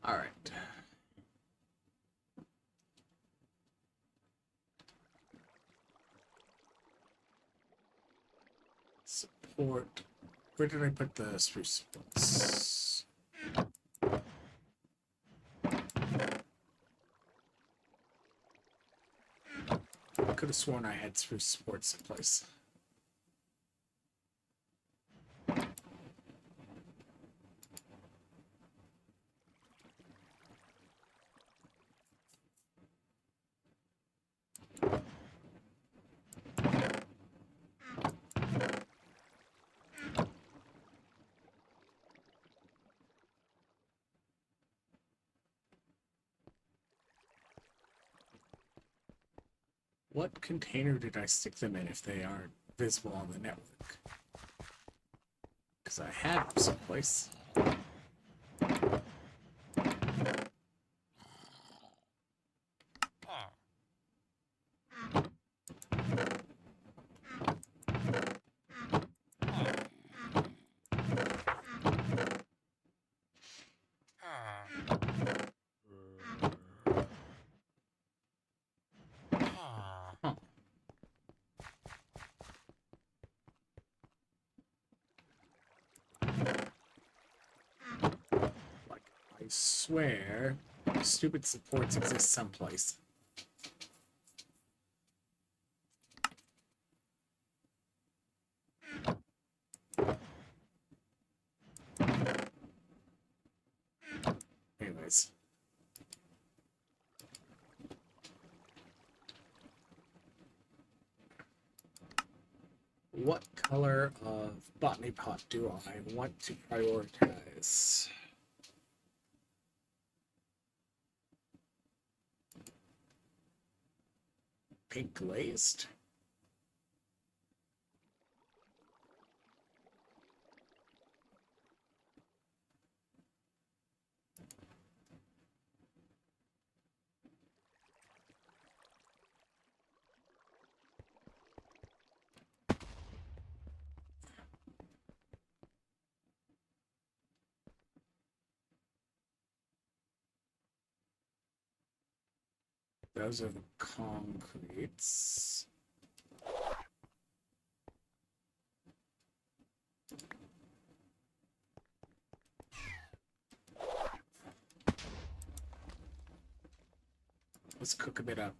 All right. Support. Where did I put the spruce supports? I could have sworn I had spruce supports in place. What container did I stick them in if they aren't visible on the network? Because I had them someplace. I swear, stupid supports exist someplace. Anyways. What color of botany pot do I want to prioritize? Pink glazed? Those are the concretes. Let's cook a bit up.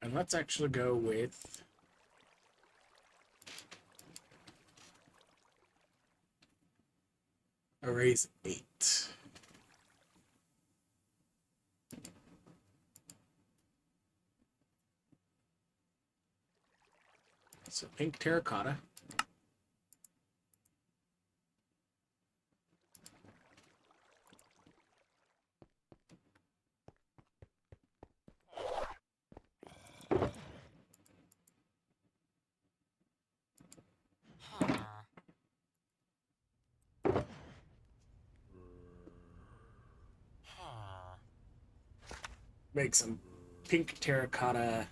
And let's actually go with arrays 8. So pink terracotta. Make some pink terracotta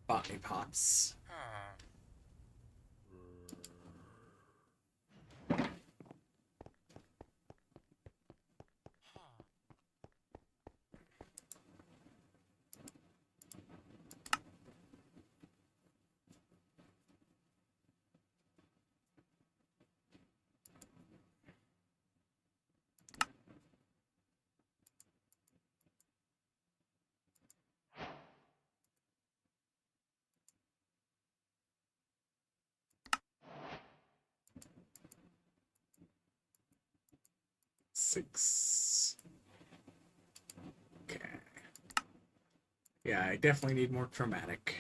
botany pots. Six. Yeah, I definitely need more chromatic.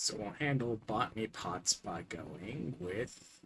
So we'll handle botany pots by going with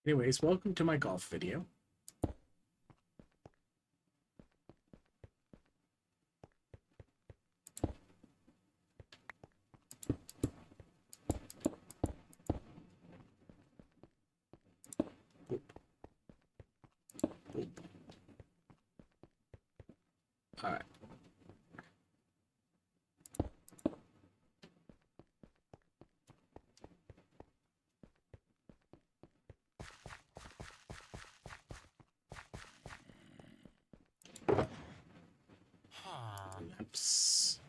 Anyways, welcome to my golf video. Boop, boop. All right. Lamps.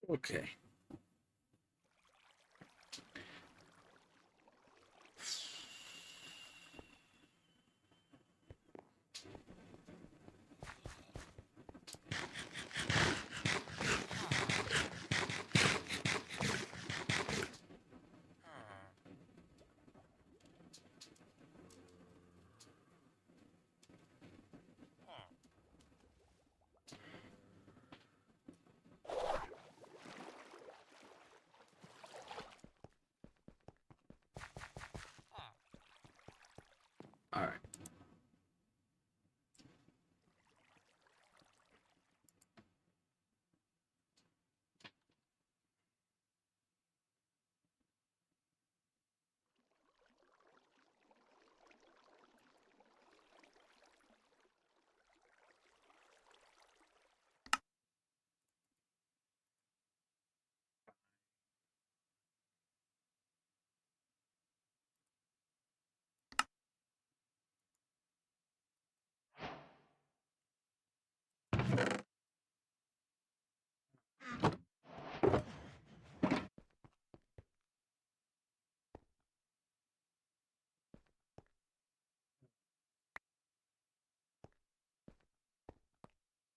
Okay. All right.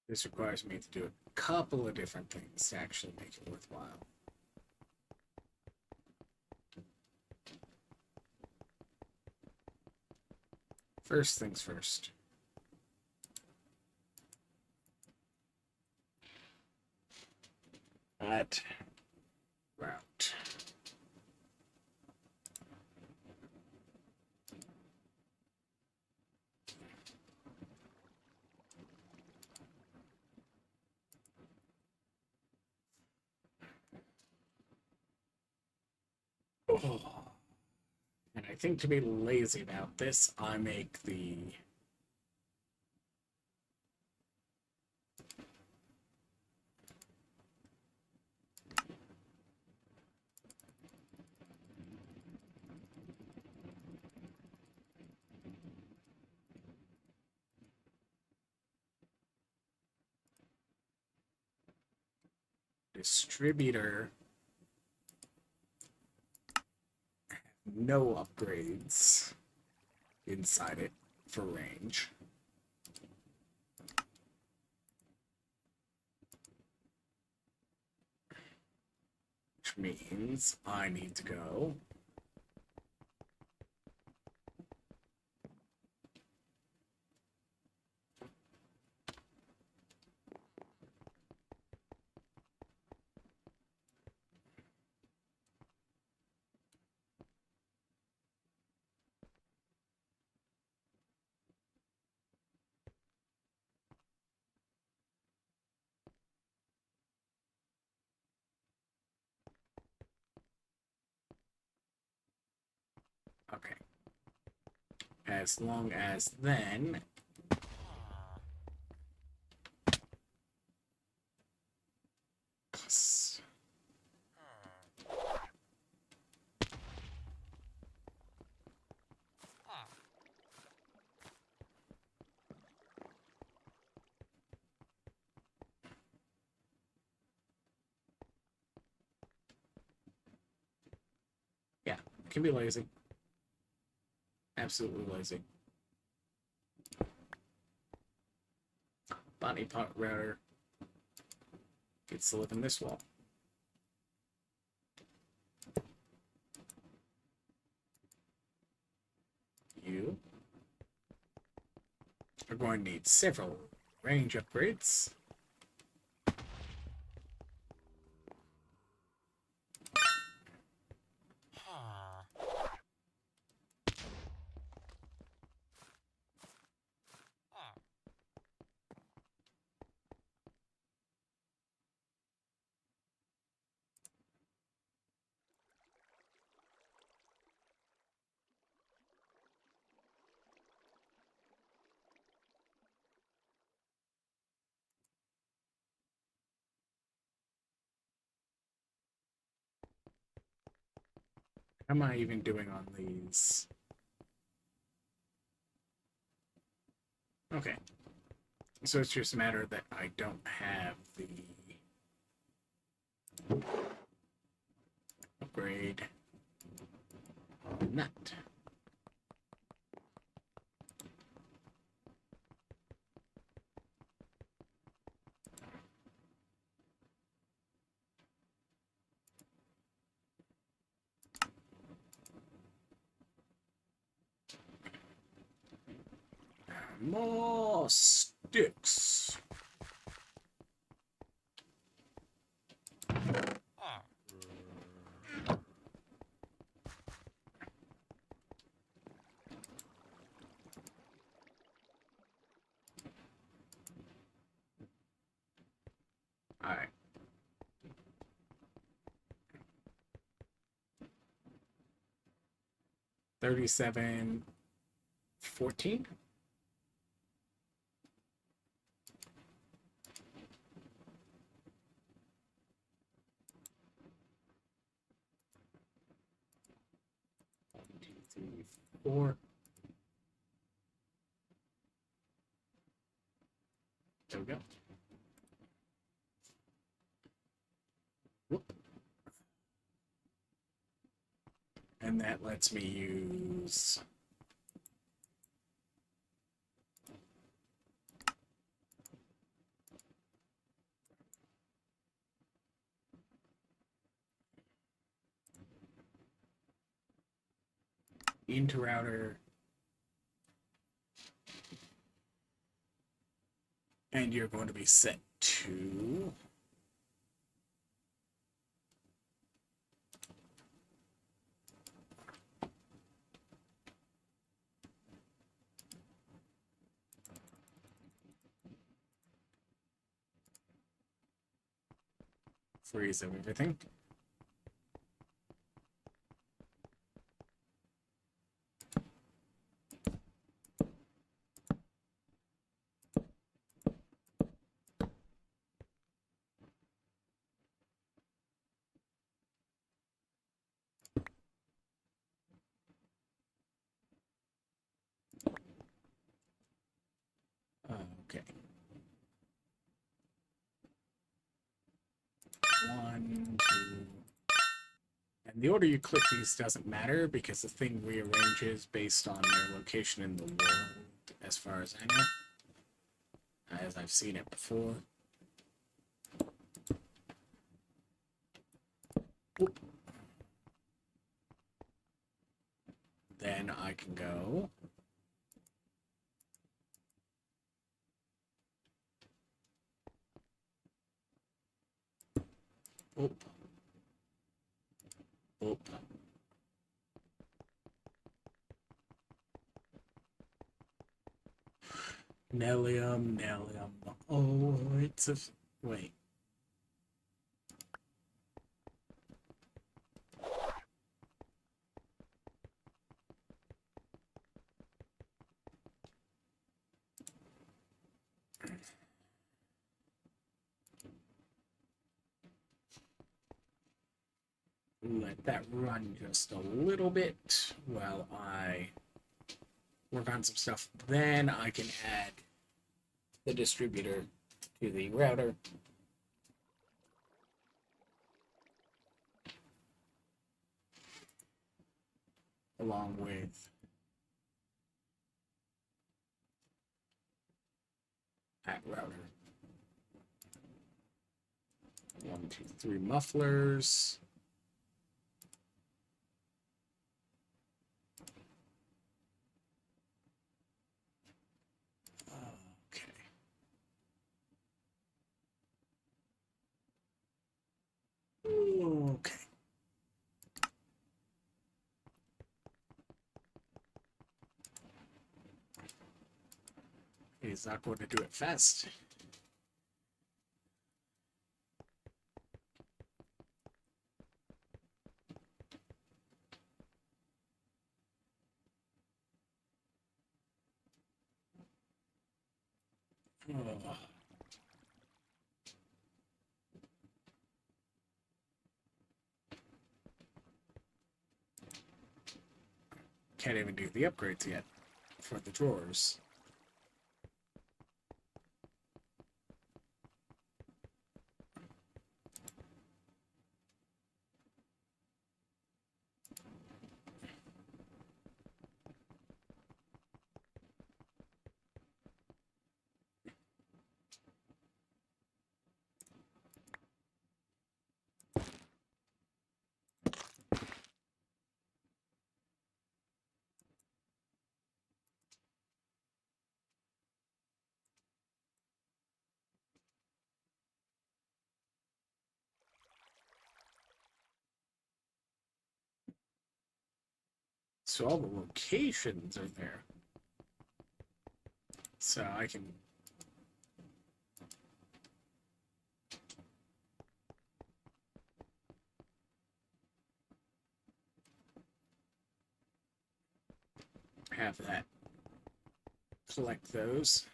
This requires me to do a couple of different things to actually make it worthwhile. First things first. That route. Oh. And I think to be lazy about this, I make the distributor no upgrades inside it for range. Which means I need to go okay. As long as then yeah, can be lazy. Absolutely lazy. Body part router gets to live in this wall. You are going to need several range upgrades. How am I even doing on these? Okay. So it's just a matter that I don't have the Upgrade on that. More sticks. All right. 3714. One, two, three, four. There we go. Whoop. And that lets me use into router, and you're going to be set to freeze of everything. Okay. One, two. And the order you click these doesn't matter because the thing rearranges based on their location in the world, as far as I know. As I've seen it before. Oop. Then I can go oop. Oop. Nellium. Oh, it's a... Wait. Let that run just a little bit while I work on some stuff. Then I can add the distributor to the router. Along with that router. 1, 2, 3 mufflers. Okay. Okay. He's not going to do it fast. Oh. Can't even do the upgrades yet for the drawers. So all the locations are there. So I can... have that. Collect those.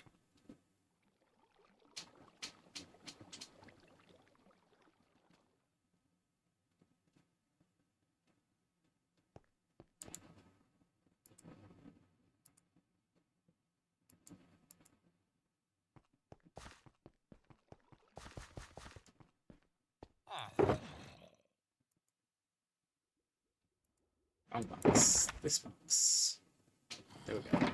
Wrong box. This box. There we go.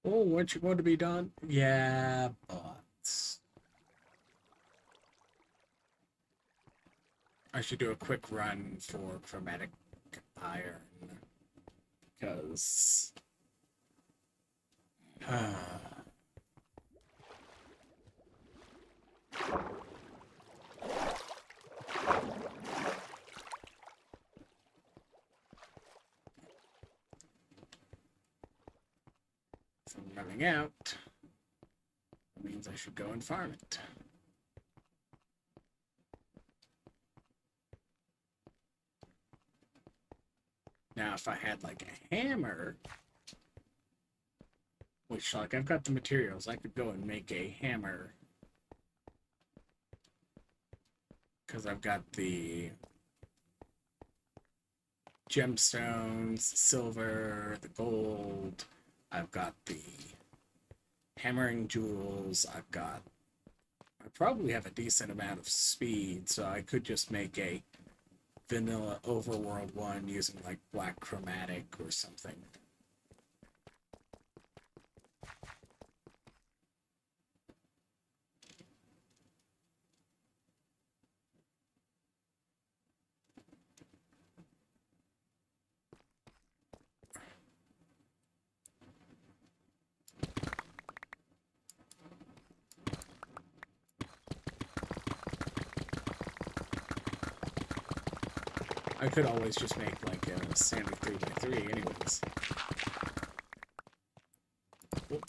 Oh, weren't you going to be done? Yeah, but... I should do a quick run for chromatic iron. Because... if I'm running out, that means I should go and farm it. Now, if I had, like, a hammer, which, like, I've got the materials, I could go and make a hammer. Because I've got the gemstones, the silver, the gold, I've got the hammering jewels, I probably have a decent amount of speed, so I could just make a vanilla overworld one using like black chromatic or something. I could always just make like a standard 3x3 anyways. Oh.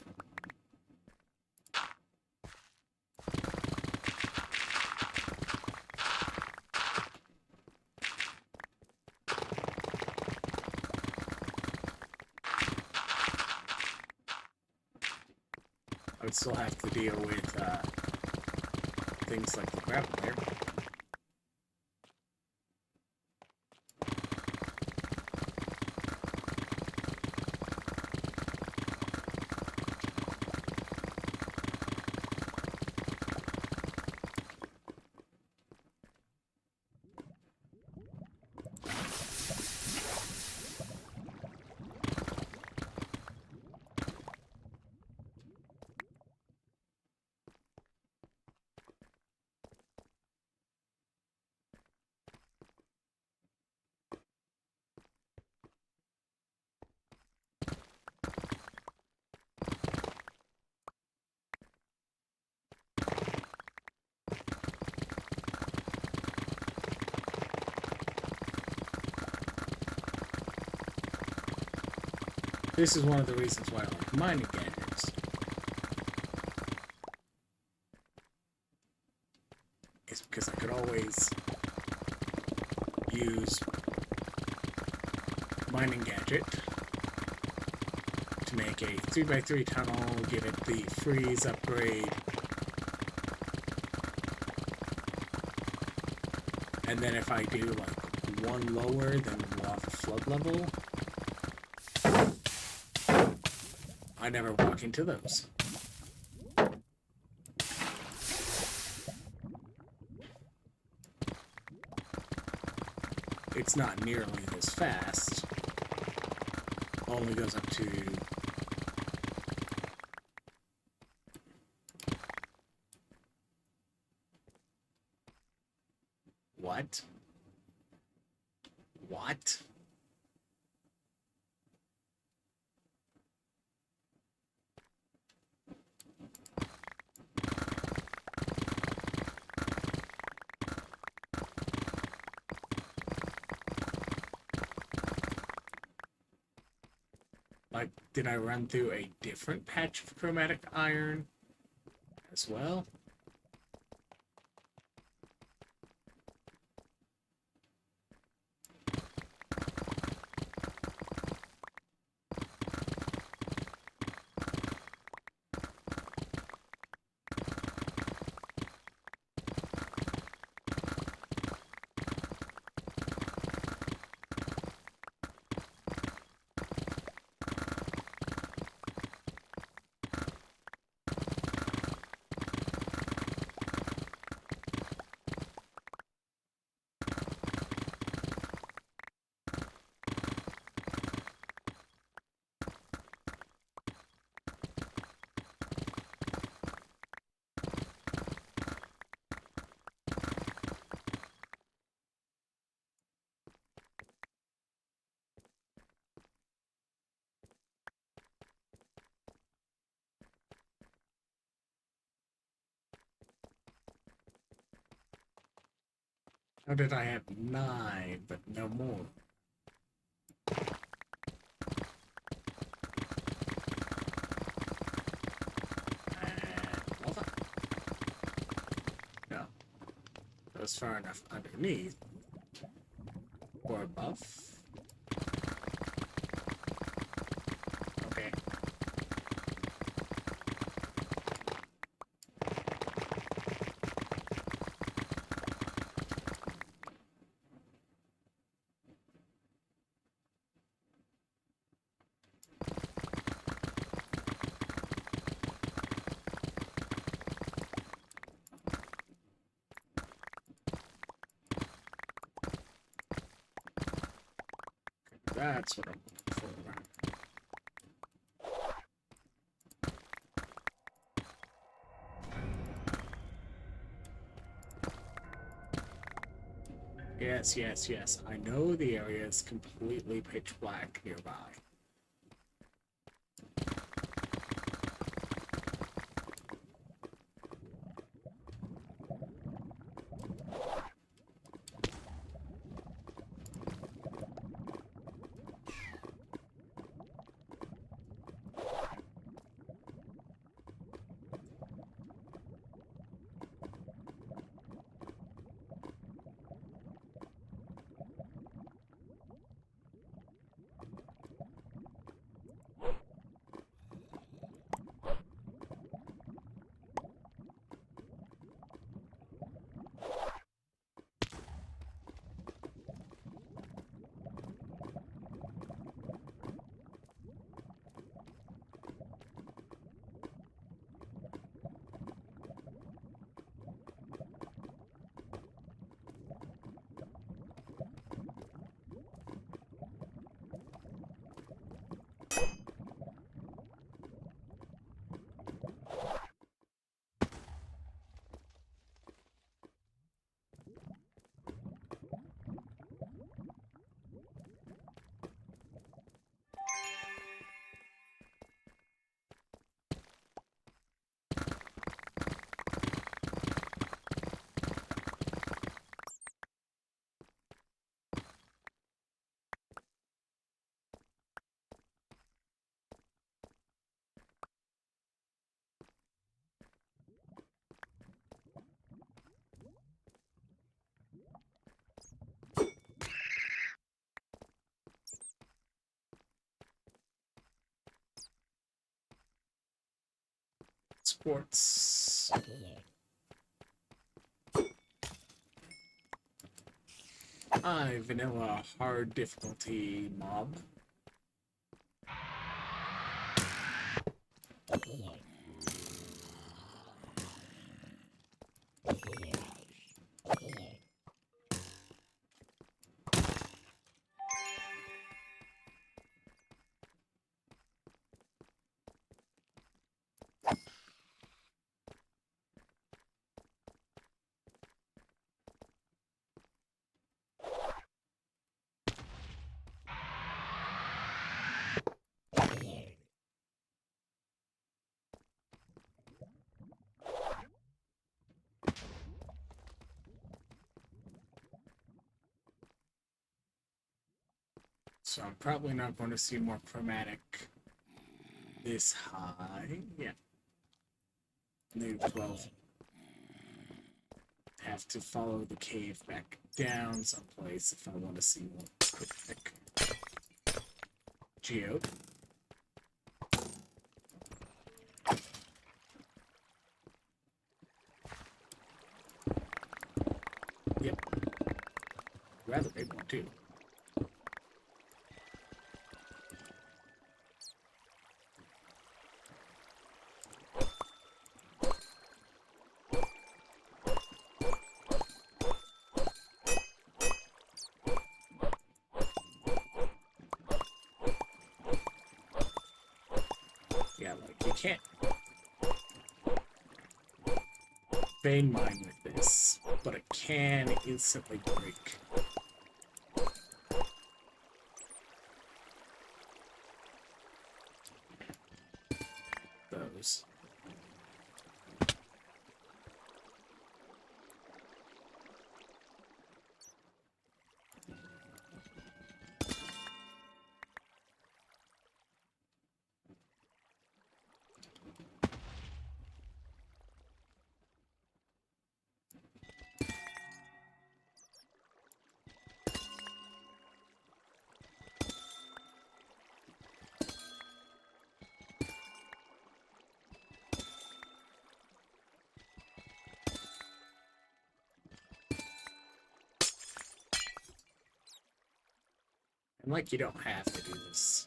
I would still have to deal with things like the gravel there. This is one of the reasons why I like mining gadgets. It's because I could always use mining gadget to make a 3x3 tunnel, give it the freeze upgrade, and then if I do like one lower than lava flood level, I never walk into those. It's not nearly as fast. Only goes up to... What? What? Like, did I run through a different patch of chromatic iron as well? How did I have 9 but no more? Hold on. No. That was far enough underneath. Or above. Okay. That's what I'm looking for. Yes, yes, yes. I know the area is completely pitch black nearby. Sports. Vanilla hard difficulty mob. So I'm probably not going to see more chromatic this high. Yeah. Negative 12. Have to follow the cave back down someplace if I want to see more chromatic geode. Yep. Rather big one, too. Yeah, like, you can't vein mine with this, but it can instantly break those. And like, you don't have to do this.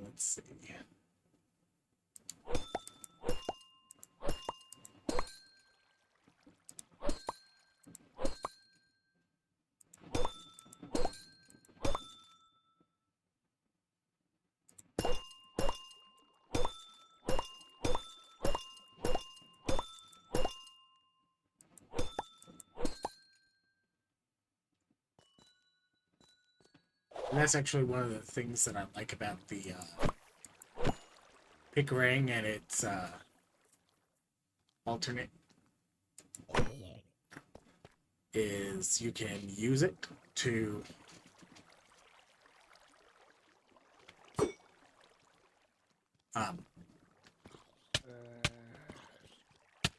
Let's see. And that's actually one of the things that I like about the Pickering and its alternate is you can use it to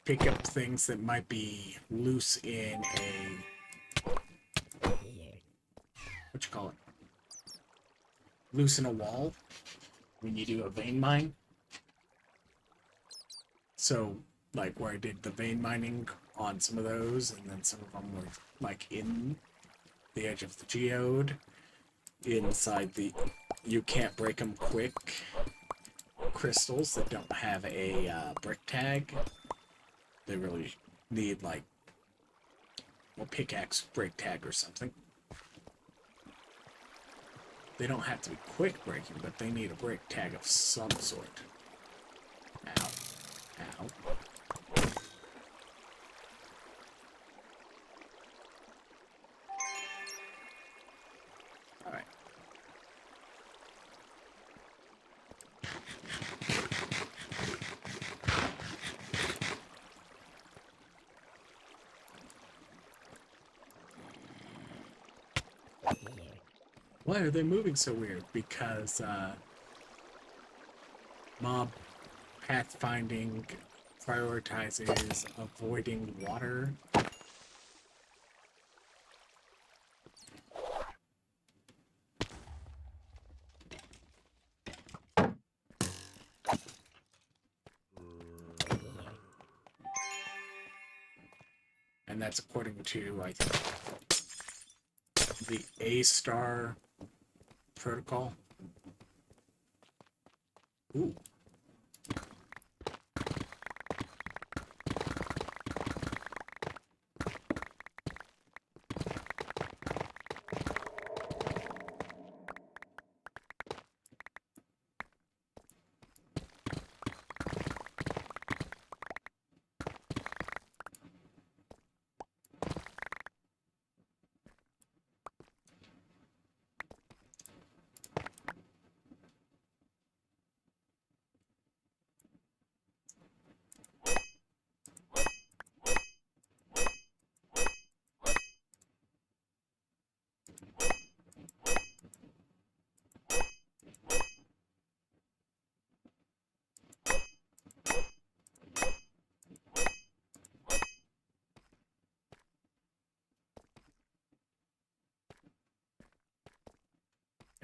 pick up things that might be loose in a what you call it? Loose in a wall when you do a vein mine. So, like where I did the vein mining on some of those, and then some of them were like in the edge of the geode, inside the you can't break them quick crystals that don't have a brick tag. They really need like a pickaxe break tag or something. They don't have to be quick breaking, but they need a break tag of some sort. Ow. Ow. Alright. Why are they moving so weird? Because mob pathfinding prioritizes avoiding water. And that's according to, I think, the A-star protocol. Ooh.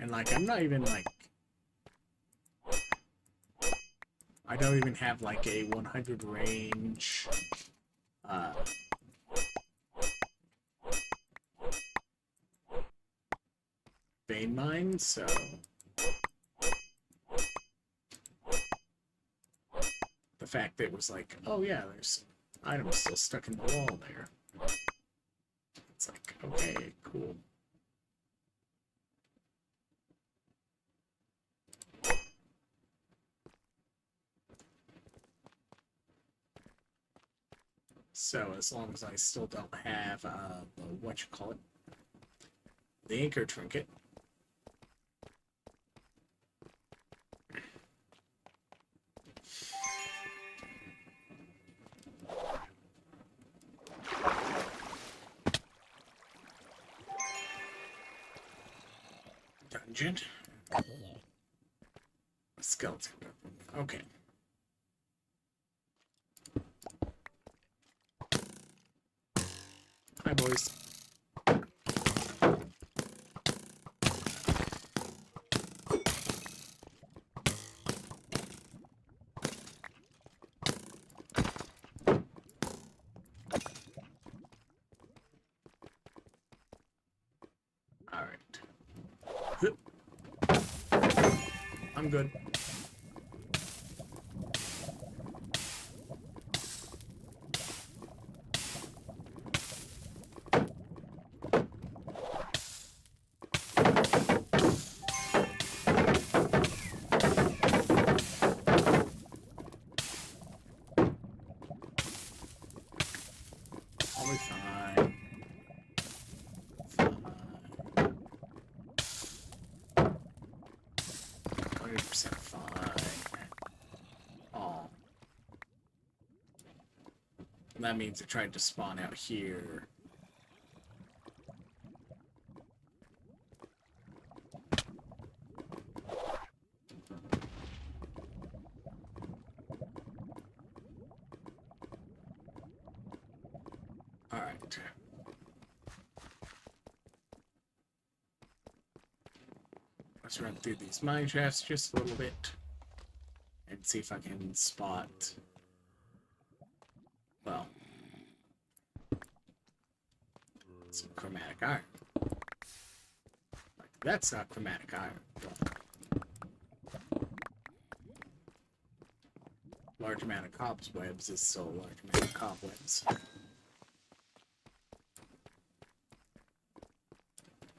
And like, I'm not even like, I don't even have like a 100 range vein mine, so the fact that it was like, oh yeah, there's items still stuck in the wall there. It's like, okay, cool. So as long as I still don't have the anchor trinket. Dungeon. Skeleton. Okay. Hi, boys. All right. I'm good. I'll be fine. Fine. 100% fine. Oh. That means it tried to spawn out here. Alright. Let's run through these mine shafts just a little bit and see if I can spot, well, some chromatic iron. Like, that's not chromatic iron. Large amount of cobwebs is still a large amount of cobwebs.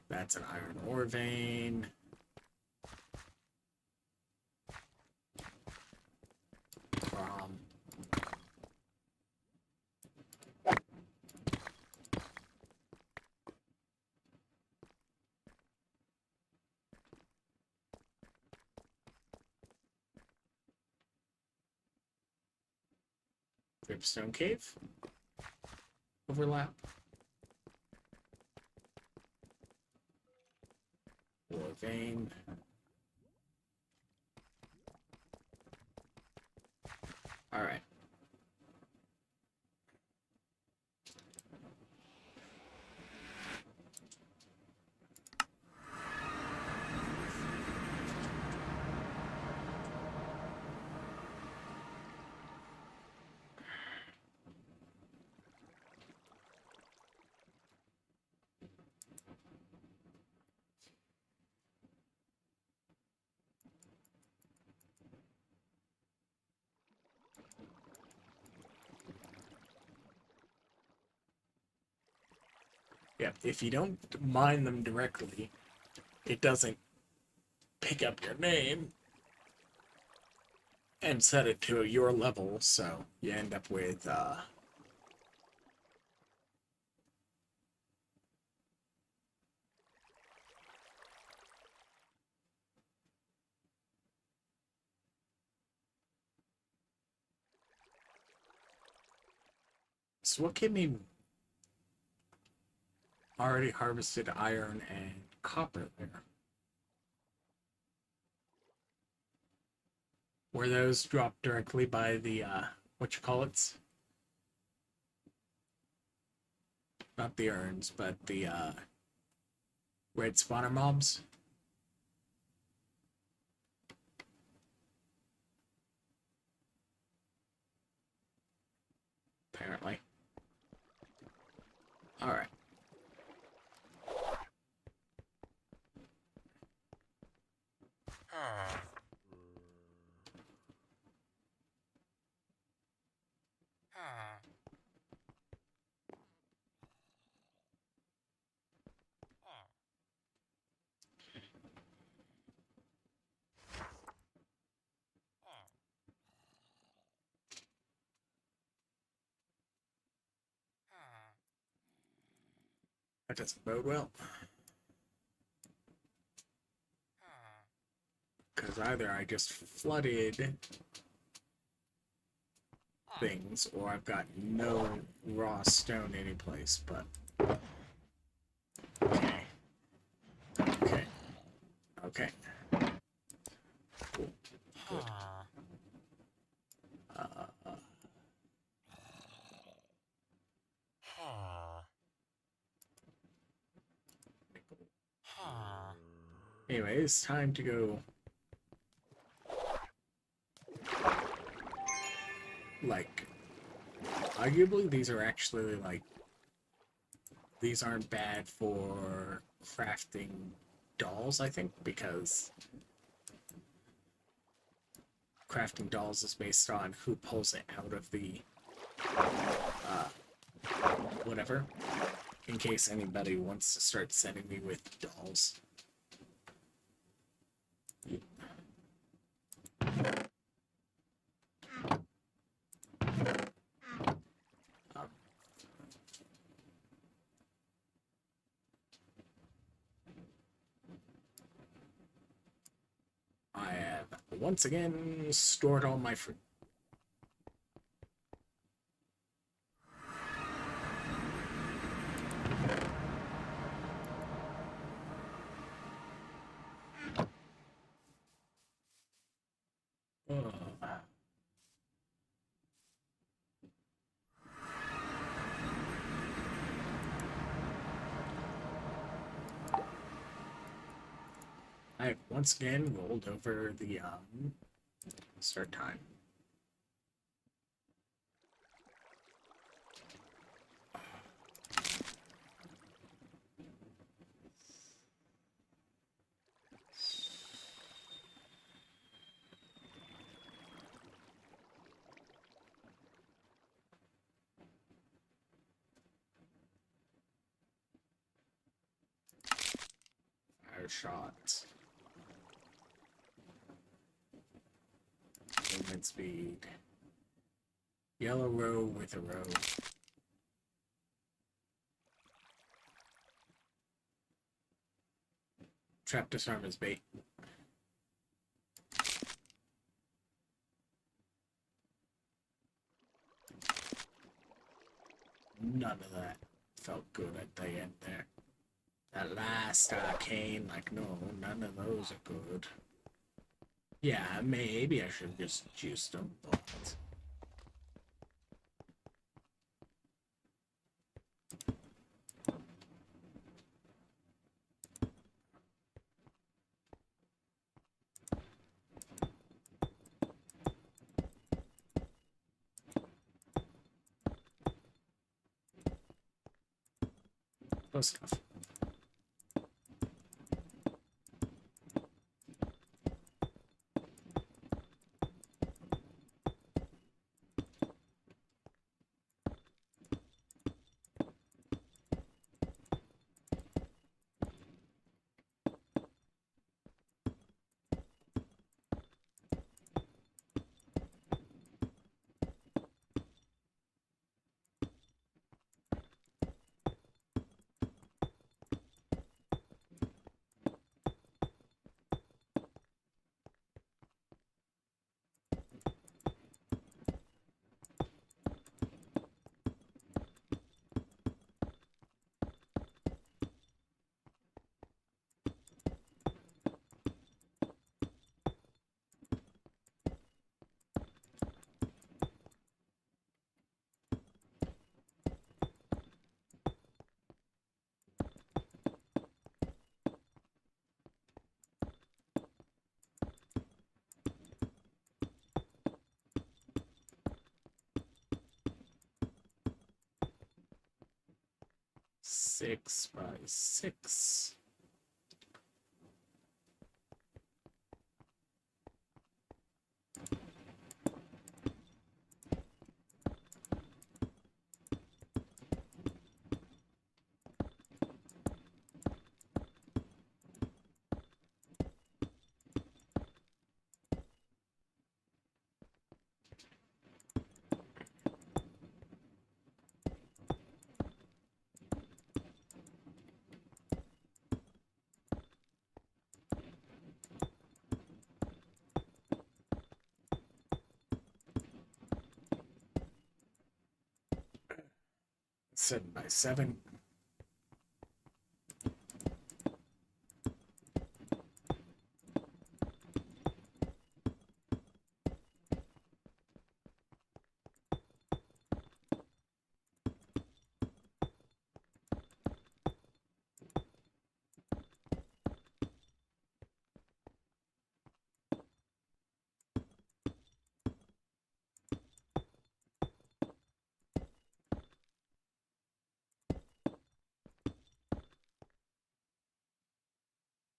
That's an iron ore vein. From 'Dripstone Cave. Overlap. Ore vein. Alright. Yeah, if you don't mine them directly, it doesn't pick up your name and set it to your level, so you end up with, so what gave me already harvested iron and copper there? Were those dropped directly by the, whatchamacallits? Not the urns, but the, red spawner mobs? apparently. Alright. That doesn't bode well. Because either I just flooded things, or I've got no raw stone anyplace, but... Okay. Okay. Okay. Cool. Good. Anyway, it's time to go. Like, arguably, these are actually, like, these aren't bad for crafting dolls, I think, because crafting dolls is based on who pulls it out of the, whatever, in case anybody wants to start sending me with dolls. I have once again stored all my fruit. I've once again rolled over the start time. Fire shot. Movement speed. Yellow row with a row. Trap disarm is bait. None of that felt good at the end there. That last arcane, like, no, none of those are good. Yeah, maybe I should just juice them, but... close enough. 6x6. Seven by seven.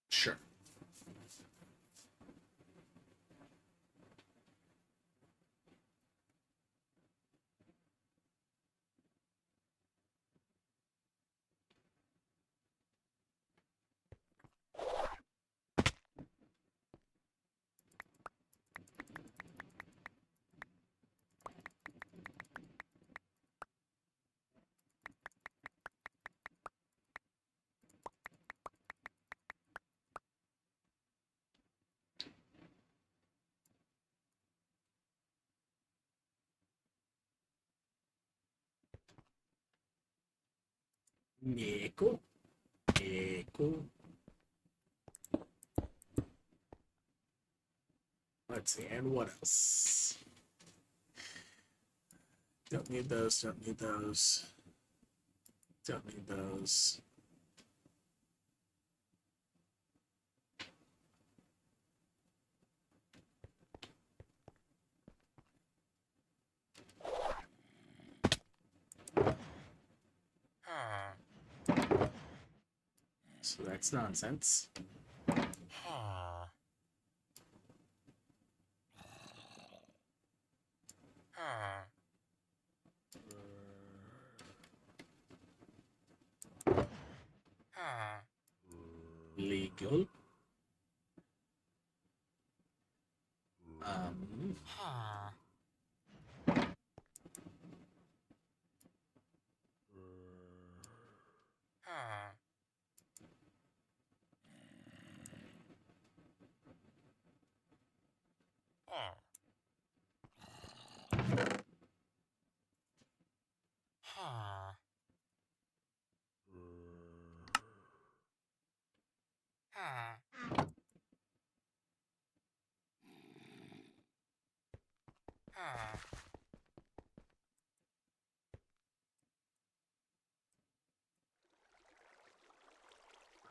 Sure. Nico. Nico. Let's see, and what else? Don't need those, don't need those. Don't need those. So that's nonsense. Legal. Um.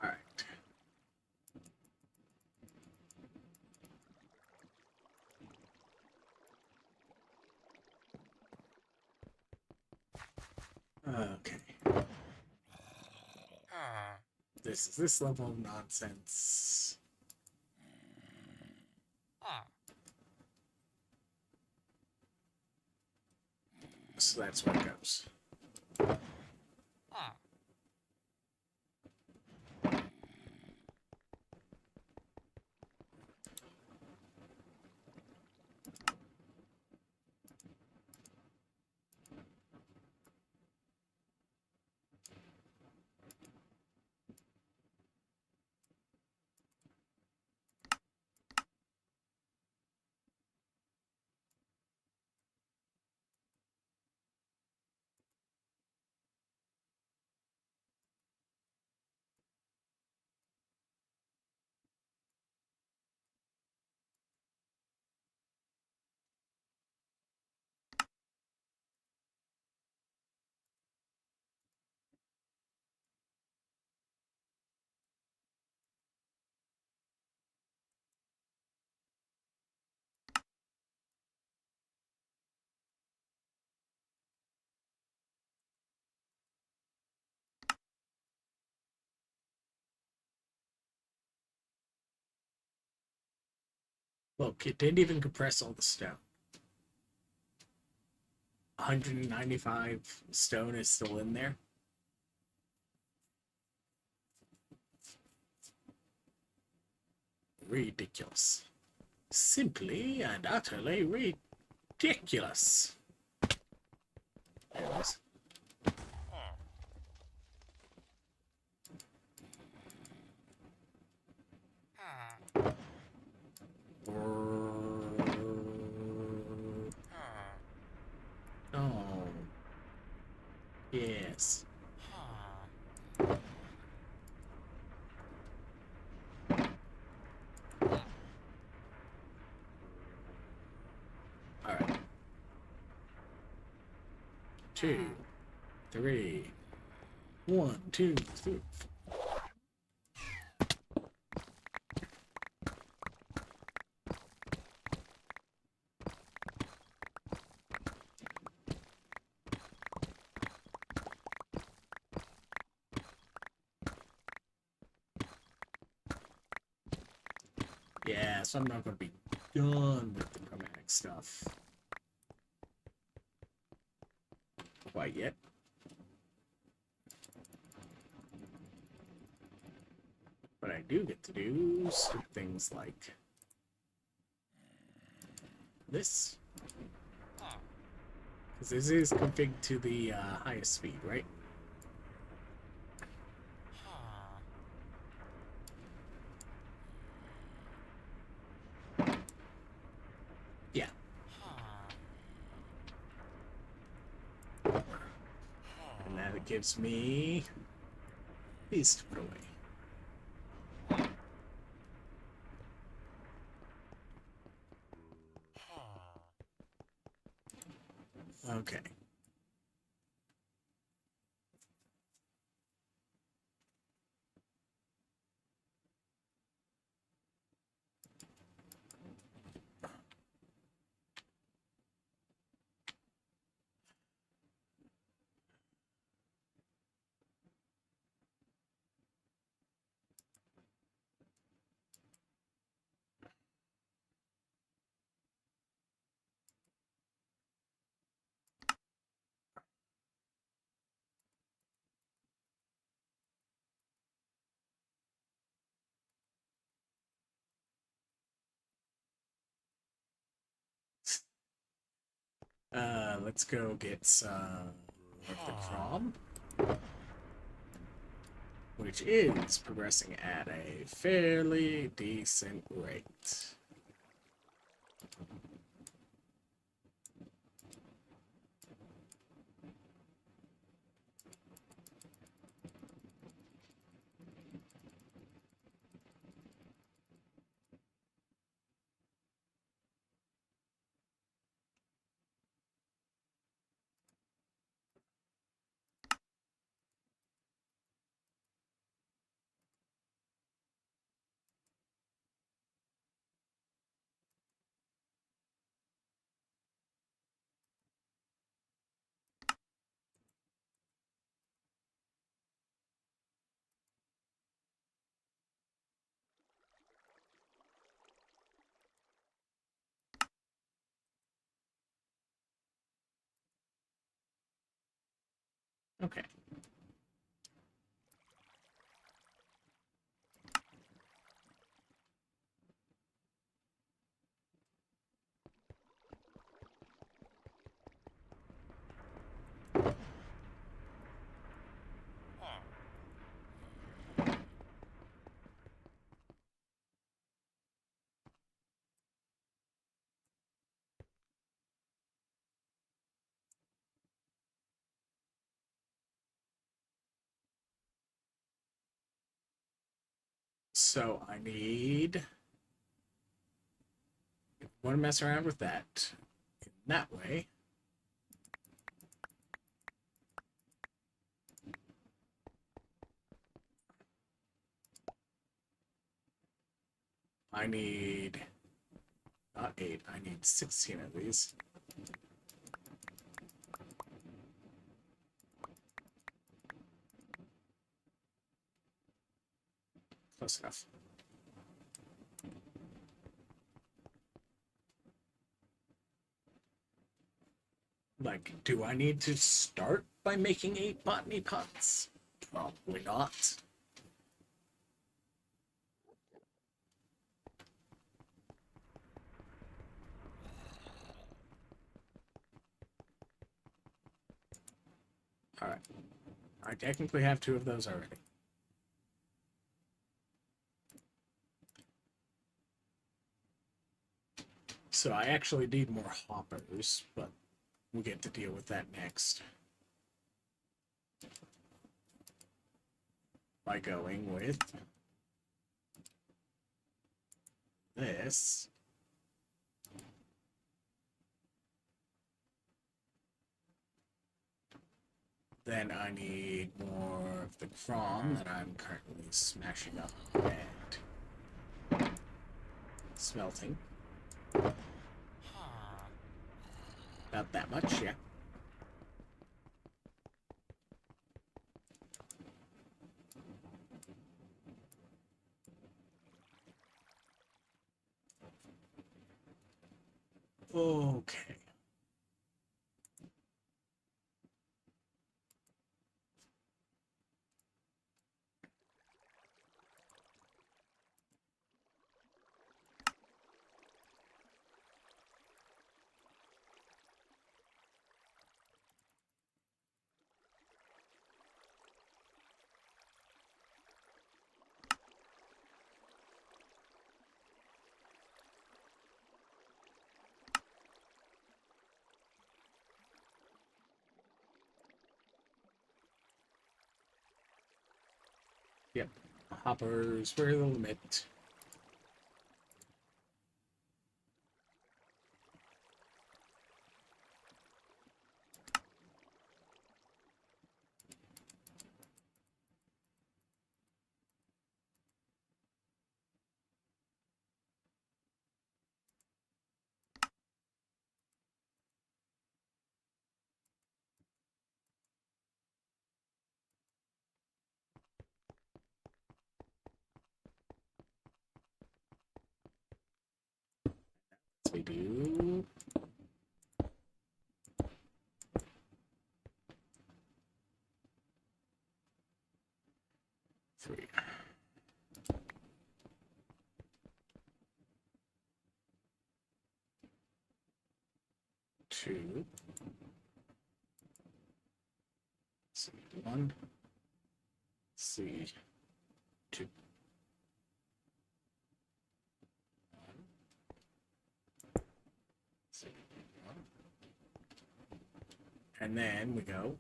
All right. Okay. This is this level of nonsense. So that's where it goes. Look, it didn't even compress all the stone. 195 stone is still in there. Ridiculous. Simply and utterly ridiculous. Anyways. Oh. Yes. Alright. 2, 3. 1, 2, 3. Yeah, so I'm not going to be done with the chromatic stuff quite yet. But I do get to do things like this. Because this is configured to the highest speed, right? Yeah. And that gives me these to put away. Okay. Let's go get some of the crom, which is progressing at a fairly decent rate. Okay. So I need, if I want to mess around with that in that way, I need not 8, I need 16 of these. Close enough. Like, do I need to start by making 8 botany pots? Probably not. Alright. I technically have 2 of those already. So I actually need more hoppers, but we'll get to deal with that next. By going with this. Then I need more of the chrome that I'm currently smashing up and smelting. About that much, yeah. Okay. Yep. Hoppers were the limit. We do 3. 2. C1. C2. C1. And then we go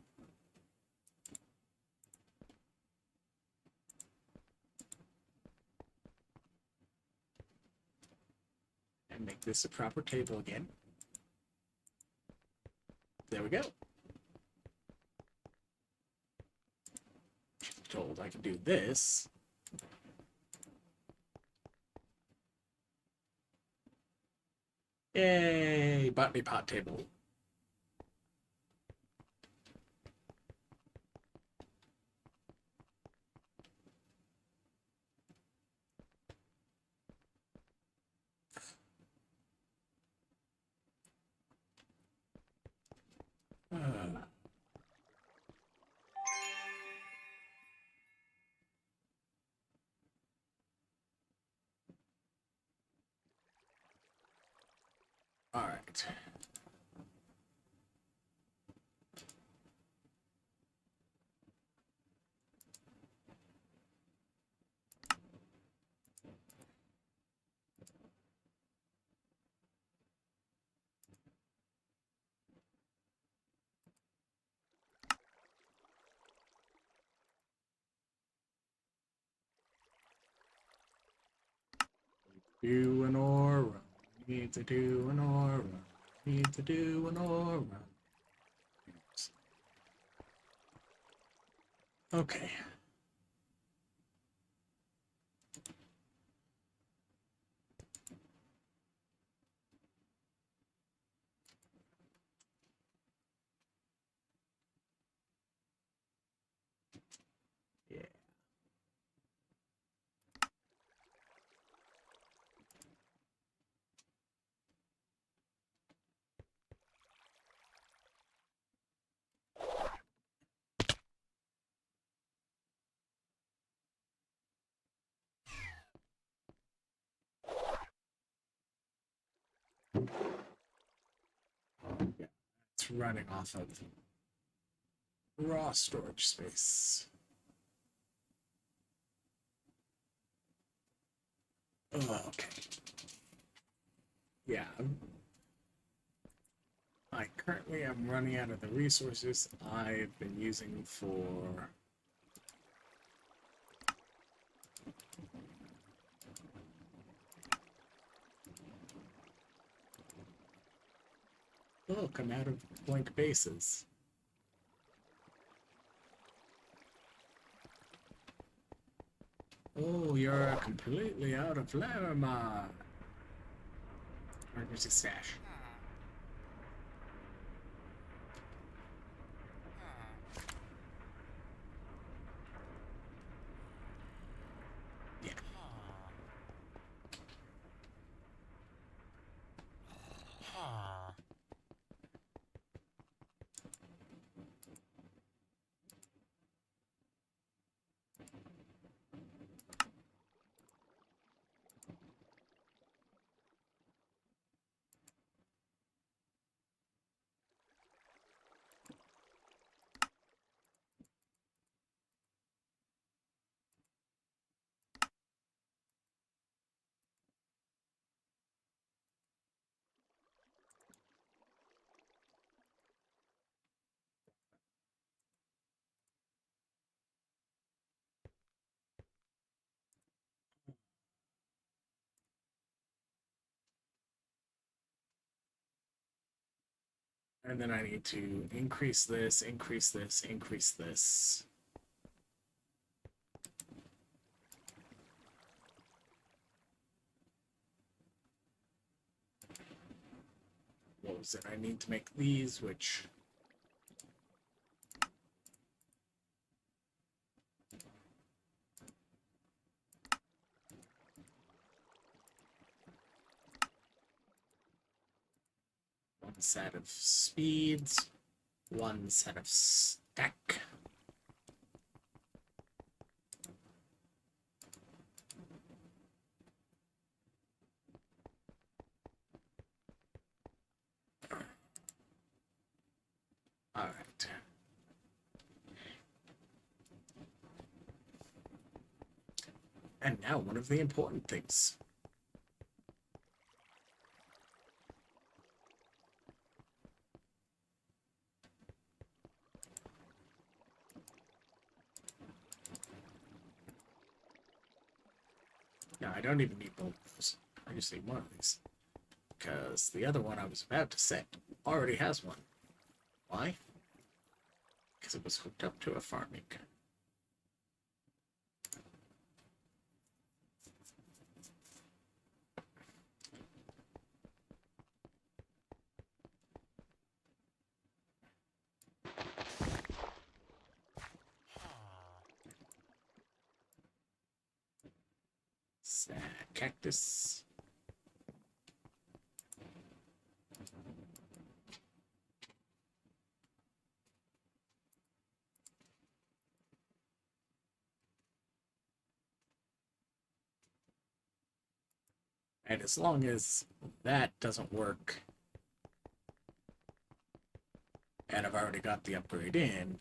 and make this a proper table again. There we go. Told I can do this. Yay! Botany pot table. All right. Do an aura. Need to do an aura. Need to do an aura. Okay. Yeah. it's running off of raw storage space. Oh, okay. Yeah. I currently am running out of the resources I've been using for look, I'm out of blank bases. Oh, you're completely out of Lerma. Emergency stash. Yeah. And then I need to increase this, increase this, increase this. What was it? I need to make these, which one set of speeds, one set of stack. All right. And now one of the important things. No, I don't even need both of those. I just need one of these. Because the other one I was about to set already has one. Why? Because it was hooked up to a farming. Cactus. And as long as that doesn't work, and I've already got the upgrade in,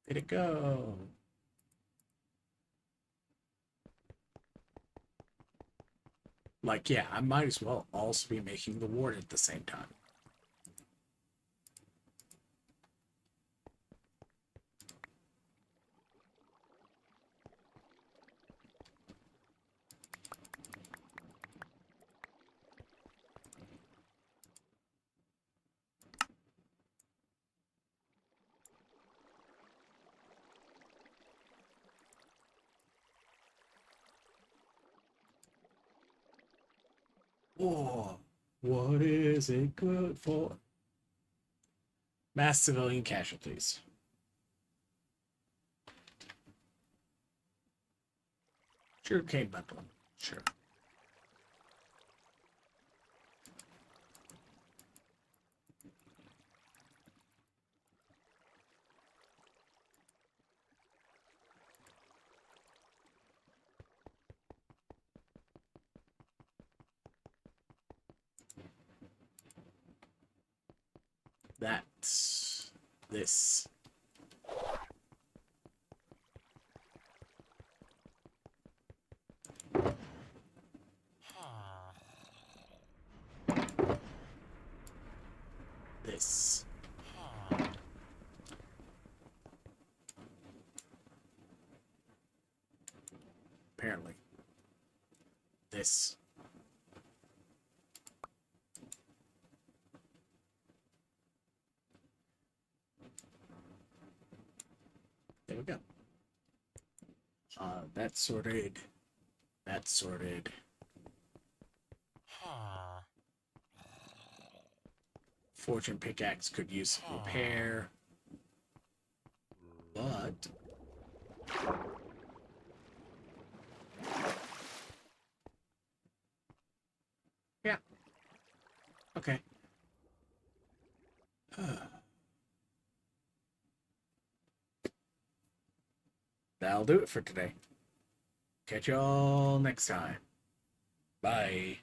did it go? Like, yeah, I might as well also be making the ward at the same time. Oh, what is it good for? Mass civilian casualties. Sugarcane bundle. Sure. That's this. This. Apparently. This. There we go. That's sorted. That's sorted. Fortune pickaxe could use some repair. But yeah. Okay. That'll do it for today. Catch y'all next time. Bye.